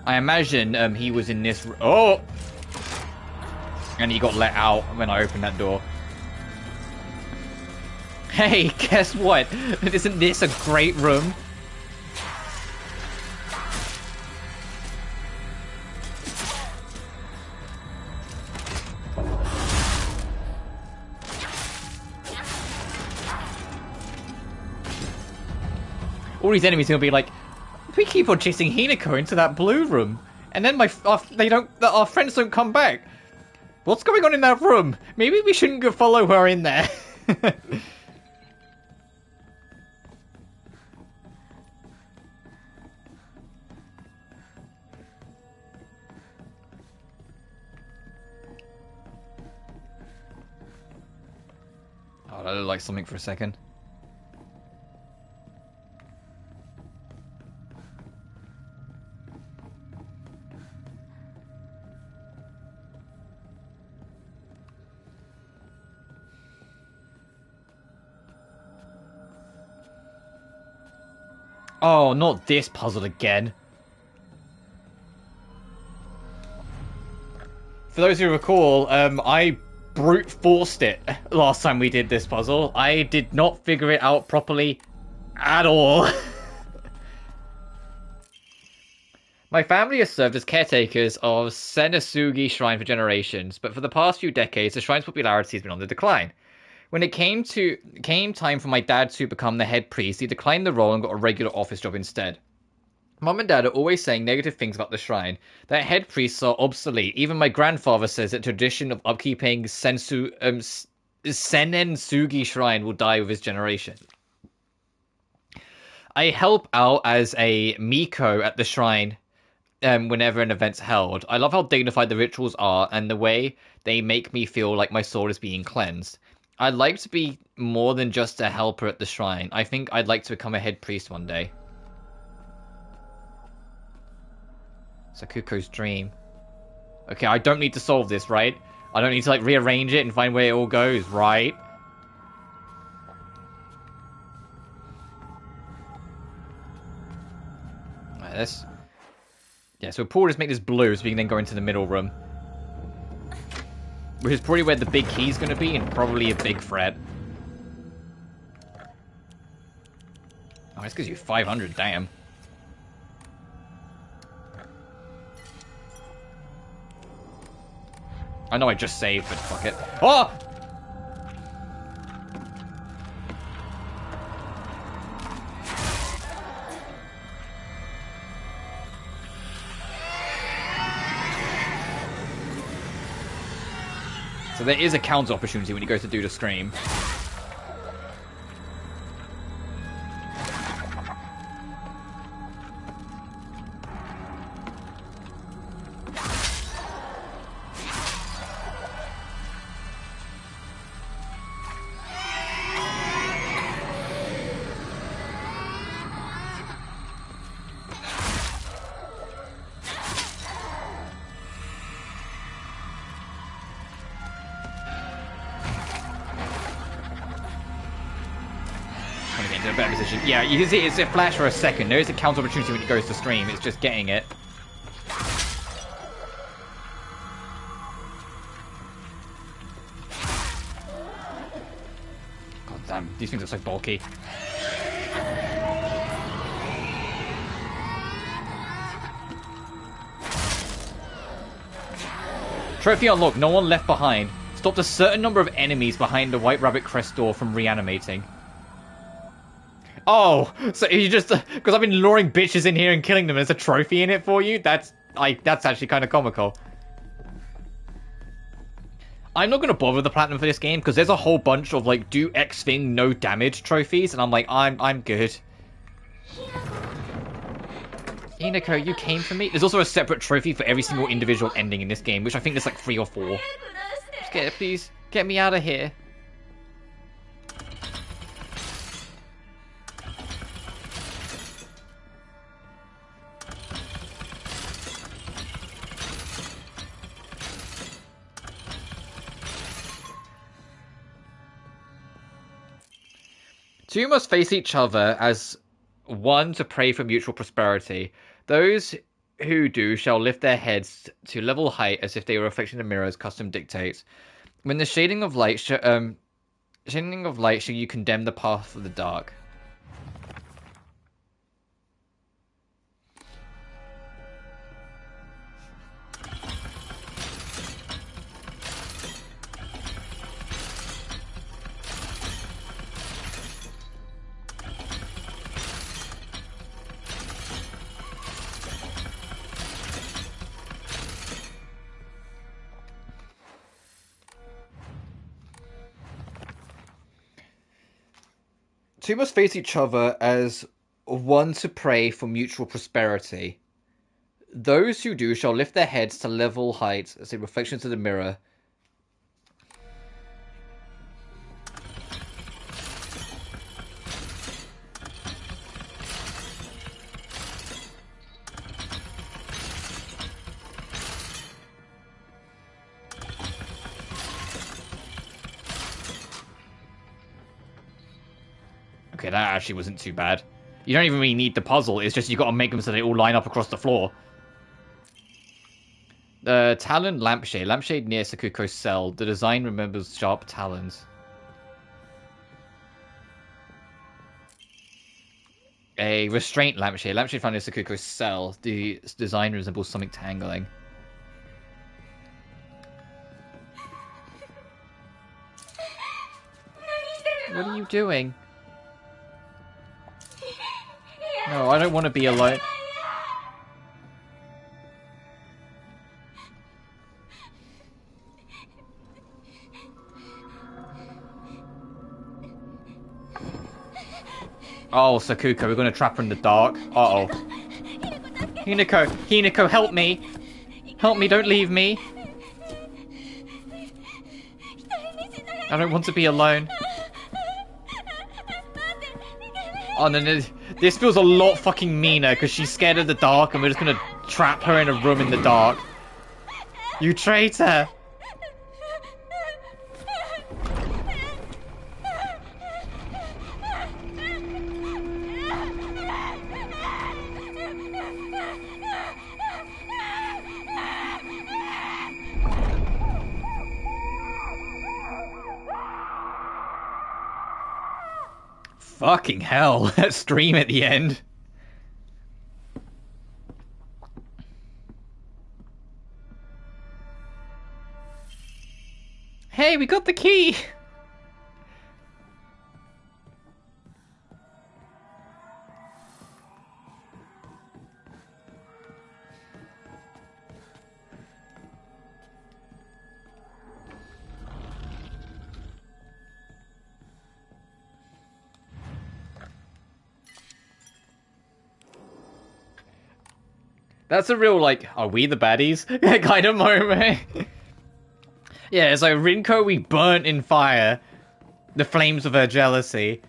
I imagine he was in this... Oh! And he got let out when I opened that door. Hey, guess what? Isn't this a great room? All these enemies are gonna be like, we keep on chasing Hinako into that blue room, and then our friends don't come back. What's going on in that room? Maybe we shouldn't go follow her in there. Oh, that looked like something for a second. Oh, not this puzzle again. For those who recall, I brute forced it last time we did this puzzle. I did not figure it out properly at all. My family has served as caretakers of Senisugi Shrine for generations, but for the past few decades, the shrine's popularity has been on the decline. When it came time for my dad to become the head priest, he declined the role and got a regular office job instead. Mum and Dad are always saying negative things about the shrine, that head priests are obsolete. Even my grandfather says that tradition of upkeeping Senensugi Shrine will die with his generation. I help out as a Miko at the shrine whenever an event's held. I love how dignified the rituals are and the way they make me feel like my soul is being cleansed. I'd like to be more than just a helper at the shrine. I think I'd like to become a head priest one day. Sakuko's dream. Okay, I don't need to solve this, right? I don't need to, like, rearrange it and find where it all goes, right? Alright, let's... Yeah, so we'll just make this blue so we can then go into the middle room. Which is probably where the big key's going to be and probably a big threat. Oh, this gives you 500, damn. I know I just saved, but fuck it. Oh! So there is a counter opportunity when you go to do the stream. Yeah, you can see it's a flash for a second. There is a counter opportunity when it goes to stream. It's just getting it. God damn, these things are so bulky. Trophy unlocked. No one left behind. Stopped a certain number of enemies behind the White Rabbit Crest door from reanimating. Oh, so you just because I've been luring bitches in here and killing them. There's a trophy in it for you. That's actually kind of comical. I'm not gonna bother with the platinum for this game because there's a whole bunch of like do X thing no damage trophies, and I'm like I'm good. Inako, you came for me. There's also a separate trophy for every single individual ending in this game, which I think there's like 3 or 4. Just please get me out of here. Two must face each other as one to pray for mutual prosperity. Those who do shall lift their heads to level height as if they were reflecting the mirror as custom dictates. When the shading of light shall you condemn the path of the dark. Two must face each other as one to pray for mutual prosperity. Those who do shall lift their heads to level heights as a reflection to the mirror. Okay, that actually wasn't too bad. You don't even really need the puzzle. It's just you got to make them so they all line up across the floor. Talon lampshade. Lampshade near Sakuko's cell. The design remembers sharp talons. A restraint lampshade. Lampshade found in Sakuko's cell. The design resembles something tangling. What are you doing? No, I don't want to be alone. Oh, Sakuko, we're going to trap her in the dark. Uh-oh. Hinako, help me. Help me, don't leave me. I don't want to be alone. Oh, no, this feels a lot fucking meaner because she's scared of the dark and we're just going to trap her in a room in the dark. You traitor! Fucking hell, that stream at the end. Hey, we got the key! That's a real, like, are we the baddies kind of moment. Yeah, so Rinko we burnt in fire, the flames of her jealousy.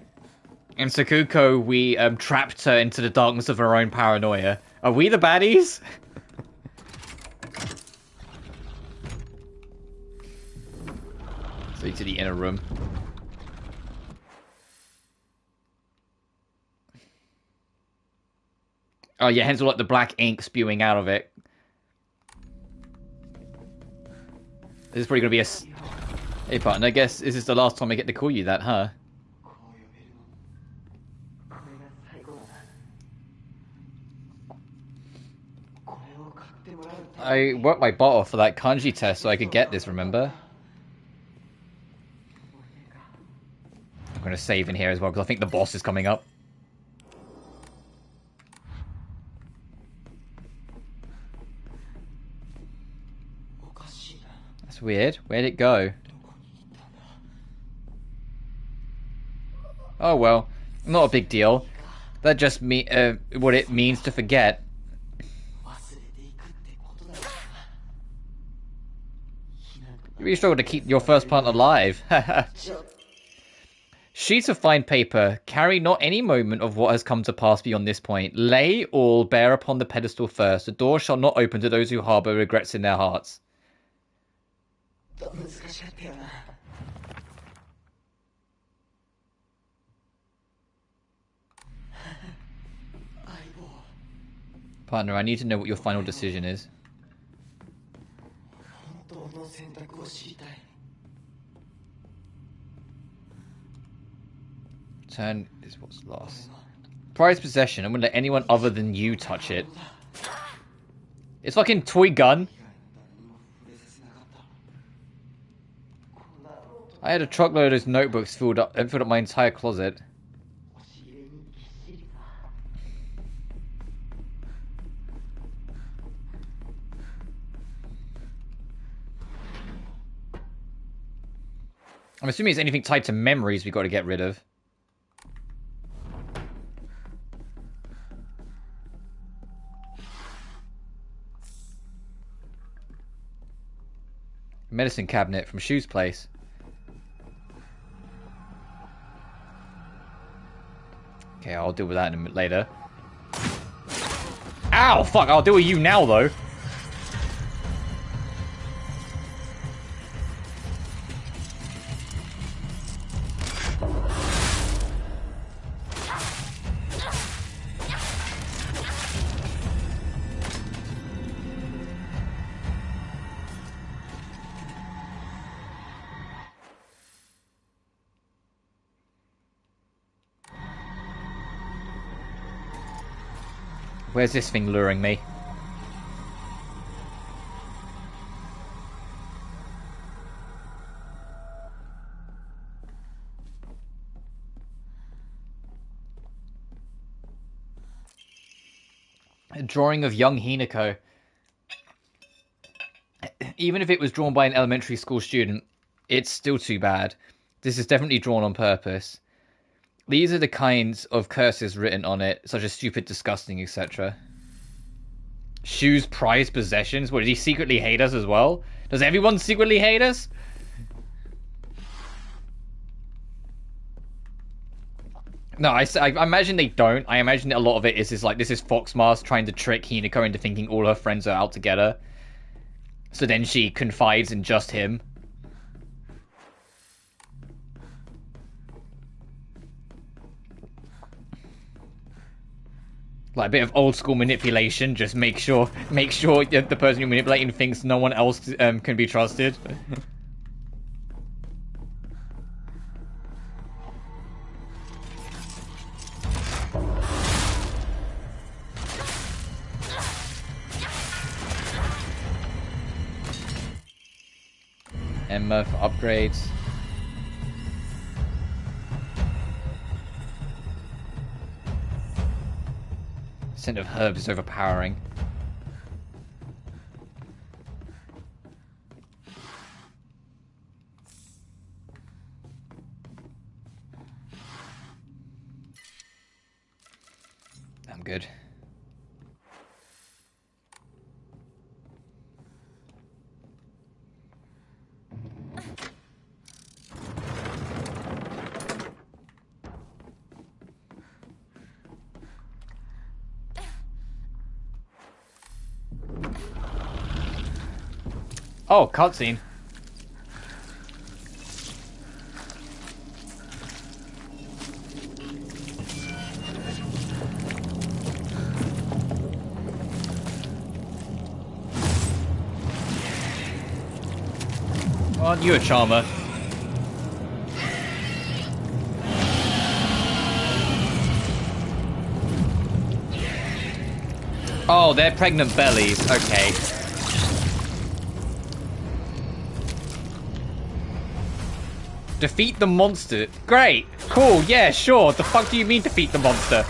And Sakuko we trapped her into the darkness of her own paranoia. Are we the baddies? So to the inner room. Oh yeah, hence all like the black ink spewing out of it. This is probably gonna be a... Hey partner, I guess this is the last time I get to call you that, huh? I worked my butt off for that kanji test so I could get this, remember? I'm gonna save in here as well because I think the boss is coming up. That's weird. Where'd it go? Oh well, not a big deal. That just what it means to forget. You really struggle to keep your first plant alive. Sheets of fine paper carry not any moment of what has come to pass beyond this point. Lay all bare upon the pedestal first. The door shall not open to those who harbour regrets in their hearts. Partner, I need to know what your final decision is. Turn is what's lost. Prized possession. I'm gonna let anyone other than you touch it. It's fucking toy gun. I had a truckload of those notebooks filled up my entire closet. I'm assuming it's anything tied to memories we got to get rid of. Medicine cabinet from Shu's place. Okay, I'll deal with that in a minute later. Ow! Fuck, I'll deal with you now, though. Where's this thing luring me? A drawing of young Hinako. Even if it was drawn by an elementary school student, it's still too bad. This is definitely drawn on purpose. These are the kinds of curses written on it, such as stupid, disgusting, etc. Shu's prized possessions? What, does he secretly hate us as well? Does everyone secretly hate us? No, I imagine they don't. I imagine a lot of it is like, this is Foxmask trying to trick Hinako into thinking all her friends are out together. So then she confides in just him. Like a bit of old school manipulation. Just make sure the person you're manipulating thinks no one else can be trusted. Emma for upgrades. Scent of herbs is overpowering. I'm good. Oh, cutscene. Aren't you a charmer? Oh, they're pregnant bellies. Okay. Defeat the monster. Great. Cool. Yeah, sure. The fuck do you mean defeat the monster?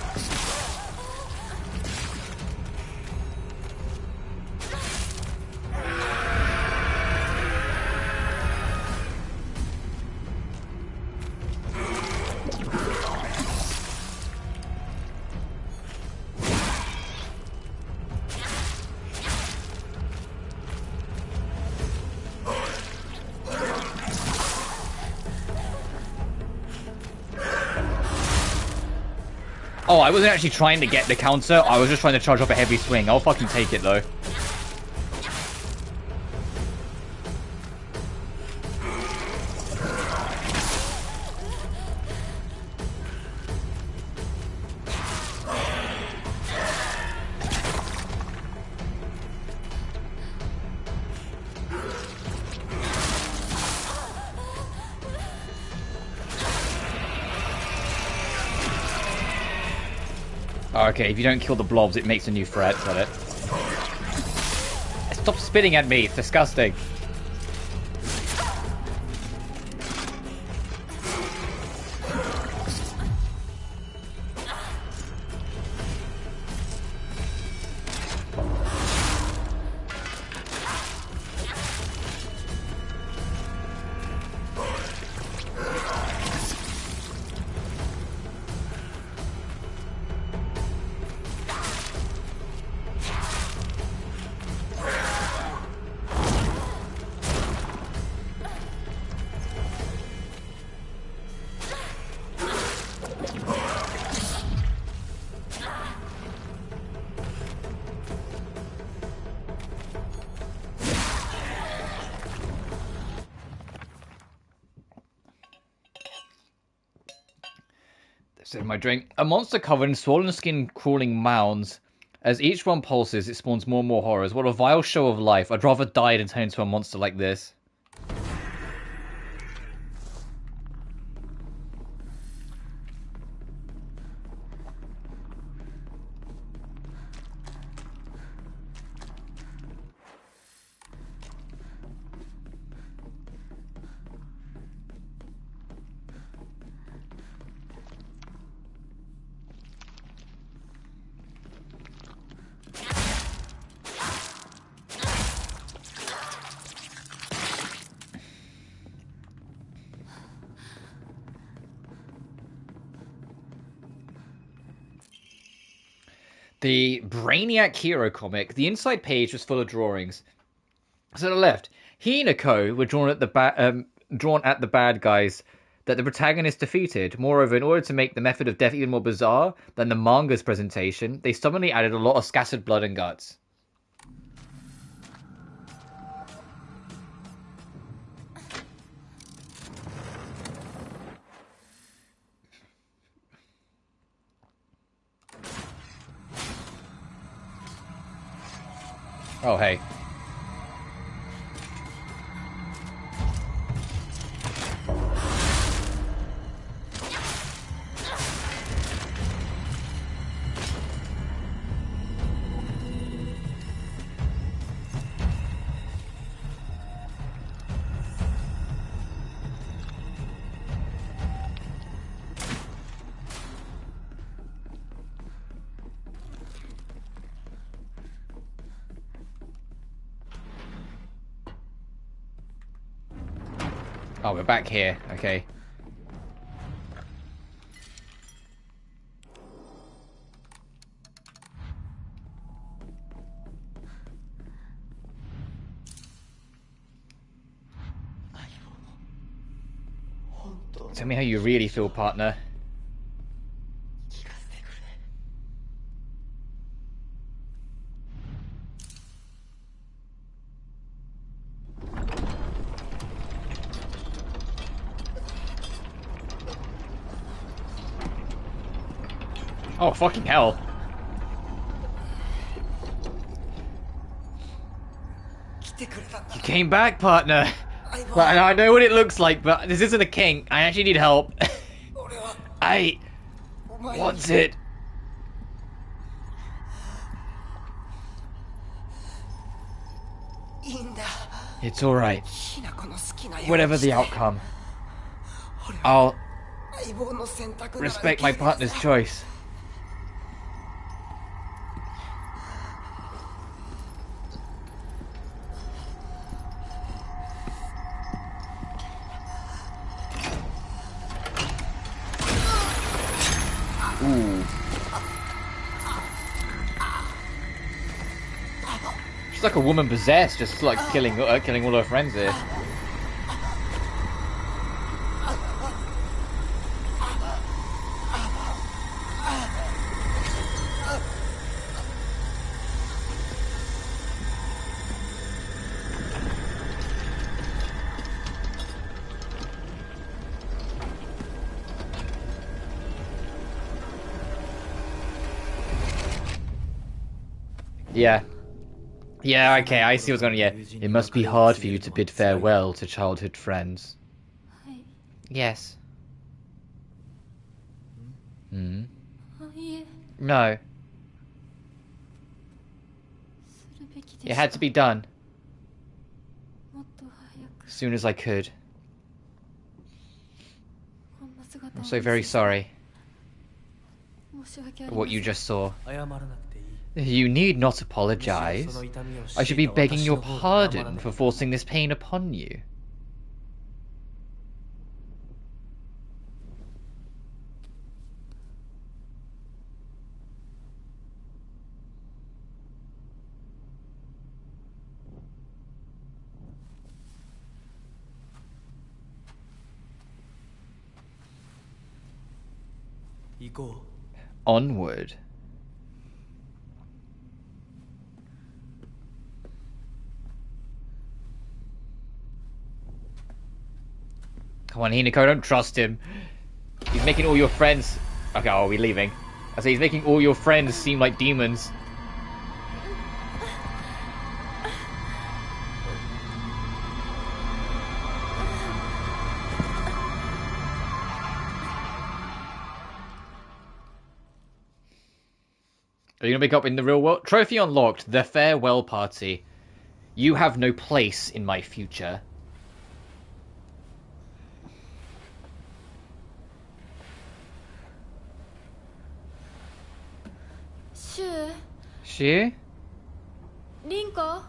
Oh, I wasn't actually trying to get the counter. I was just trying to charge off a heavy swing. I'll fucking take it, though. Okay, if you don't kill the blobs, it makes a new threat. Got it. Stop spitting at me. It's disgusting. Said my drink. A monster covered in swollen skin crawling mounds. As each one pulses, it spawns more and more horrors. What a vile show of life. I'd rather die than turn into a monster like this. The Brainiac Hero comic. The inside page was full of drawings. So to the left, he and Co were drawn at the bad guys that the protagonist defeated. Moreover, in order to make the method of death even more bizarre than the manga's presentation, they suddenly added a lot of scattered blood and guts. Oh, hey. Oh, we're back here. Okay. Tell me how you really feel, partner. Oh, fucking hell. You came back, partner. Well, I know what it looks like, but this isn't a kink. I actually need help. I want it. It's alright. Whatever the outcome, I'll respect my partner's choice. Ooh. She's like a woman possessed, just like killing all her friends here. Yeah. Yeah, okay, I see what's going on. Yeah. It must be hard for you to bid farewell to childhood friends. Yes. Hmm? No. It had to be done. As soon as I could. I'm so very sorry for what you just saw. You need not apologize. I should be begging your pardon for forcing this pain upon you. Onward. Come on, Hinako, don't trust him. He's making all your friends... Okay, oh, are we leaving? I say he's making all your friends seem like demons. Are you gonna make up in the real world? Trophy unlocked. The farewell party. You have no place in my future. She? Rinko?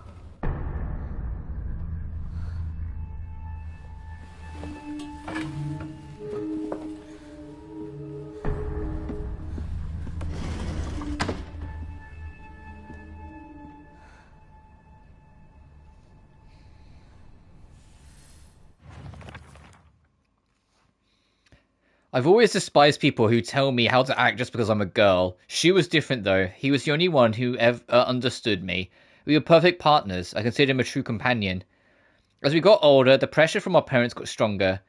I've always despised people who tell me how to act just because I'm a girl. Shu was different though. He was the only one who ever understood me. We were perfect partners. I considered him a true companion. As we got older, the pressure from our parents got stronger.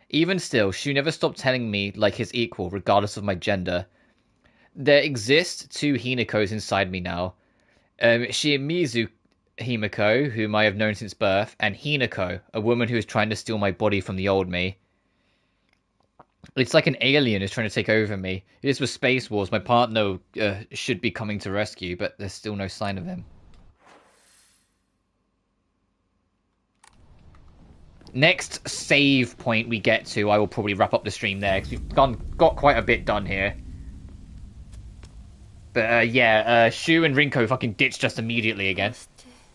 Even still, Shu never stopped telling me like his equal, regardless of my gender. There exist two Hinakos inside me now. Shimizu Himiko, whom I have known since birth, and Hinako, a woman who is trying to steal my body from the old me. It's like an alien is trying to take over me. If this was Space Wars, my partner should be coming to rescue, but there's still no sign of him. Next save point we get to, I will probably wrap up the stream there, because we've got quite a bit done here. But yeah, Shu and Rinko fucking ditched us immediately again.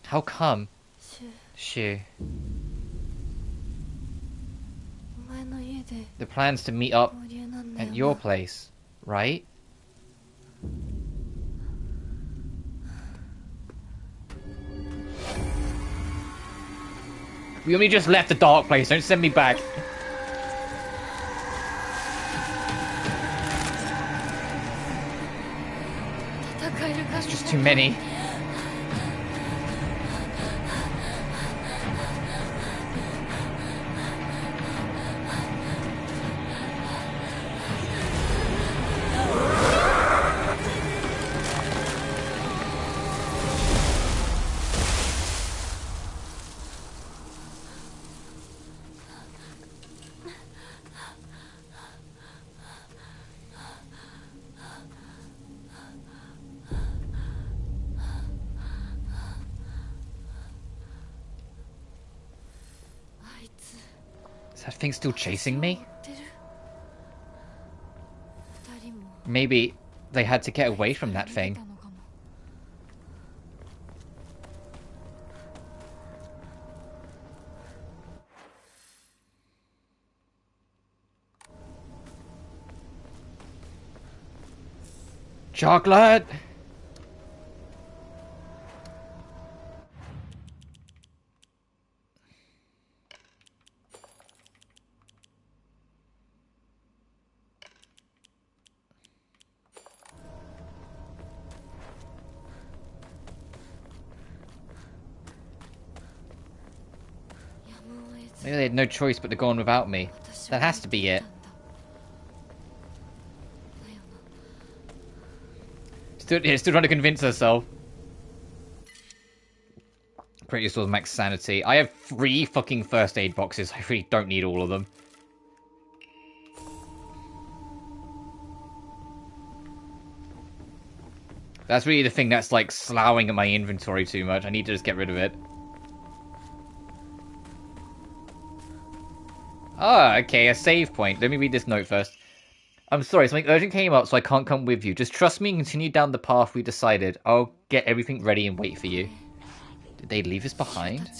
How come? Shu. The plan's to meet up at your place, right? We only just left the dark place, don't send me back. That's just too many. Is that thing still chasing me? Maybe they had to get away from that thing. Chocolate! Maybe they had no choice but to go on without me. That has to be it. Still trying to convince herself. Pretty sure max sanity. I have 3 fucking first aid boxes. I really don't need all of them. That's really the thing that's like sloughing at my inventory too much. I need to just get rid of it. Ah, okay, a save point. Let me read this note first. I'm sorry, something urgent came up, so I can't come with you. Just trust me and continue down the path we decided. I'll get everything ready and wait for you. Did they leave us behind?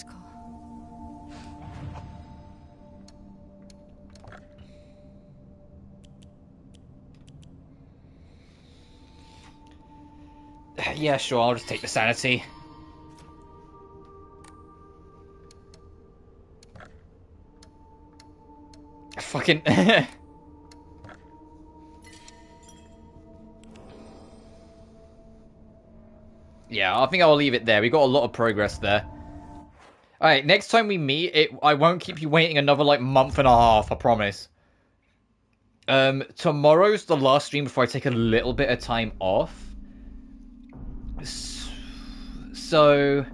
Yeah, sure, I'll just take the sanity. Fucking... Yeah, I think I'll leave it there. We got a lot of progress there. Alright, next time we meet, I won't keep you waiting another, like, month and a half, I promise. Tomorrow's the last stream before I take a little bit of time off. So...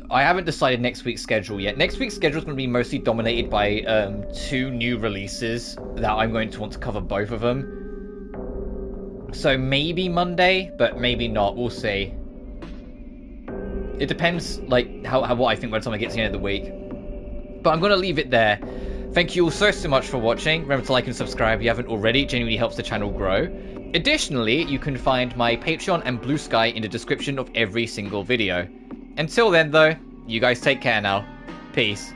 I haven't decided next week's schedule yet. Next week's schedule is going to be mostly dominated by 2 new releases that I'm going to want to cover both of them. So maybe Monday, but maybe not. We'll see. It depends, like, what I think by the time I get to the end of the week. But I'm going to leave it there. Thank you all so much for watching. Remember to like and subscribe if you haven't already. It genuinely helps the channel grow. Additionally, you can find my Patreon and BlueSky in the description of every single video. Until then, though, you guys take care now. Peace.